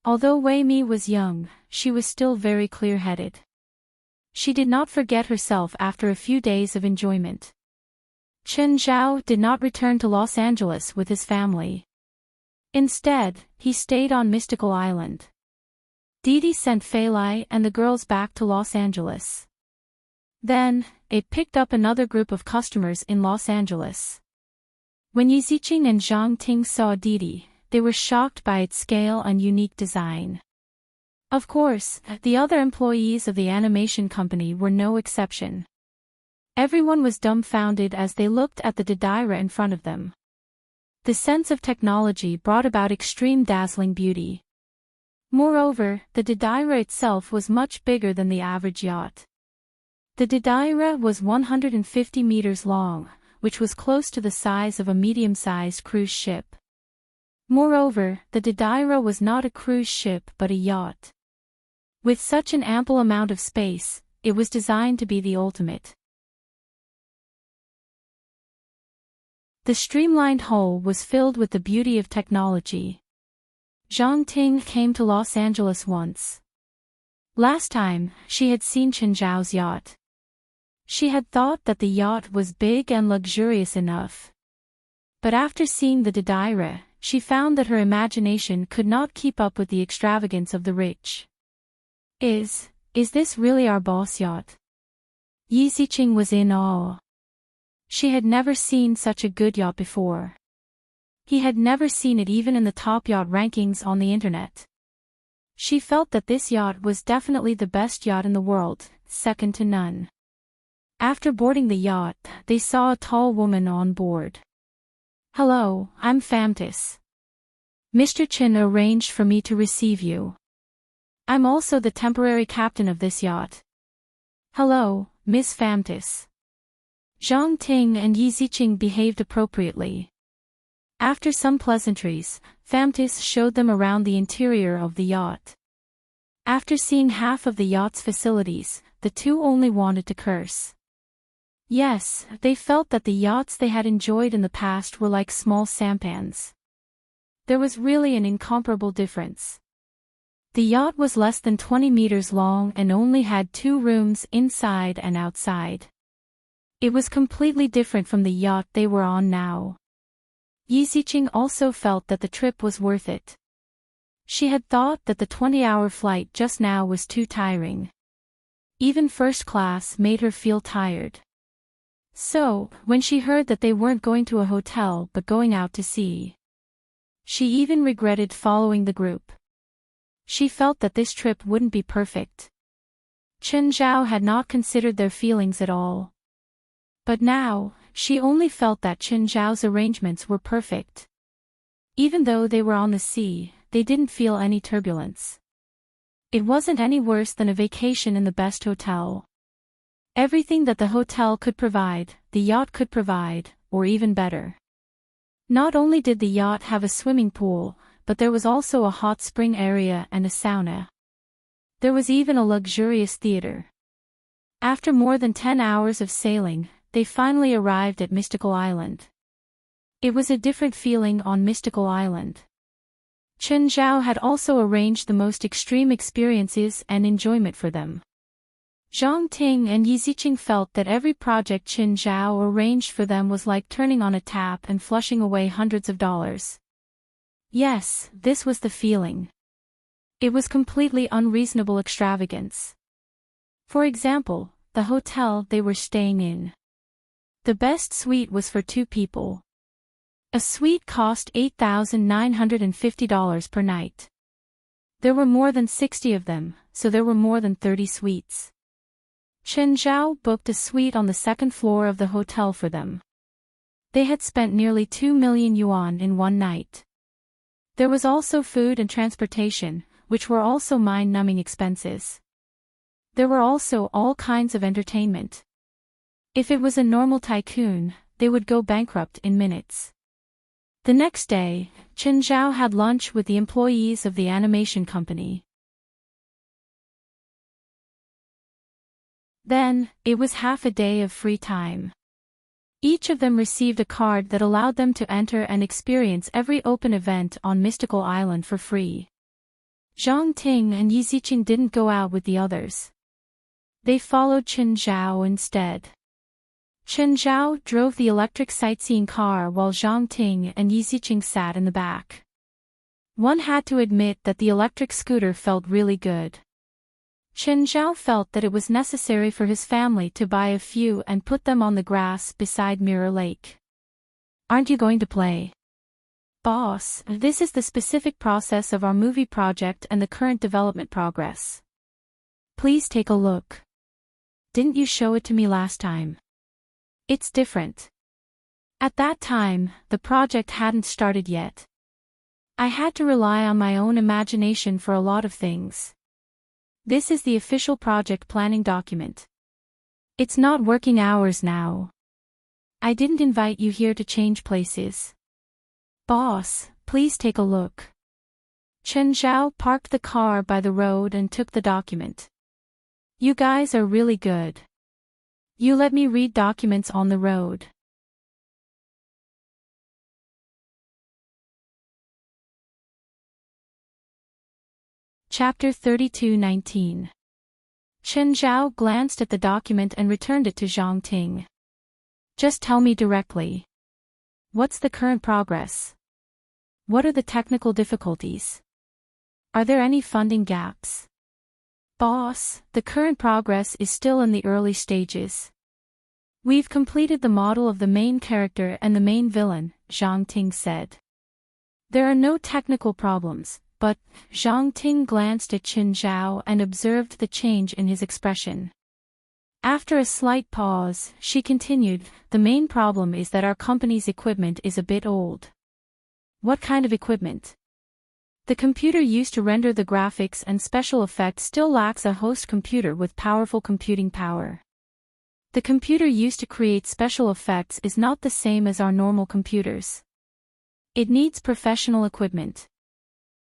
Although Amy was young, she was still very clear-headed. She did not forget herself after a few days of enjoyment. Chen Zhao did not return to Los Angeles with his family. Instead, he stayed on Mystical Island. Didi sent Phalai and the girls back to Los Angeles. Then, it picked up another group of customers in Los Angeles. When Yiziqing and Zhang Ting saw Didi, they were shocked by its scale and unique design. Of course, the other employees of the animation company were no exception. Everyone was dumbfounded as they looked at the Dadaira in front of them. The sense of technology brought about extreme dazzling beauty. Moreover, the Dadaira itself was much bigger than the average yacht. The Dadaira was 150 meters long, which was close to the size of a medium-sized cruise ship. Moreover, the Dadaira was not a cruise ship but a yacht. With such an ample amount of space, it was designed to be the ultimate. The streamlined hull was filled with the beauty of technology. Zhang Ting came to Los Angeles once. Last time, she had seen Chen Zhao's yacht. She had thought that the yacht was big and luxurious enough. But after seeing the Dadaira, she found that her imagination could not keep up with the extravagance of the rich. Is this really our boss yacht? Yi Ziqing was in awe. She had never seen such a good yacht before. He had never seen it even in the top yacht rankings on the internet. She felt that this yacht was definitely the best yacht in the world, second to none. After boarding the yacht, they saw a tall woman on board. "Hello, I'm Famtis. Mr. Chen arranged for me to receive you. I'm also the temporary captain of this yacht." "Hello, Miss Famtis." Zhang Ting and Yi Ziqing behaved appropriately. After some pleasantries, Famtis showed them around the interior of the yacht. After seeing half of the yacht's facilities, the two only wanted to curse. Yes, they felt that the yachts they had enjoyed in the past were like small sampans. There was really an incomparable difference. The yacht was less than 20 meters long and only had 2 rooms inside and outside. It was completely different from the yacht they were on now. Yixicheng also felt that the trip was worth it. She had thought that the 20-hour flight just now was too tiring. Even first class made her feel tired. So, when she heard that they weren't going to a hotel but going out to sea, she even regretted following the group. She felt that this trip wouldn't be perfect. Chen Zhao had not considered their feelings at all. But now, she only felt that Chen Zhao's arrangements were perfect. Even though they were on the sea, they didn't feel any turbulence. It wasn't any worse than a vacation in the best hotel. Everything that the hotel could provide, the yacht could provide, or even better. Not only did the yacht have a swimming pool, but there was also a hot spring area and a sauna. There was even a luxurious theater. After more than 10 hours of sailing, they finally arrived at Mystical Island. It was a different feeling on Mystical Island. Chen Zhao had also arranged the most extreme experiences and enjoyment for them. Zhang Ting and Yixicheng felt that every project Chen Zhao arranged for them was like turning on a tap and flushing away hundreds of dollars. Yes, this was the feeling. It was completely unreasonable extravagance. For example, the hotel they were staying in. The best suite was for 2 people. A suite cost $8,950 per night. There were more than 60 of them, so there were more than 30 suites. Chen Zhao booked a suite on the 2nd floor of the hotel for them. They had spent nearly 2 million yuan in one night. There was also food and transportation, which were also mind-numbing expenses. There were also all kinds of entertainment. If it was a normal tycoon, they would go bankrupt in minutes. The next day, Chen Zhao had lunch with the employees of the animation company. Then, it was half a day of free time. Each of them received a card that allowed them to enter and experience every open event on Mystical Island for free. Zhang Ting and Yixicheng didn't go out with the others. They followed Chen Zhao instead. Chen Zhao drove the electric sightseeing car while Zhang Ting and Yixicheng sat in the back. One had to admit that the electric scooter felt really good. Chen Zhao felt that it was necessary for his family to buy a few and put them on the grass beside Mirror Lake. Aren't you going to play? Boss, this is the specific process of our movie project and the current development progress. Please take a look. Didn't you show it to me last time? It's different. At that time, the project hadn't started yet. I had to rely on my own imagination for a lot of things. This is the official project planning document. It's not working hours now. I didn't invite you here to change places. Boss, please take a look. Chen Zhao parked the car by the road and took the document. You guys are really good. You let me read documents on the road. Chapter 32:19. Chen Zhao glanced at the document and returned it to Zhang Ting. Just tell me directly. What's the current progress? What are the technical difficulties? Are there any funding gaps? Boss, the current progress is still in the early stages. We've completed the model of the main character and the main villain, Zhang Ting said. There are no technical problems, but Zhang Ting glanced at Chen Zhao and observed the change in his expression. After a slight pause, she continued, the main problem is that our company's equipment is a bit old. What kind of equipment? The computer used to render the graphics and special effects still lacks a host computer with powerful computing power. The computer used to create special effects is not the same as our normal computers. It needs professional equipment.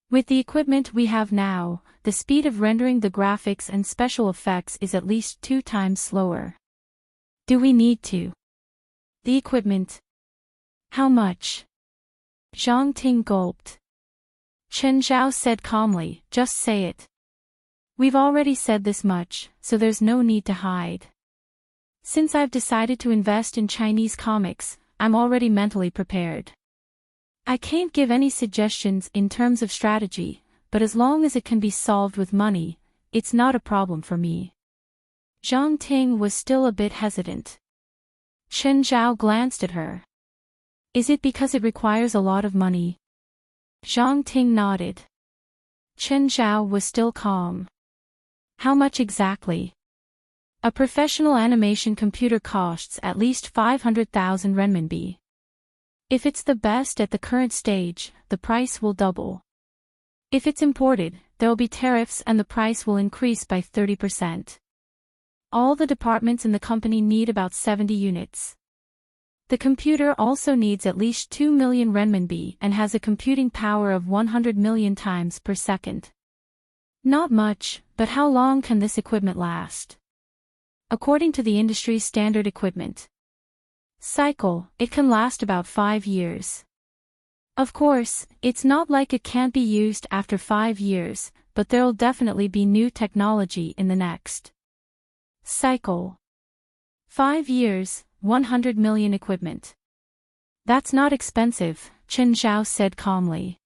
With the equipment we have now, the speed of rendering the graphics and special effects is at least 2 times slower. Do we need to? The equipment. How much? Zhang Ting gulped. Chen Zhao said calmly, just say it. We've already said this much, so there's no need to hide. Since I've decided to invest in Chinese comics, I'm already mentally prepared. I can't give any suggestions in terms of strategy, but as long as it can be solved with money, it's not a problem for me. Zhang Ting was still a bit hesitant. Chen Zhao glanced at her. Is it because it requires a lot of money? Zhang Ting nodded. Chen Zhao was still calm. How much exactly? A professional animation computer costs at least 500,000 renminbi. If it's the best at the current stage, the price will double. If it's imported, there will be tariffs and the price will increase by 30%. All the departments in the company need about 70 units. The computer also needs at least 2 million renminbi and has a computing power of 100 million times per second. Not much, but how long can this equipment last? According to the industry's standard equipment cycle, it can last about 5 years. Of course, it's not like it can't be used after 5 years, but there'll definitely be new technology in the next cycle. 5 years, 100 million equipment. That's not expensive, Chen Zhao said calmly.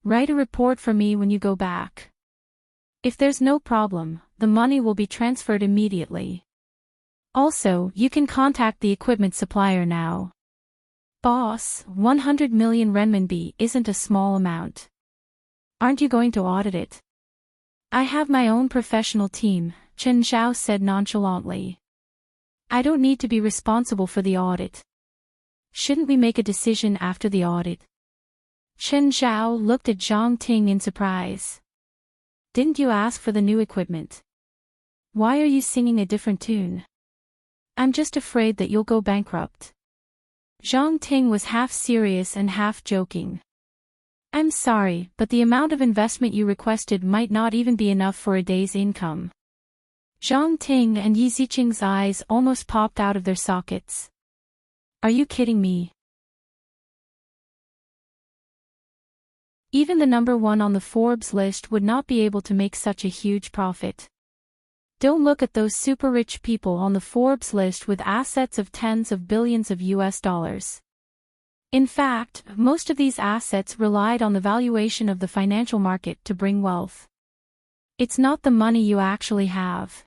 Write a report for me when you go back. If there's no problem, the money will be transferred immediately. Also, you can contact the equipment supplier now. Boss, 100 million renminbi isn't a small amount. Aren't you going to audit it? I have my own professional team, Chen Zhao said nonchalantly. I don't need to be responsible for the audit. Shouldn't we make a decision after the audit? Chen Zhao looked at Zhang Ting in surprise. Didn't you ask for the new equipment? Why are you singing a different tune? I'm just afraid that you'll go bankrupt. Zhang Ting was half serious and half joking. I'm sorry, but the amount of investment you requested might not even be enough for a day's income. Zhang Ting and Yi Ziqing's eyes almost popped out of their sockets. Are you kidding me? Even the number one on the Forbes list would not be able to make such a huge profit. Don't look at those super rich people on the Forbes list with assets of tens of billions of US dollars. In fact, most of these assets relied on the valuation of the financial market to bring wealth. It's not the money you actually have.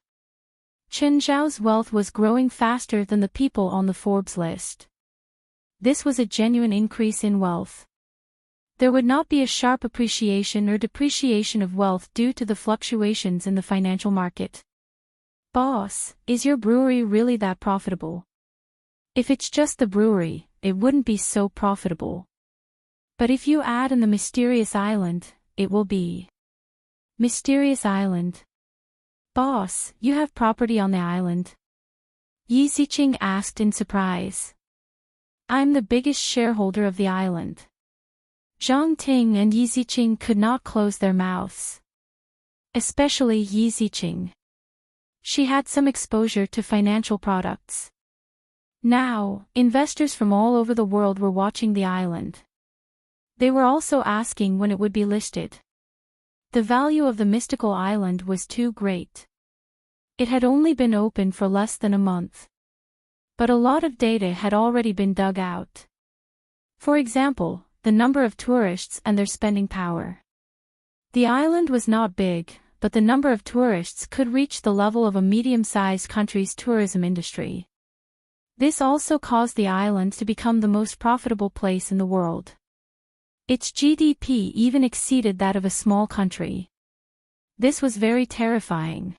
Chen Zhao's wealth was growing faster than the people on the Forbes list. This was a genuine increase in wealth. There would not be a sharp appreciation or depreciation of wealth due to the fluctuations in the financial market. Boss, is your brewery really that profitable? If it's just the brewery, it wouldn't be so profitable. But if you add in the mysterious island, it will be. Mysterious island. Boss, you have property on the island? Yi Ziqing asked in surprise. I'm the biggest shareholder of the island. Zhang Ting and Yi Ziqing could not close their mouths. Especially Yi Ziqing. She had some exposure to financial products. Now, investors from all over the world were watching the island. They were also asking when it would be listed. The value of the mystical island was too great. It had only been open for less than a month. But a lot of data had already been dug out. For example, the number of tourists and their spending power. The island was not big, but the number of tourists could reach the level of a medium-sized country's tourism industry. This also caused the island to become the most profitable place in the world. Its GDP even exceeded that of a small country. This was very terrifying.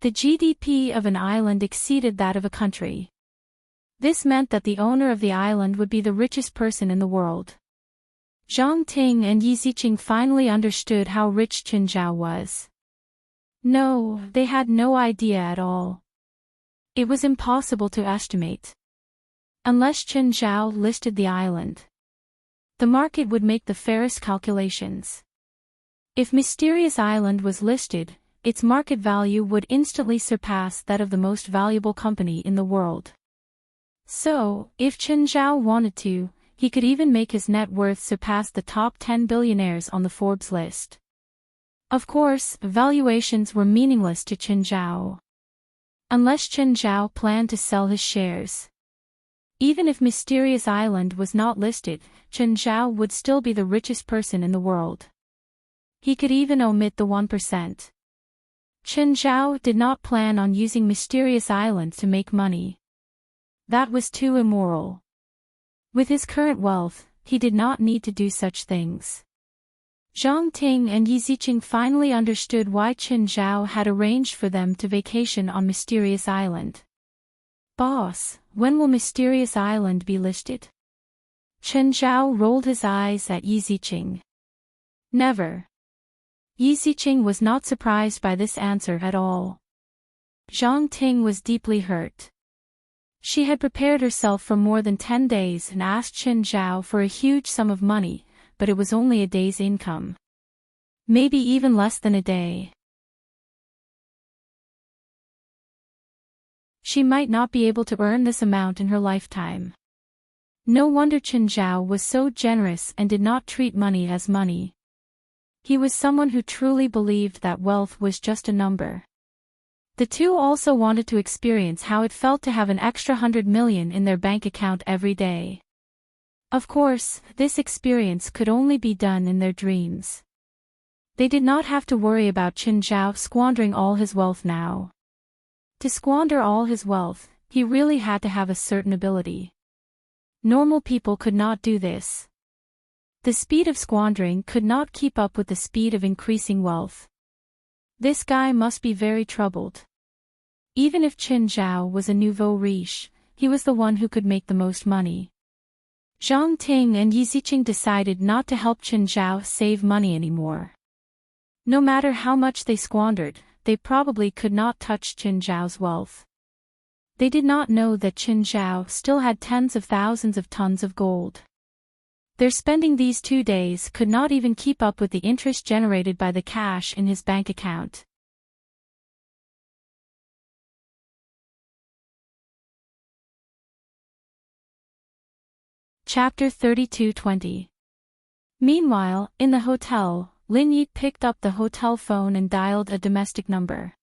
The GDP of an island exceeded that of a country. This meant that the owner of the island would be the richest person in the world. Zhang Ting and Yi Ziqing finally understood how rich Chen Zhao was. No, they had no idea at all. It was impossible to estimate. Unless Chen Zhao listed the island, the market would make the fairest calculations. If Mysterious Island was listed, its market value would instantly surpass that of the most valuable company in the world. So, if Chen Zhao wanted to, he could even make his net worth surpass the top 10 billionaires on the Forbes list. Of course, valuations were meaningless to Chen Zhao. Unless Chen Zhao planned to sell his shares. Even if Mysterious Island was not listed, Chen Zhao would still be the richest person in the world. He could even omit the 1%. Chen Zhao did not plan on using Mysterious Island to make money. That was too immoral. With his current wealth, he did not need to do such things. Zhang Ting and Yi Ziqing finally understood why Chen Zhao had arranged for them to vacation on Mysterious Island. Boss, when will Mysterious Island be listed? Chen Zhao rolled his eyes at Yi Ziqing. Never. Yi Ziqing was not surprised by this answer at all. Zhang Ting was deeply hurt. She had prepared herself for more than 10 days and asked Chen Zhao for a huge sum of money, but it was only a day's income. Maybe even less than a day. She might not be able to earn this amount in her lifetime. No wonder Chen Zhao was so generous and did not treat money as money. He was someone who truly believed that wealth was just a number. The two also wanted to experience how it felt to have an extra 100 million in their bank account every day. Of course, this experience could only be done in their dreams. They did not have to worry about Chen Zhao squandering all his wealth now. To squander all his wealth, he really had to have a certain ability. Normal people could not do this. The speed of squandering could not keep up with the speed of increasing wealth. This guy must be very troubled. Even if Chen Zhao was a nouveau riche, he was the one who could make the most money. Zhang Ting and Yi Ziqing decided not to help Chen Zhao save money anymore. No matter how much they squandered, they probably could not touch Chen Zhao's wealth. They did not know that Chen Zhao still had tens of thousands of tons of gold. Their spending these 2 days could not even keep up with the interest generated by the cash in his bank account. Chapter 32:20. Meanwhile, in the hotel, Lin Yi picked up the hotel phone and dialed a domestic number.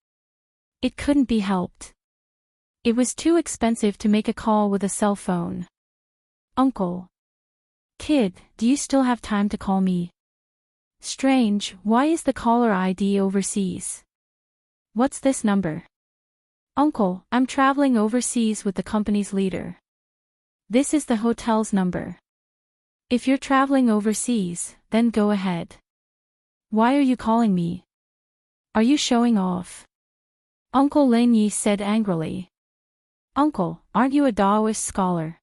It couldn't be helped. It was too expensive to make a call with a cell phone. Uncle. Kid, do you still have time to call me? Strange, why is the caller ID overseas? What's this number? Uncle, I'm traveling overseas with the company's leader. This is the hotel's number. If you're traveling overseas, then go ahead. Why are you calling me? Are you showing off? Uncle Lin Yi said angrily. Uncle, aren't you a Taoist scholar?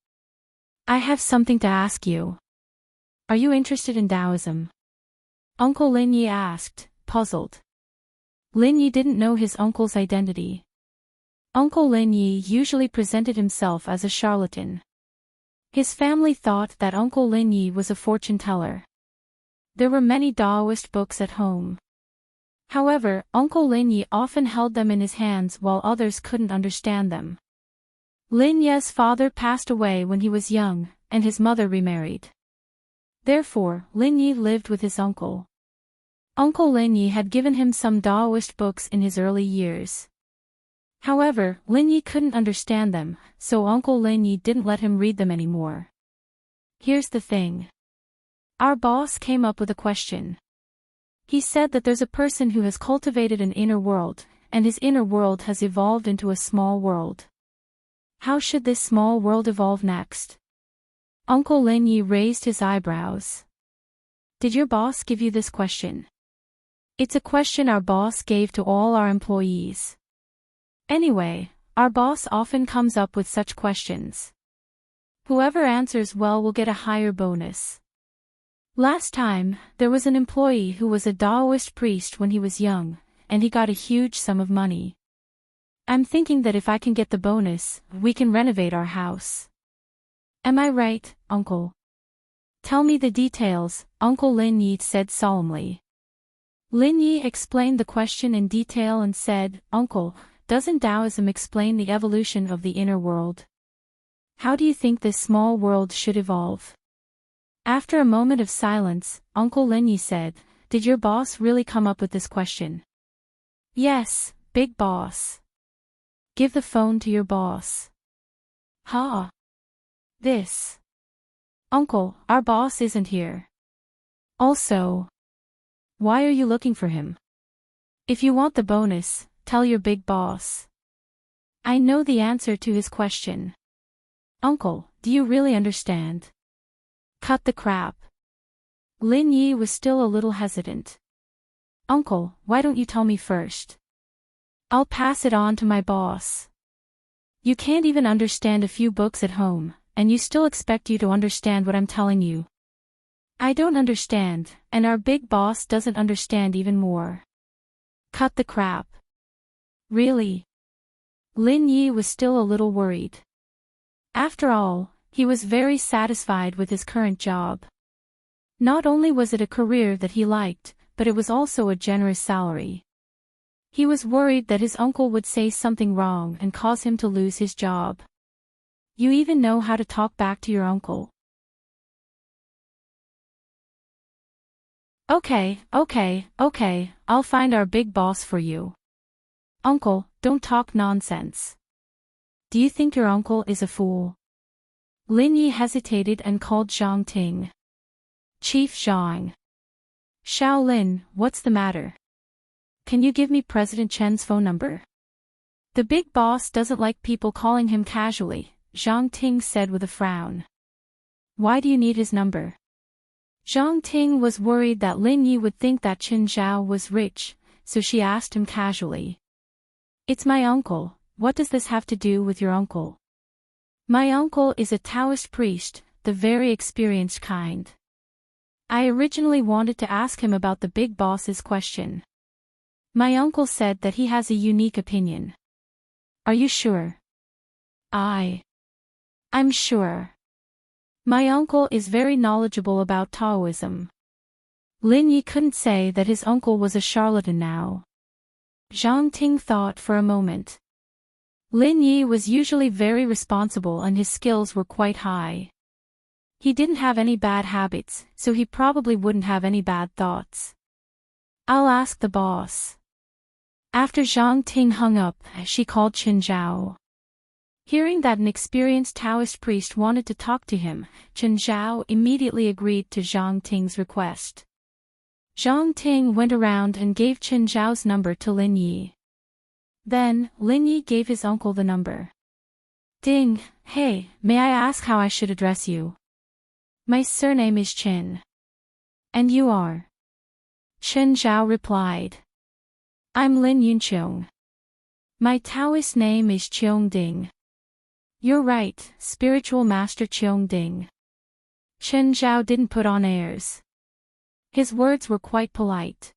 I have something to ask you. Are you interested in Taoism? Uncle Lin Yi asked, puzzled. Lin Yi didn't know his uncle's identity. Uncle Lin Yi usually presented himself as a charlatan. His family thought that Uncle Lin Yi was a fortune teller. There were many Taoist books at home. However, Uncle Lin Yi often held them in his hands while others couldn't understand them. Lin Ye's father passed away when he was young, and his mother remarried. Therefore, Lin Yi lived with his uncle. Uncle Lin Yi had given him some Taoist books in his early years. However, Lin Yi couldn't understand them, so Uncle Lin Yi didn't let him read them anymore. Here's the thing. Our boss came up with a question. He said that there's a person who has cultivated an inner world, and his inner world has evolved into a small world. How should this small world evolve next? Uncle Lin Yi raised his eyebrows. Did your boss give you this question? It's a question our boss gave to all our employees. Anyway, our boss often comes up with such questions. Whoever answers well will get a higher bonus. Last time, there was an employee who was a Taoist priest when he was young, and he got a huge sum of money. I'm thinking that if I can get the bonus, we can renovate our house. Am I right, Uncle? Tell me the details, Uncle Lin Yi said solemnly. Lin Yi explained the question in detail and said, Uncle, doesn't Taoism explain the evolution of the inner world? How do you think this small world should evolve? After a moment of silence, Uncle Lin Yi said, Did your boss really come up with this question? Yes, big boss. Give the phone to your boss. Ha! This. Uncle, our boss isn't here. Also, why are you looking for him? If you want the bonus, tell your big boss. I know the answer to his question. Uncle, do you really understand? Cut the crap. Lin Yi was still a little hesitant. Uncle, why don't you tell me first? I'll pass it on to my boss. You can't even understand a few books at home, and you still expect you to understand what I'm telling you. I don't understand, and our big boss doesn't understand even more. Cut the crap. Really? Lin Yi was still a little worried. After all, he was very satisfied with his current job. Not only was it a career that he liked, but it was also a generous salary. He was worried that his uncle would say something wrong and cause him to lose his job. You even know how to talk back to your uncle. Okay, I'll find our big boss for you. Uncle, don't talk nonsense. Do you think your uncle is a fool? Lin Yi hesitated and called Zhang Ting. Chief Zhang. Shaolin, what's the matter? Can you give me President Chen's phone number? The big boss doesn't like people calling him casually, Zhang Ting said with a frown. Why do you need his number? Zhang Ting was worried that Lin Yi would think that Qin Zhao was rich, so she asked him casually. It's my uncle, what does this have to do with your uncle? My uncle is a Taoist priest, the very experienced kind. I originally wanted to ask him about the big boss's question. My uncle said that he has a unique opinion. Are you sure? I'm sure. My uncle is very knowledgeable about Taoism. Lin Yi couldn't say that his uncle was a charlatan now. Zhang Ting thought for a moment. Lin Yi was usually very responsible and his skills were quite high. He didn't have any bad habits, so he probably wouldn't have any bad thoughts. I'll ask the boss. After Zhang Ting hung up, she called Qin Zhao. Hearing that an experienced Taoist priest wanted to talk to him, Qin Zhao immediately agreed to Zhang Ting's request. Zhang Ting went around and gave Qin Zhao's number to Lin Yi. Then, Lin Yi gave his uncle the number. Ding, hey, may I ask how I should address you? My surname is Qin. And you are? Qin Zhao replied. I'm Lin Yunqiong. My Taoist name is Qiong Ding. You're right, spiritual master Qiong Ding. Qin Zhao didn't put on airs. His words were quite polite.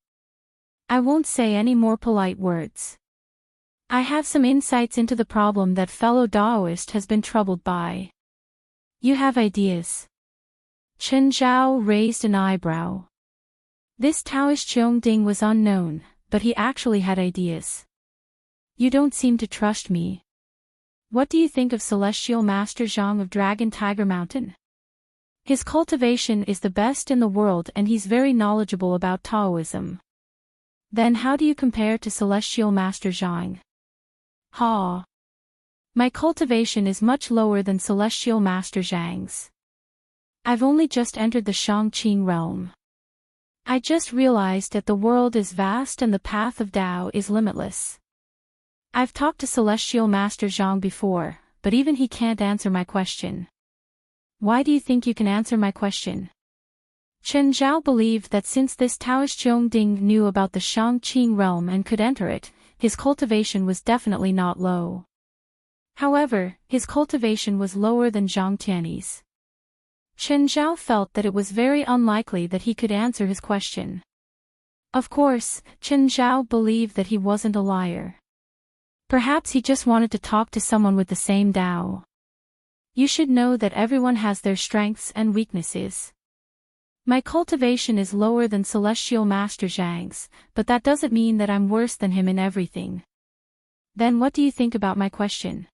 I won't say any more polite words. I have some insights into the problem that fellow Taoist has been troubled by. You have ideas? Qin Zhao raised an eyebrow. This Taoist Qiong Ding was unknown, but he actually had ideas. You don't seem to trust me. What do you think of Celestial Master Zhang of Dragon Tiger Mountain? His cultivation is the best in the world and he's very knowledgeable about Taoism. Then how do you compare to Celestial Master Zhang? Ha! My cultivation is much lower than Celestial Master Zhang's. I've only just entered the Shangqing realm. I just realized that the world is vast and the path of Tao is limitless. I've talked to Celestial Master Zhang before, but even he can't answer my question. Why do you think you can answer my question? Qin Zhao believed that since this Taoist Qiong Ding knew about the Shangqing realm and could enter it, his cultivation was definitely not low. However, his cultivation was lower than Zhang Tianyi's. Qin Zhao felt that it was very unlikely that he could answer his question. Of course, Qin Zhao believed that he wasn't a liar. Perhaps he just wanted to talk to someone with the same Tao. You should know that everyone has their strengths and weaknesses. My cultivation is lower than Celestial Master Zhang's, but that doesn't mean that I'm worse than him in everything. Then what do you think about my question?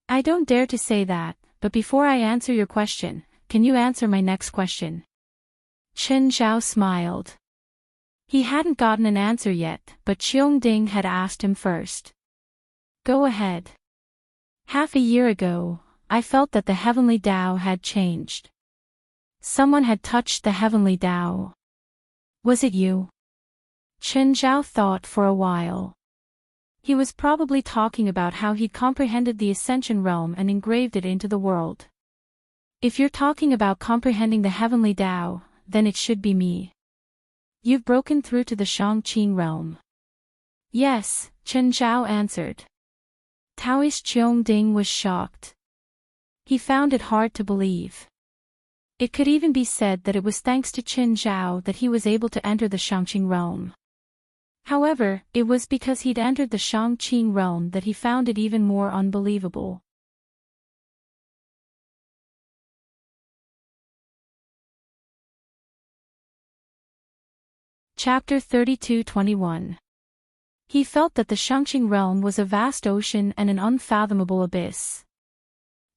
I don't dare to say that, but before I answer your question, can you answer my next question? Qin Zhao smiled. He hadn't gotten an answer yet, but Cheongding had asked him first. Go ahead. Half a year ago, I felt that the heavenly Tao had changed. Someone had touched the heavenly Tao. Was it you? Chen Zhao thought for a while. He was probably talking about how he'd comprehended the Ascension realm and engraved it into the world. If you're talking about comprehending the heavenly Tao, then it should be me. You've broken through to the Shangqing realm. Yes, Chen Zhao answered. Taoist Cheongding was shocked. He found it hard to believe. It could even be said that it was thanks to Chen Zhao that he was able to enter the Shangqing realm. However, it was because he'd entered the Shangqing realm that he found it even more unbelievable. Chapter 32-21. He felt that the Shangqing realm was a vast ocean and an unfathomable abyss.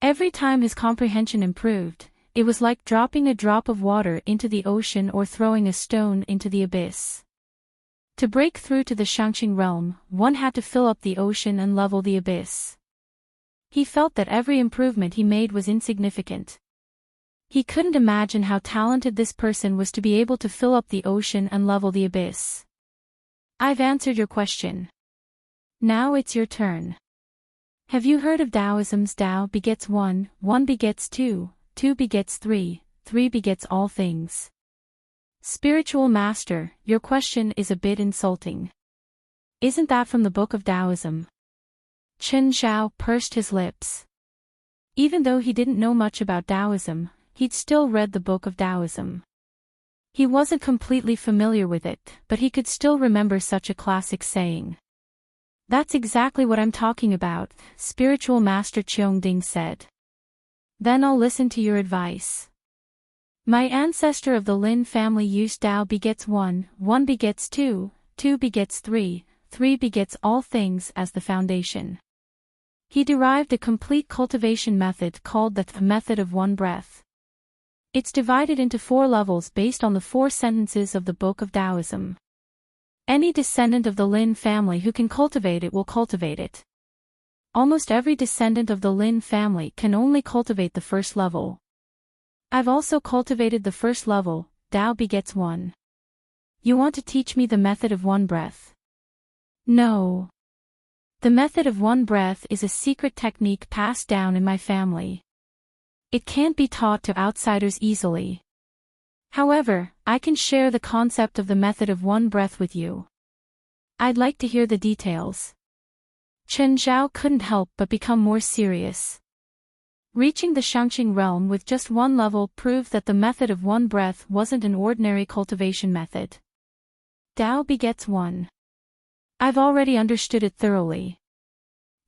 Every time his comprehension improved, it was like dropping a drop of water into the ocean or throwing a stone into the abyss. To break through to the Shangqing realm, one had to fill up the ocean and level the abyss. He felt that every improvement he made was insignificant. He couldn't imagine how talented this person was to be able to fill up the ocean and level the abyss. I've answered your question. Now it's your turn. Have you heard of Taoism's Tao begets one, one begets two, two begets three, three begets all things? Spiritual Master, your question is a bit insulting. Isn't that from the Book of Taoism? Chen Zhao pursed his lips. Even though he didn't know much about Taoism, he'd still read the Book of Taoism. He wasn't completely familiar with it, but he could still remember such a classic saying. That's exactly what I'm talking about, Spiritual Master Cheongding said. Then I'll listen to your advice. My ancestor of the Lin family used Tao begets one, one begets two, two begets three, three begets all things as the foundation. He derived a complete cultivation method called the method of one breath. It's divided into 4 levels based on the 4 sentences of the Book of Taoism. Any descendant of the Lin family who can cultivate it will cultivate it. Almost every descendant of the Lin family can only cultivate the first level. I've also cultivated the first level, Tao begets one. You want to teach me the method of one breath? No. The method of one breath is a secret technique passed down in my family. It can't be taught to outsiders easily. However, I can share the concept of the method of one breath with you. I'd like to hear the details. Chen Zhao couldn't help but become more serious. Reaching the Shangqing realm with just one level proved that the method of one breath wasn't an ordinary cultivation method. Tao begets one. I've already understood it thoroughly.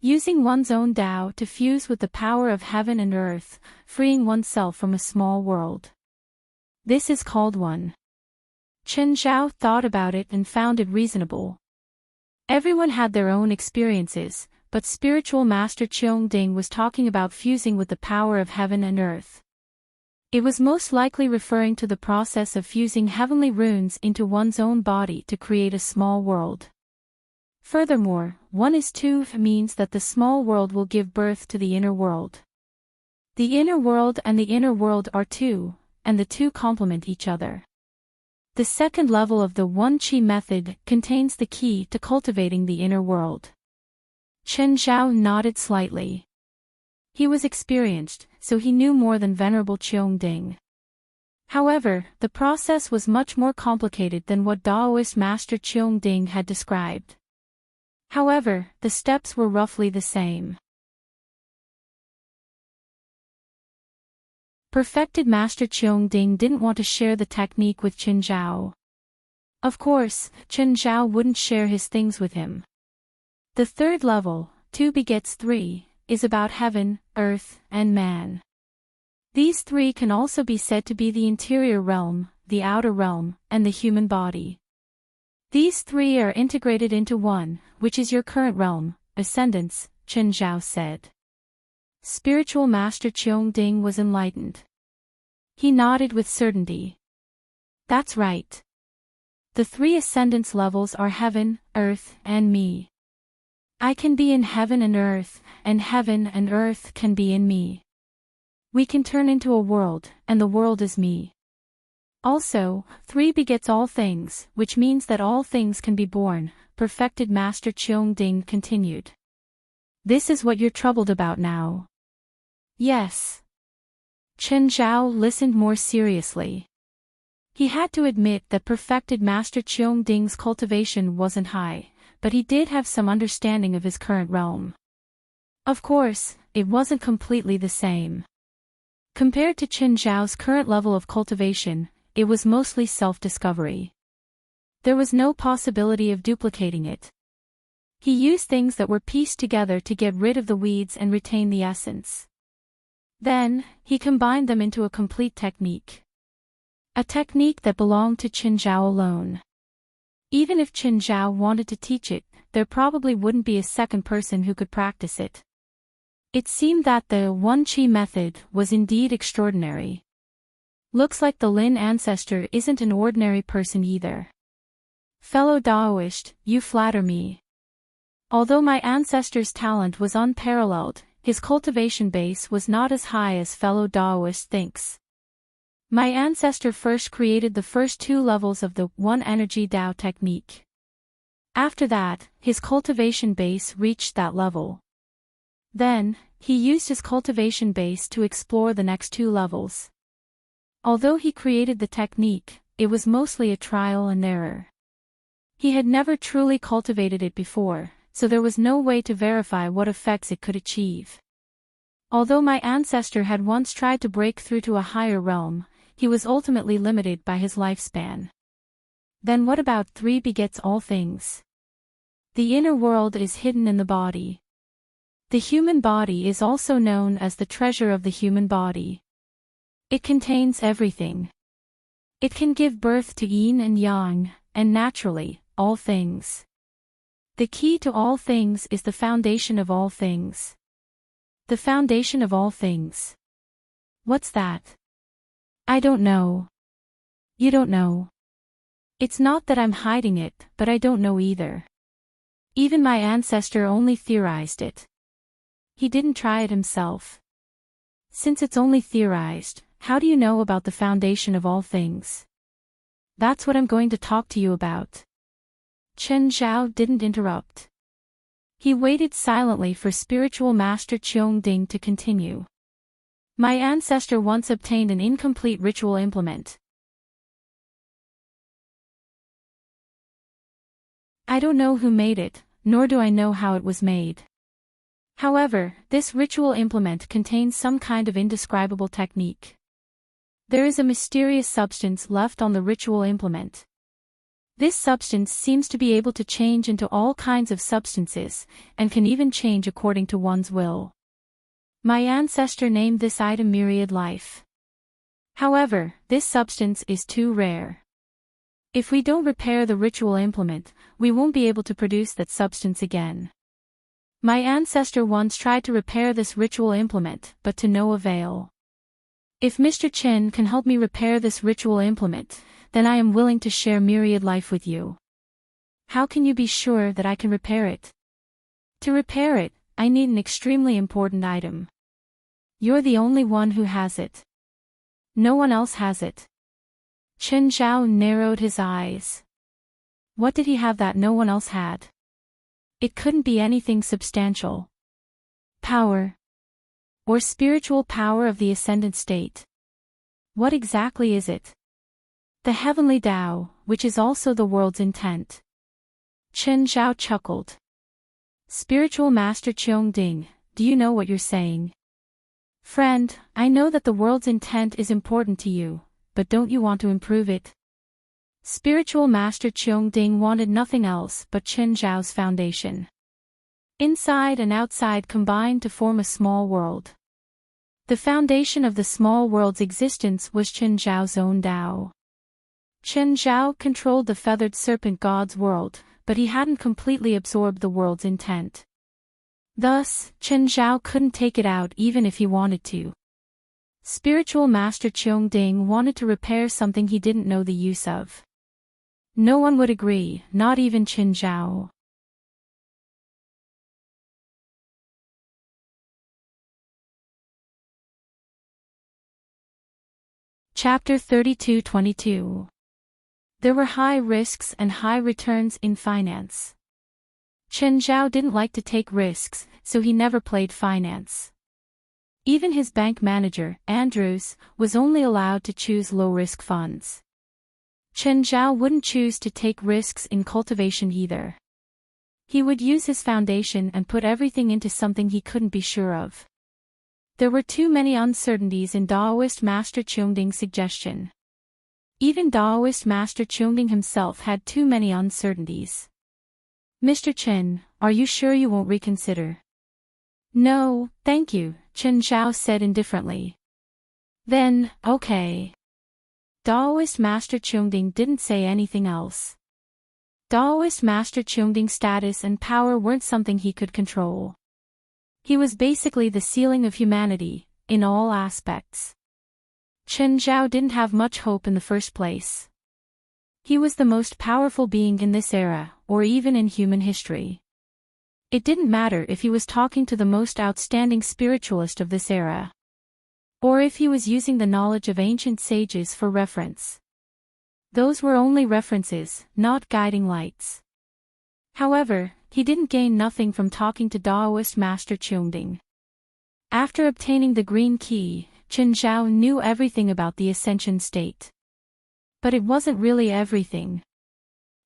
Using one's own Tao to fuse with the power of heaven and earth, freeing oneself from a small world. This is called one. Chen Zhao thought about it and found it reasonable. Everyone had their own experiences, but Spiritual Master Cheongding was talking about fusing with the power of heaven and earth. It was most likely referring to the process of fusing heavenly runes into one's own body to create a small world. Furthermore, 1 is 2 means that the small world will give birth to the inner world. The inner world and the inner world are 2, and the 2 complement each other. The second level of the One Qi method contains the key to cultivating the inner world. Chen Zhao nodded slightly. He was experienced, so he knew more than Venerable Cheongding. However, the process was much more complicated than what Taoist Master Cheongding had described. However, the steps were roughly the same. Perfected Master Cheongding didn't want to share the technique with Chen Zhao. Of course, Chen Zhao wouldn't share his things with him. The third level, 2 begets 3, is about heaven, earth, and man. These 3 can also be said to be the interior realm, the outer realm, and the human body. These 3 are integrated into one, which is your current realm, ascendance, Chen Zhao said. Spiritual Master Cheongding was enlightened. He nodded with certainty. That's right. The three ascendance levels are heaven, earth, and me. I can be in heaven and earth can be in me. We can turn into a world, and the world is me. Also, 3 begets all things, which means that all things can be born, perfected Master Cheong Ding continued. This is what you're troubled about now. Yes. Chen Zhao listened more seriously. He had to admit that perfected Master Cheong Ding's cultivation wasn't high, but he did have some understanding of his current realm. Of course, it wasn't completely the same. Compared to Chen Zhao's current level of cultivation, it was mostly self-discovery. There was no possibility of duplicating it. He used things that were pieced together to get rid of the weeds and retain the essence. Then, he combined them into a complete technique. A technique that belonged to Chen Zhao alone. Even if Chen Zhao wanted to teach it, there probably wouldn't be a second person who could practice it. It seemed that the One Qi method was indeed extraordinary. Looks like the Lin ancestor isn't an ordinary person either. Fellow Daoist, you flatter me. Although my ancestor's talent was unparalleled, his cultivation base was not as high as fellow Daoist thinks. My ancestor first created the first 2 levels of the One Energy Dao technique. After that, his cultivation base reached that level. Then, he used his cultivation base to explore the next 2 levels. Although he created the technique, it was mostly a trial and error. He had never truly cultivated it before, so there was no way to verify what effects it could achieve. Although my ancestor had once tried to break through to a higher realm, he was ultimately limited by his lifespan. Then what about 3 begets all things? The inner world is hidden in the body. The human body is also known as the treasure of the human body. It contains everything. It can give birth to yin and yang, and naturally, all things. The key to all things is the foundation of all things. The foundation of all things. What's that? I don't know. You don't know. It's not that I'm hiding it, but I don't know either. Even my ancestor only theorized it. He didn't try it himself. Since it's only theorized, how do you know about the foundation of all things? That's what I'm going to talk to you about. Chen Zhao didn't interrupt. He waited silently for spiritual master Cheong Ding to continue. My ancestor once obtained an incomplete ritual implement. I don't know who made it, nor do I know how it was made. However, this ritual implement contains some kind of indescribable technique. There is a mysterious substance left on the ritual implement. This substance seems to be able to change into all kinds of substances, and can even change according to one's will. My ancestor named this item Myriad Life. However, this substance is too rare. If we don't repair the ritual implement, we won't be able to produce that substance again. My ancestor once tried to repair this ritual implement, but to no avail. If Mr. Chen can help me repair this ritual implement, then I am willing to share Myriad Life with you. How can you be sure that I can repair it? To repair it, I need an extremely important item. You're the only one who has it. No one else has it. Chen Zhao narrowed his eyes. What did he have that no one else had? It couldn't be anything substantial. Power. Or spiritual power of the ascendant state. What exactly is it? The heavenly Tao, which is also the world's intent. Chen Zhao chuckled. Spiritual Master Cheong Ding, do you know what you're saying? Friend, I know that the world's intent is important to you, but don't you want to improve it? Spiritual Master Cheong Ding wanted nothing else but Chen Zhao's foundation. Inside and outside combined to form a small world. The foundation of the small world's existence was Chen Zhao's own Tao. Chen Zhao controlled the feathered serpent god's world, but he hadn't completely absorbed the world's intent. Thus, Chen Zhao couldn't take it out even if he wanted to. Spiritual Master Cheong Ding wanted to repair something he didn't know the use of. No one would agree, not even Qin Zhao. Chapter 32-22. There were high risks and high returns in finance. Chen Zhao didn't like to take risks, so he never played finance. Even his bank manager, Andrews, was only allowed to choose low-risk funds. Chen Zhao wouldn't choose to take risks in cultivation either. He would use his foundation and put everything into something he couldn't be sure of. There were too many uncertainties in Daoist Master Qiongding's suggestion. Even Daoist Master Qiongding himself had too many uncertainties. Mr. Chen, are you sure you won't reconsider? No, thank you, Chen Zhao said indifferently. Then, okay. Daoist Master Qiongding didn't say anything else. Daoist Master Qiongding's status and power weren't something he could control. He was basically the ceiling of humanity, in all aspects. Chen Zhao didn't have much hope in the first place. He was the most powerful being in this era, or even in human history. It didn't matter if he was talking to the most outstanding spiritualist of this era, or if he was using the knowledge of ancient sages for reference. Those were only references, not guiding lights. However, he didn't gain nothing from talking to Daoist Master Qiongding. After obtaining the green key, Chen Zhao knew everything about the ascension state. But it wasn't really everything.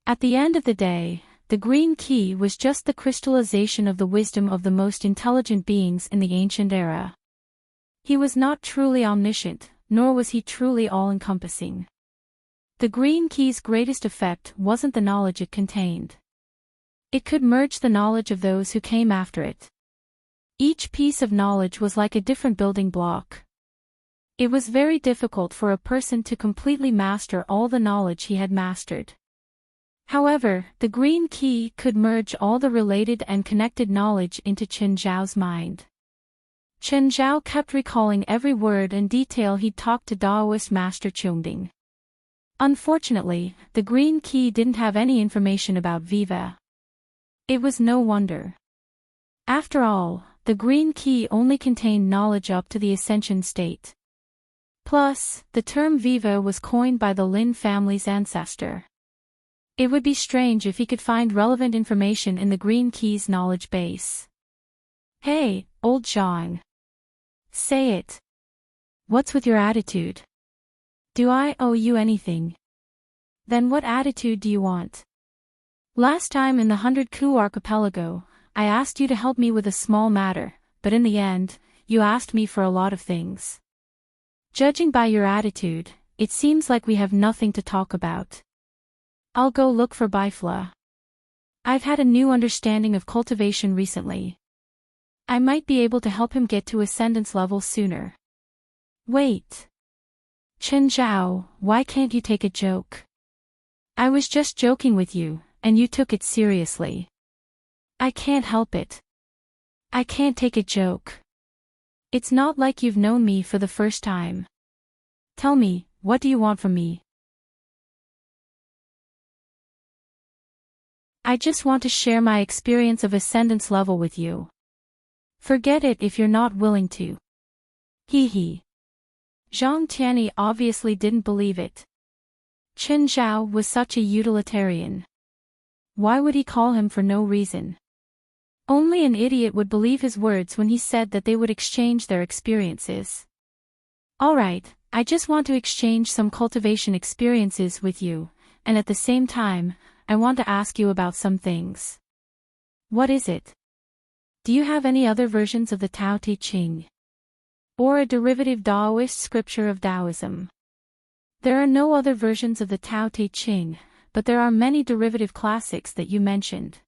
At the end of the day, the green key was just the crystallization of the wisdom of the most intelligent beings in the ancient era. He was not truly omniscient, nor was he truly all-encompassing. The green key's greatest effect wasn't the knowledge it contained. It could merge the knowledge of those who came after it. Each piece of knowledge was like a different building block. It was very difficult for a person to completely master all the knowledge he had mastered. However, the green key could merge all the related and connected knowledge into Chen Zhao's mind. Chen Zhao kept recalling every word and detail he'd talked to Daoist Master Qiongding. Unfortunately, the green key didn't have any information about Viva. It was no wonder. After all, the green key only contained knowledge up to the ascension state. Plus, the term Viva was coined by the Lin family's ancestor. It would be strange if he could find relevant information in the green key's knowledge base. Hey, old Zhang. Say it. What's with your attitude? Do I owe you anything? Then what attitude do you want? Last time in the 100-Ku archipelago, I asked you to help me with a small matter, but in the end, you asked me for a lot of things. Judging by your attitude, it seems like we have nothing to talk about. I'll go look for Bifla. I've had a new understanding of cultivation recently. I might be able to help him get to ascendance level sooner. Wait. Chen Zhao, why can't you take a joke? I was just joking with you, and you took it seriously. I can't help it. I can't take a joke. It's not like you've known me for the first time. Tell me, what do you want from me? I just want to share my experience of ascendance level with you. Forget it if you're not willing to. Hee hee. Zhang Tianyi obviously didn't believe it. Chen Zhao was such a utilitarian. Why would he call him for no reason? Only an idiot would believe his words when he said that they would exchange their experiences. Alright, I just want to exchange some cultivation experiences with you, and at the same time, I want to ask you about some things. What is it? Do you have any other versions of the Tao Te Ching? Or a derivative Daoist scripture of Taoism? There are no other versions of the Tao Te Ching, but there are many derivative classics that you mentioned.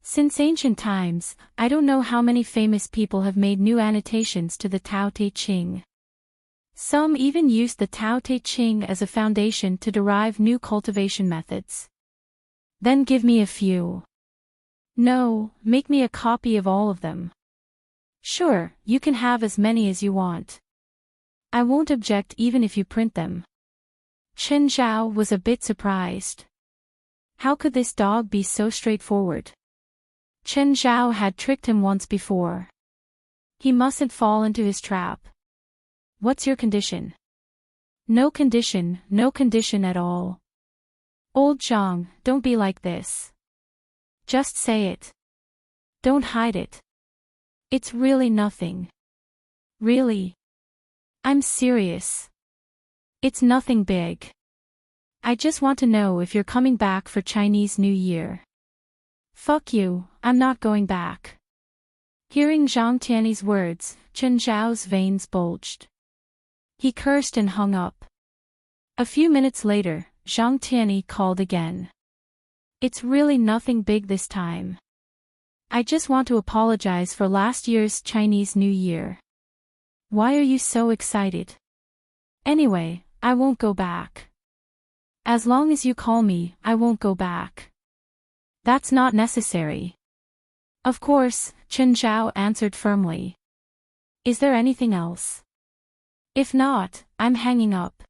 Since ancient times, I don't know how many famous people have made new annotations to the Tao Te Ching. Some even used the Tao Te Ching as a foundation to derive new cultivation methods. Then give me a few. No, make me a copy of all of them. Sure, you can have as many as you want. I won't object even if you print them. Chen Zhao was a bit surprised. How could this dog be so straightforward? Chen Zhao had tricked him once before. He mustn't fall into his trap. What's your condition? No condition at all. Old Zhang, don't be like this. Just say it. Don't hide it. It's really nothing. Really? I'm serious. It's nothing big. I just want to know if you're coming back for Chinese New Year. Fuck you, I'm not going back. Hearing Zhang Tiany's words, Chen Zhao's veins bulged. He cursed and hung up. A few minutes later, Zhang Tiany called again. It's really nothing big this time. I just want to apologize for last year's Chinese New Year. Why are you so excited? Anyway, I won't go back. As long as you call me, I won't go back. That's not necessary. Of course, Chen Zhao answered firmly. Is there anything else? If not, I'm hanging up.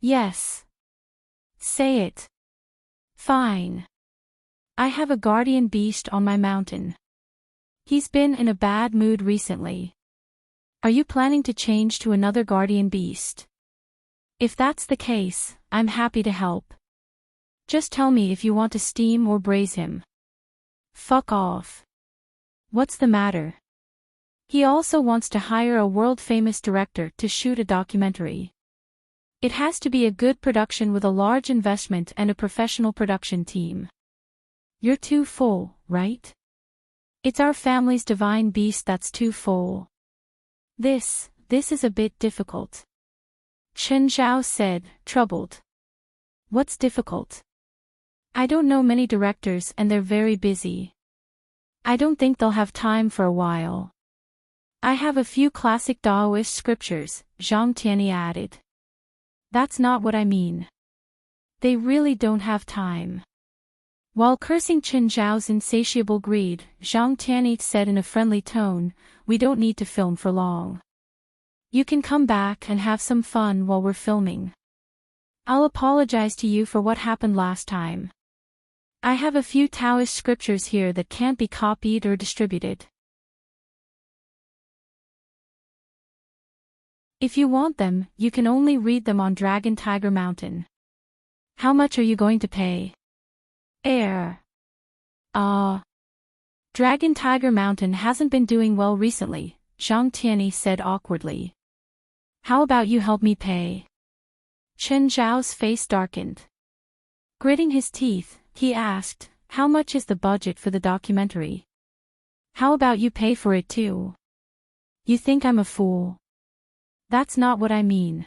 Yes. Say it. Fine. I have a guardian beast on my mountain. He's been in a bad mood recently. Are you planning to change to another guardian beast? If that's the case, I'm happy to help. Just tell me if you want to steam or braise him. Fuck off. What's the matter? He also wants to hire a world-famous director to shoot a documentary. It has to be a good production with a large investment and a professional production team. You're too full, right? It's our family's divine beast that's too full. This is a bit difficult. Chen Zhao said, troubled. What's difficult? I don't know many directors and they're very busy. I don't think they'll have time for a while. I have a few classic Taoist scriptures, Zhang Tiany added. That's not what I mean. They really don't have time. While cursing Chen Zhao's insatiable greed, Zhang Tiany said in a friendly tone, we don't need to film for long. You can come back and have some fun while we're filming. I'll apologize to you for what happened last time. I have a few Taoist scriptures here that can't be copied or distributed. If you want them, you can only read them on Dragon Tiger Mountain. How much are you going to pay? Dragon Tiger Mountain hasn't been doing well recently, Zhang Tiany said awkwardly. How about you help me pay? Chen Zhao's face darkened. Gritting his teeth, he asked, how much is the budget for the documentary? How about you pay for it too? You think I'm a fool? That's not what I mean.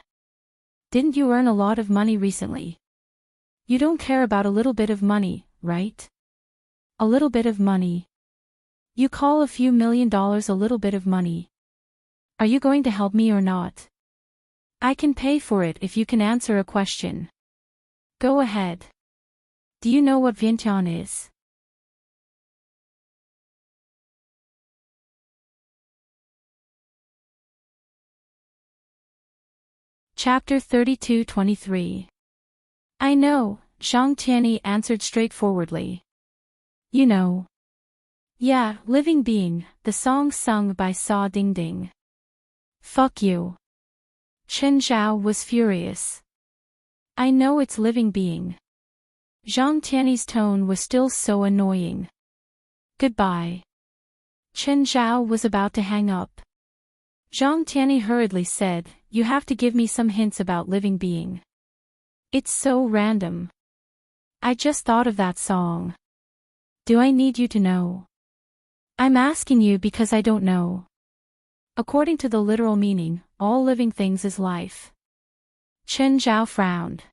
Didn't you earn a lot of money recently? You don't care about a little bit of money, right? A little bit of money. You call a few $1 million a little bit of money. Are you going to help me or not? I can pay for it if you can answer a question. Go ahead. Do you know what Vientiane is? Chapter 32-23. I know, Zhang Tiany answered straightforwardly. You know. Yeah, Living Being, the song sung by Sa Ding Ding. Fuck you. Chen Zhao was furious. I know it's Living Being. Zhang Tiany's tone was still so annoying. Goodbye. Chen Zhao was about to hang up. Zhang Tiany hurriedly said, you have to give me some hints about Living Being. It's so random. I just thought of that song. Do I need you to know? I'm asking you because I don't know. According to the literal meaning, all living things is life. Chen Zhao frowned.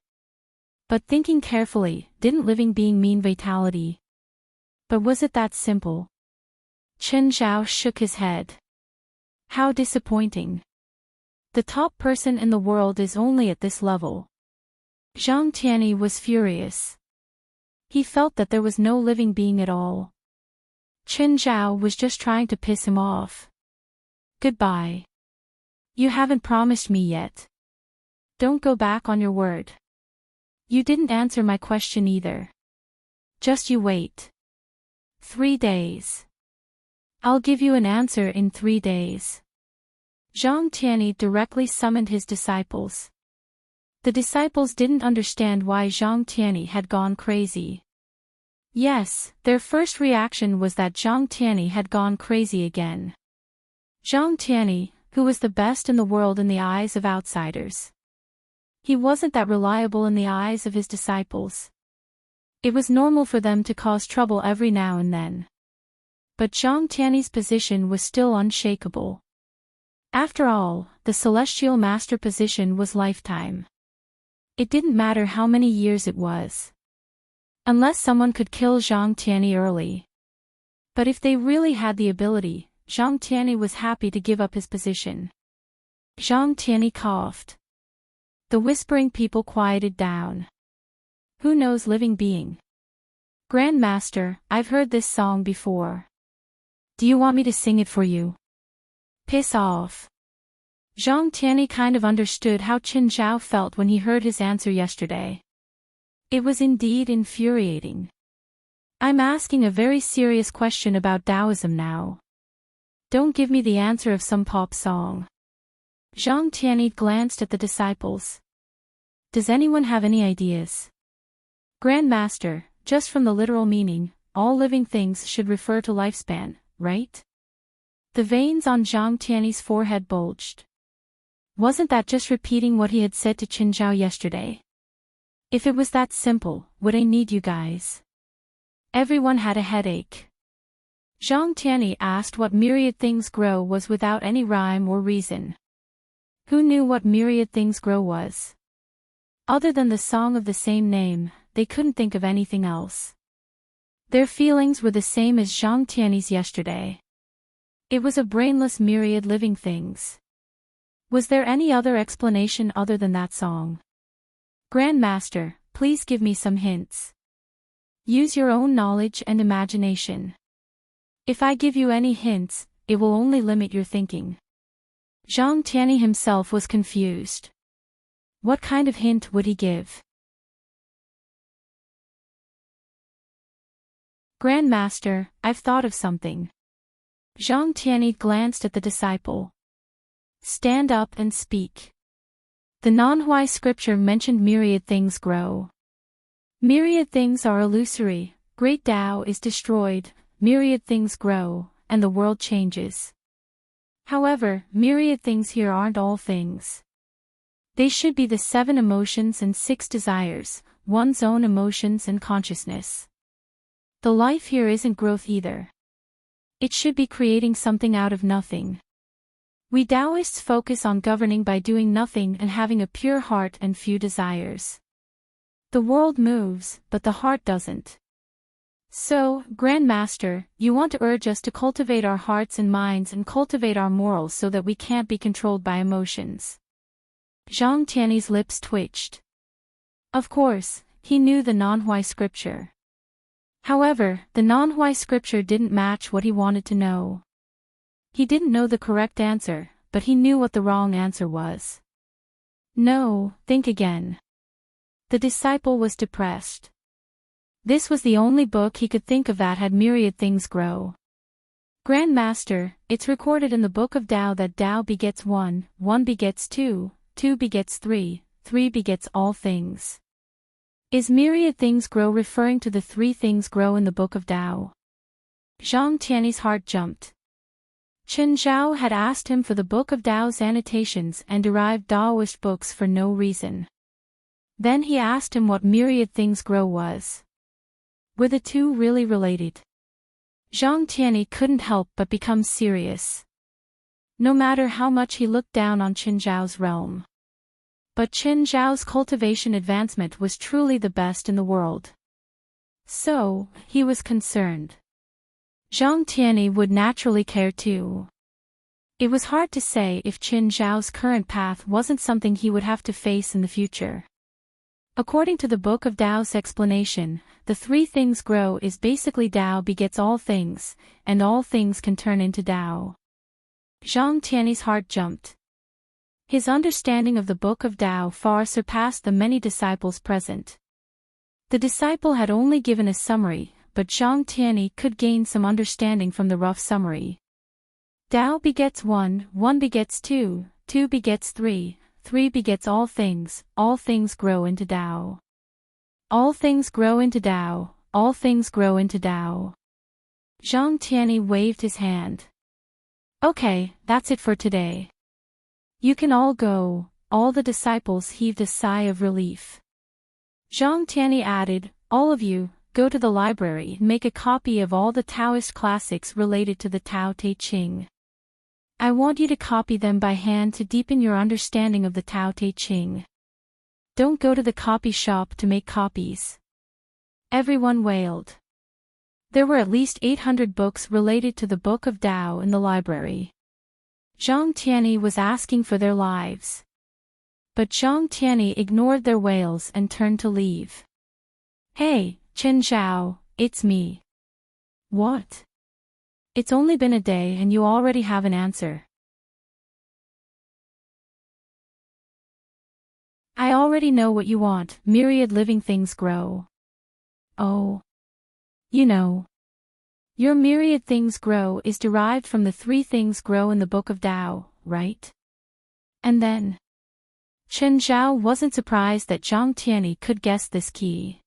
But thinking carefully, didn't living being mean vitality? But was it that simple? Chen Zhao shook his head. How disappointing. The top person in the world is only at this level. Zhang Tiany was furious. He felt that there was no living being at all. Chen Zhao was just trying to piss him off. Goodbye. You haven't promised me yet. Don't go back on your word. You didn't answer my question either. Just you wait. 3 days. I'll give you an answer in 3 days. Zhang Tianyi directly summoned his disciples. The disciples didn't understand why Zhang Tianyi had gone crazy. Yes, their first reaction was that Zhang Tianyi had gone crazy again. Zhang Tianyi, who was the best in the world in the eyes of outsiders. He wasn't that reliable in the eyes of his disciples. It was normal for them to cause trouble every now and then. But Zhang Tianyi's position was still unshakable. After all, the celestial master position was lifetime. It didn't matter how many years it was. Unless someone could kill Zhang Tianyi early. But if they really had the ability, Zhang Tianyi was happy to give up his position. Zhang Tianyi coughed. The whispering people quieted down. Who knows living being? Grandmaster, I've heard this song before. Do you want me to sing it for you? Piss off. Zhang Tianyi kind of understood how Qin Zhao felt when he heard his answer yesterday. It was indeed infuriating. I'm asking a very serious question about Taoism now. Don't give me the answer of some pop song. Zhang Tianyi glanced at the disciples. Does anyone have any ideas? Grandmaster, just from the literal meaning, all living things should refer to lifespan, right? The veins on Zhang Tianyi's forehead bulged. Wasn't that just repeating what he had said to Qin Zhao yesterday? If it was that simple, would I need you guys? Everyone had a headache. Zhang Tianyi asked what myriad things grow was without any rhyme or reason. Who knew what myriad things grow was? Other than the song of the same name, they couldn't think of anything else. Their feelings were the same as Zhang Tianyi's yesterday. It was a brainless myriad living things. Was there any other explanation other than that song? Grandmaster, please give me some hints. Use your own knowledge and imagination. If I give you any hints, it will only limit your thinking. Zhang Tianyi himself was confused. What kind of hint would he give? Grandmaster, I've thought of something. Zhang Tianyi glanced at the disciple. Stand up and speak. The non-Hui scripture mentioned myriad things grow. Myriad things are illusory, great Tao is destroyed, myriad things grow, and the world changes. However, myriad things here aren't all things. They should be the 7 emotions and 6 desires, one's own emotions and consciousness. The life here isn't growth either. It should be creating something out of nothing. We Taoists focus on governing by doing nothing and having a pure heart and few desires. The world moves, but the heart doesn't. So, Grandmaster, you want to urge us to cultivate our hearts and minds and cultivate our morals so that we can't be controlled by emotions. Zhang Tianyi's lips twitched. Of course, he knew the non-Hui scripture. However, the non-Hui scripture didn't match what he wanted to know. He didn't know the correct answer, but he knew what the wrong answer was. No, think again. The disciple was depressed. This was the only book he could think of that had myriad things grow. Grandmaster, it's recorded in the book of Tao that Tao begets 1, 1 begets 2, 2 begets 3, 3 begets all things. Is myriad things grow referring to the 3 things grow in the book of Tao? Zhang Tianyi's heart jumped. Qin Zhao had asked him for the book of Tao's annotations and derived Taoist books for no reason. Then he asked him what myriad things grow was. Were the two really related? Zhang Tianyi couldn't help but become serious. No matter how much he looked down on Qin Zhao's realm. But Qin Zhao's cultivation advancement was truly the best in the world. So, he was concerned. Zhang Tianyi would naturally care too. It was hard to say if Qin Zhao's current path wasn't something he would have to face in the future. According to the Book of Tao's explanation, the 3 things grow is basically Tao begets all things, and all things can turn into Tao. Zhang Tianyi's heart jumped. His understanding of the Book of Tao far surpassed the many disciples present. The disciple had only given a summary, but Zhang Tianyi could gain some understanding from the rough summary. Tao begets one, one begets two, two begets three, three begets all things grow into Tao. All things grow into Tao, all things grow into Tao. Zhang Tianyi waved his hand. Okay, that's it for today. You can all go. All the disciples heaved a sigh of relief. Zhang Tianyi added, all of you, go to the library and make a copy of all the Taoist classics related to the Tao Te Ching. I want you to copy them by hand to deepen your understanding of the Tao Te Ching. Don't go to the copy shop to make copies. Everyone wailed. There were at least 800 books related to the Book of Tao in the library. Zhang Tianyi was asking for their lives. But Zhang Tianyi ignored their wails and turned to leave. Hey, Chen Zhao, it's me. What? It's only been a day and you already have an answer. I already know what you want. Myriad living things grow. Oh. You know. Your myriad things grow is derived from the three things grow in the Book of Tao, right? And then. Chen Zhao wasn't surprised that Zhang Tianyi could guess this key.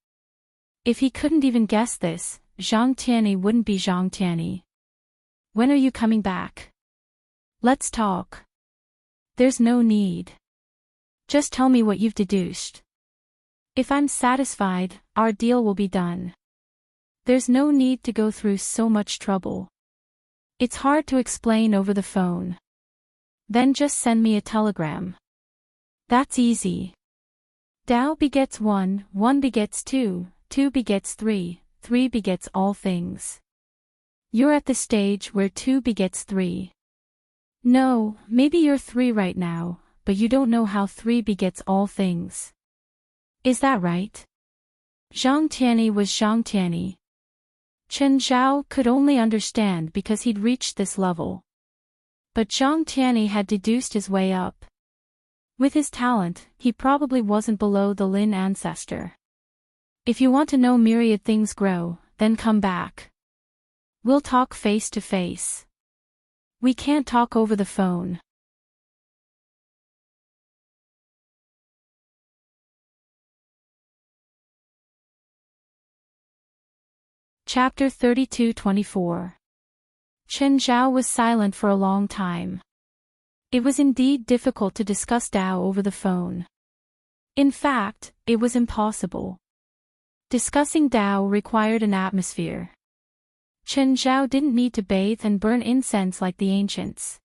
If he couldn't even guess this, Zhang Tianyi wouldn't be Zhang Tianyi. When are you coming back? Let's talk. There's no need. Just tell me what you've deduced. If I'm satisfied, our deal will be done. There's no need to go through so much trouble. It's hard to explain over the phone. Then just send me a telegram. That's easy. Tao begets one, one begets two, two begets three, three begets all things. You're at the stage where two begets three. No, maybe you're three right now, but you don't know how three begets all things. Is that right? Zhang Tianyi was Zhang Tianyi. Chen Zhao could only understand because he'd reached this level. But Zhang Tianyi had deduced his way up. With his talent, he probably wasn't below the Lin ancestor. If you want to know myriad things grow, then come back. We'll talk face to face. We can't talk over the phone. Chapter 32-24. Chen Zhao was silent for a long time. It was indeed difficult to discuss Tao over the phone. In fact, it was impossible. Discussing Tao required an atmosphere. Chen Zhao didn't need to bathe and burn incense like the ancients.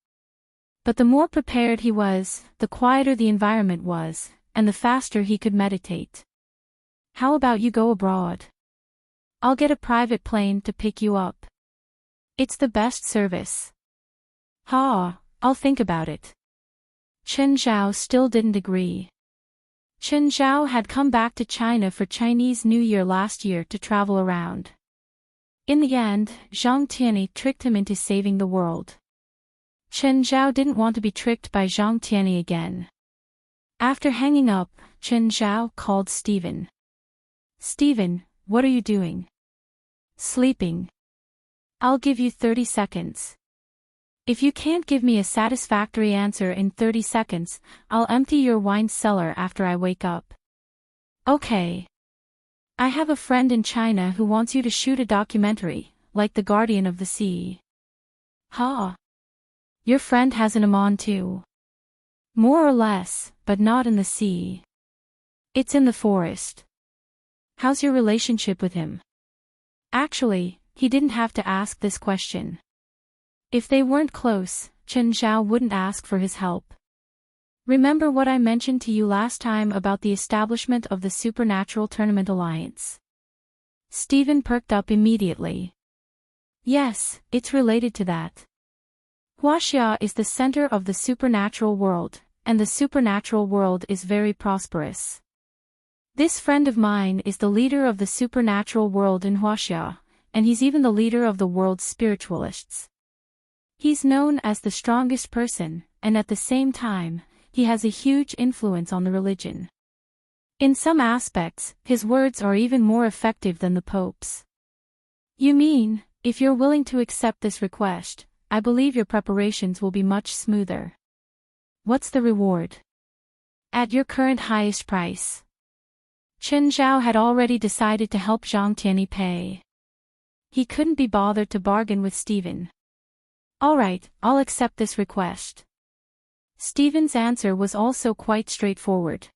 But the more prepared he was, the quieter the environment was, and the faster he could meditate. How about you go abroad? I'll get a private plane to pick you up. It's the best service. I'll think about it. Chen Zhao still didn't agree. Chen Zhao had come back to China for Chinese New Year last year to travel around. In the end, Zhang Tianyi tricked him into saving the world. Chen Zhao didn't want to be tricked by Zhang Tianyi again. After hanging up, Chen Zhao called Stephen. Stephen, what are you doing? Sleeping. I'll give you 30 seconds. If you can't give me a satisfactory answer in 30 seconds, I'll empty your wine cellar after I wake up. Okay. I have a friend in China who wants you to shoot a documentary, like The Guardian of the Sea. Your friend has an Amon too. More or less, but not in the sea. It's in the forest. How's your relationship with him? Actually, he didn't have to ask this question. If they weren't close, Chen Zhao wouldn't ask for his help. Remember what I mentioned to you last time about the establishment of the Supernatural Tournament Alliance? Stephen perked up immediately. Yes, it's related to that. Huaxia is the center of the supernatural world, and the supernatural world is very prosperous. This friend of mine is the leader of the supernatural world in Huaxia, and he's even the leader of the world's spiritualists. He's known as the strongest person, and at the same time, he has a huge influence on the religion. In some aspects, his words are even more effective than the Pope's. You mean, if you're willing to accept this request, I believe your preparations will be much smoother. What's the reward? At your current highest price. Chen Zhao had already decided to help Zhang Tianyi pay. He couldn't be bothered to bargain with Stephen. Alright, I'll accept this request. Stephen's answer was also quite straightforward.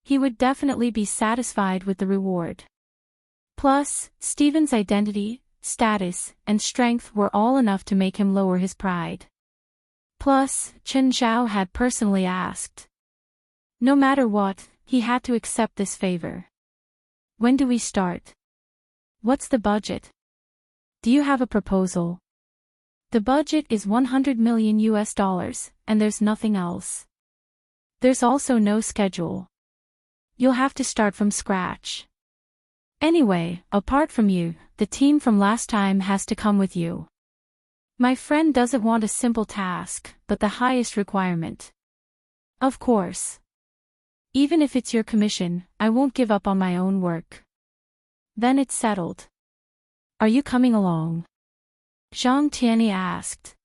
He would definitely be satisfied with the reward. Plus, Stephen's identity, status, and strength were all enough to make him lower his pride. Plus, Chen Zhao had personally asked. No matter what, he had to accept this favor. When do we start? What's the budget? Do you have a proposal? The budget is $100 million, and there's nothing else. There's also no schedule. You'll have to start from scratch. Anyway, apart from you, the team from last time has to come with you. My friend doesn't want a simple task, but the highest requirement. Of course. Even if it's your commission, I won't give up on my own work. Then it's settled. Are you coming along? Zhang Tianyi asked.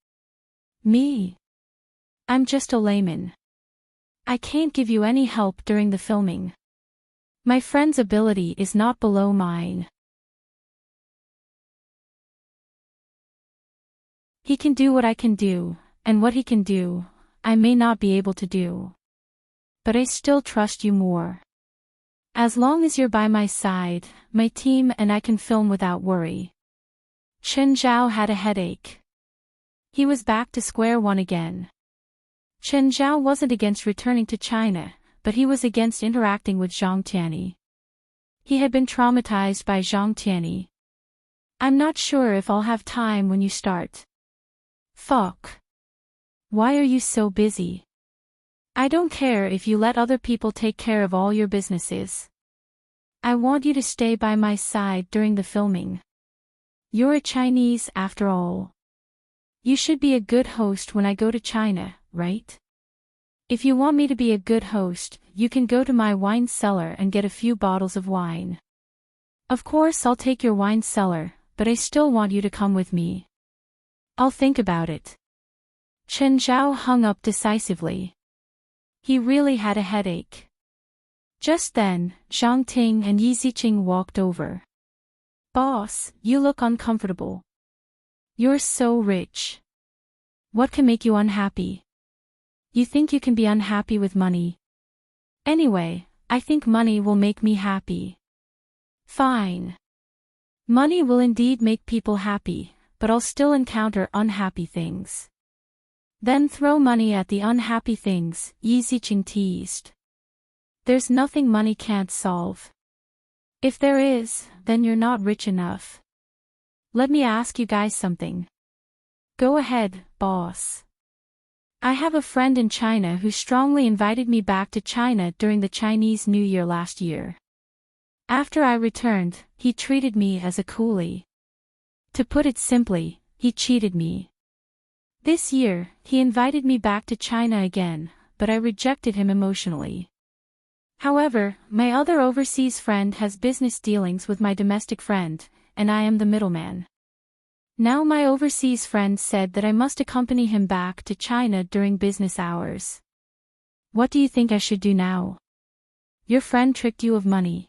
Me? I'm just a layman. I can't give you any help during the filming. My friend's ability is not below mine. He can do what I can do, and what he can do, I may not be able to do. But I still trust you more. As long as you're by my side, my team and I can film without worry. Chen Zhao had a headache. He was back to square one again. Chen Zhao wasn't against returning to China, but he was against interacting with Zhang Tianyi. He had been traumatized by Zhang Tianyi. I'm not sure if I'll have time when you start. Fuck. Why are you so busy? I don't care if you let other people take care of all your businesses. I want you to stay by my side during the filming. You're a Chinese after all. You should be a good host when I go to China, right? If you want me to be a good host, you can go to my wine cellar and get a few bottles of wine. Of course I'll take your wine cellar, but I still want you to come with me. I'll think about it. Chen Zhao hung up decisively. He really had a headache. Just then, Zhang Ting and Yi Ziqing walked over. Boss, you look uncomfortable. You're so rich. What can make you unhappy? You think you can be unhappy with money? Anyway, I think money will make me happy. Fine. Money will indeed make people happy, but I'll still encounter unhappy things. Then throw money at the unhappy things, Yi Ziqing teased. There's nothing money can't solve. If there is, then you're not rich enough. Let me ask you guys something. Go ahead, boss. I have a friend in China who strongly invited me back to China during the Chinese New Year last year. After I returned, he treated me as a coolie. To put it simply, he cheated me. This year, he invited me back to China again, but I rejected him emotionally. However, my other overseas friend has business dealings with my domestic friend, and I am the middleman. Now my overseas friend said that I must accompany him back to China during business hours. What do you think I should do now? Your friend tricked you of money.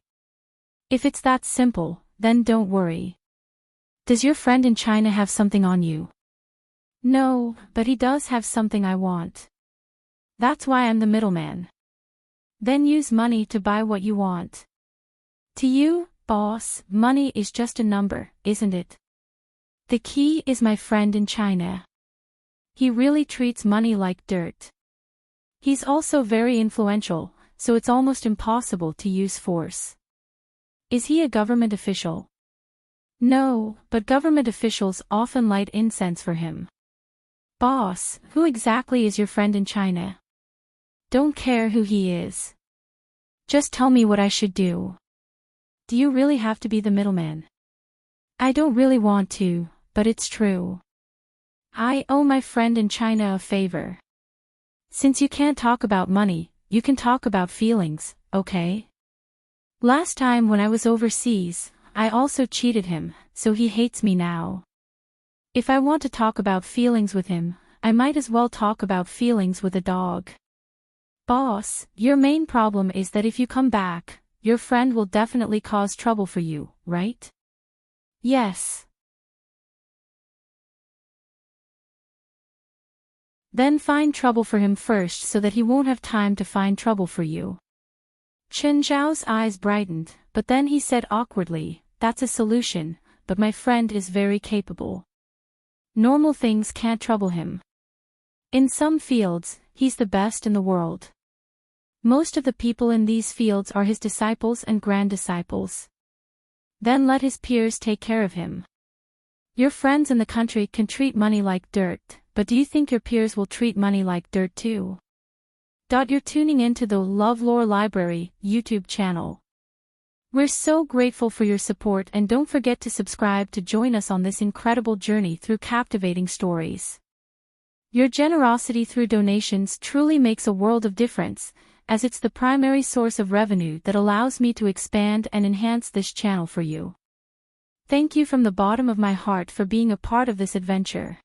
If it's that simple, then don't worry. Does your friend in China have something on you? No, but he does have something I want. That's why I'm the middleman. Then use money to buy what you want. To you, boss, money is just a number, isn't it? The key is my friend in China. He really treats money like dirt. He's also very influential, so it's almost impossible to use force. Is he a government official? No, but government officials often light incense for him. Boss, who exactly is your friend in China? Don't care who he is. Just tell me what I should do. Do you really have to be the middleman? I don't really want to, but it's true. I owe my friend in China a favor. Since you can't talk about money, you can talk about feelings, okay? Last time when I was overseas, I also cheated him, so he hates me now. If I want to talk about feelings with him, I might as well talk about feelings with a dog. Boss, your main problem is that if you come back, your friend will definitely cause trouble for you, right? Yes. Then find trouble for him first so that he won't have time to find trouble for you. Chen Zhao's eyes brightened, but then he said awkwardly, "That's a solution, but my friend is very capable. Normal things can't trouble him. In some fields, he's the best in the world. Most of the people in these fields are his disciples and grand-disciples. Then let his peers take care of him. Your friends in the country can treat money like dirt, but do you think your peers will treat money like dirt too?" You're tuning into the LoveLore Library YouTube channel. We're so grateful for your support, and don't forget to subscribe to join us on this incredible journey through captivating stories. Your generosity through donations truly makes a world of difference, as it's the primary source of revenue that allows me to expand and enhance this channel for you. Thank you from the bottom of my heart for being a part of this adventure.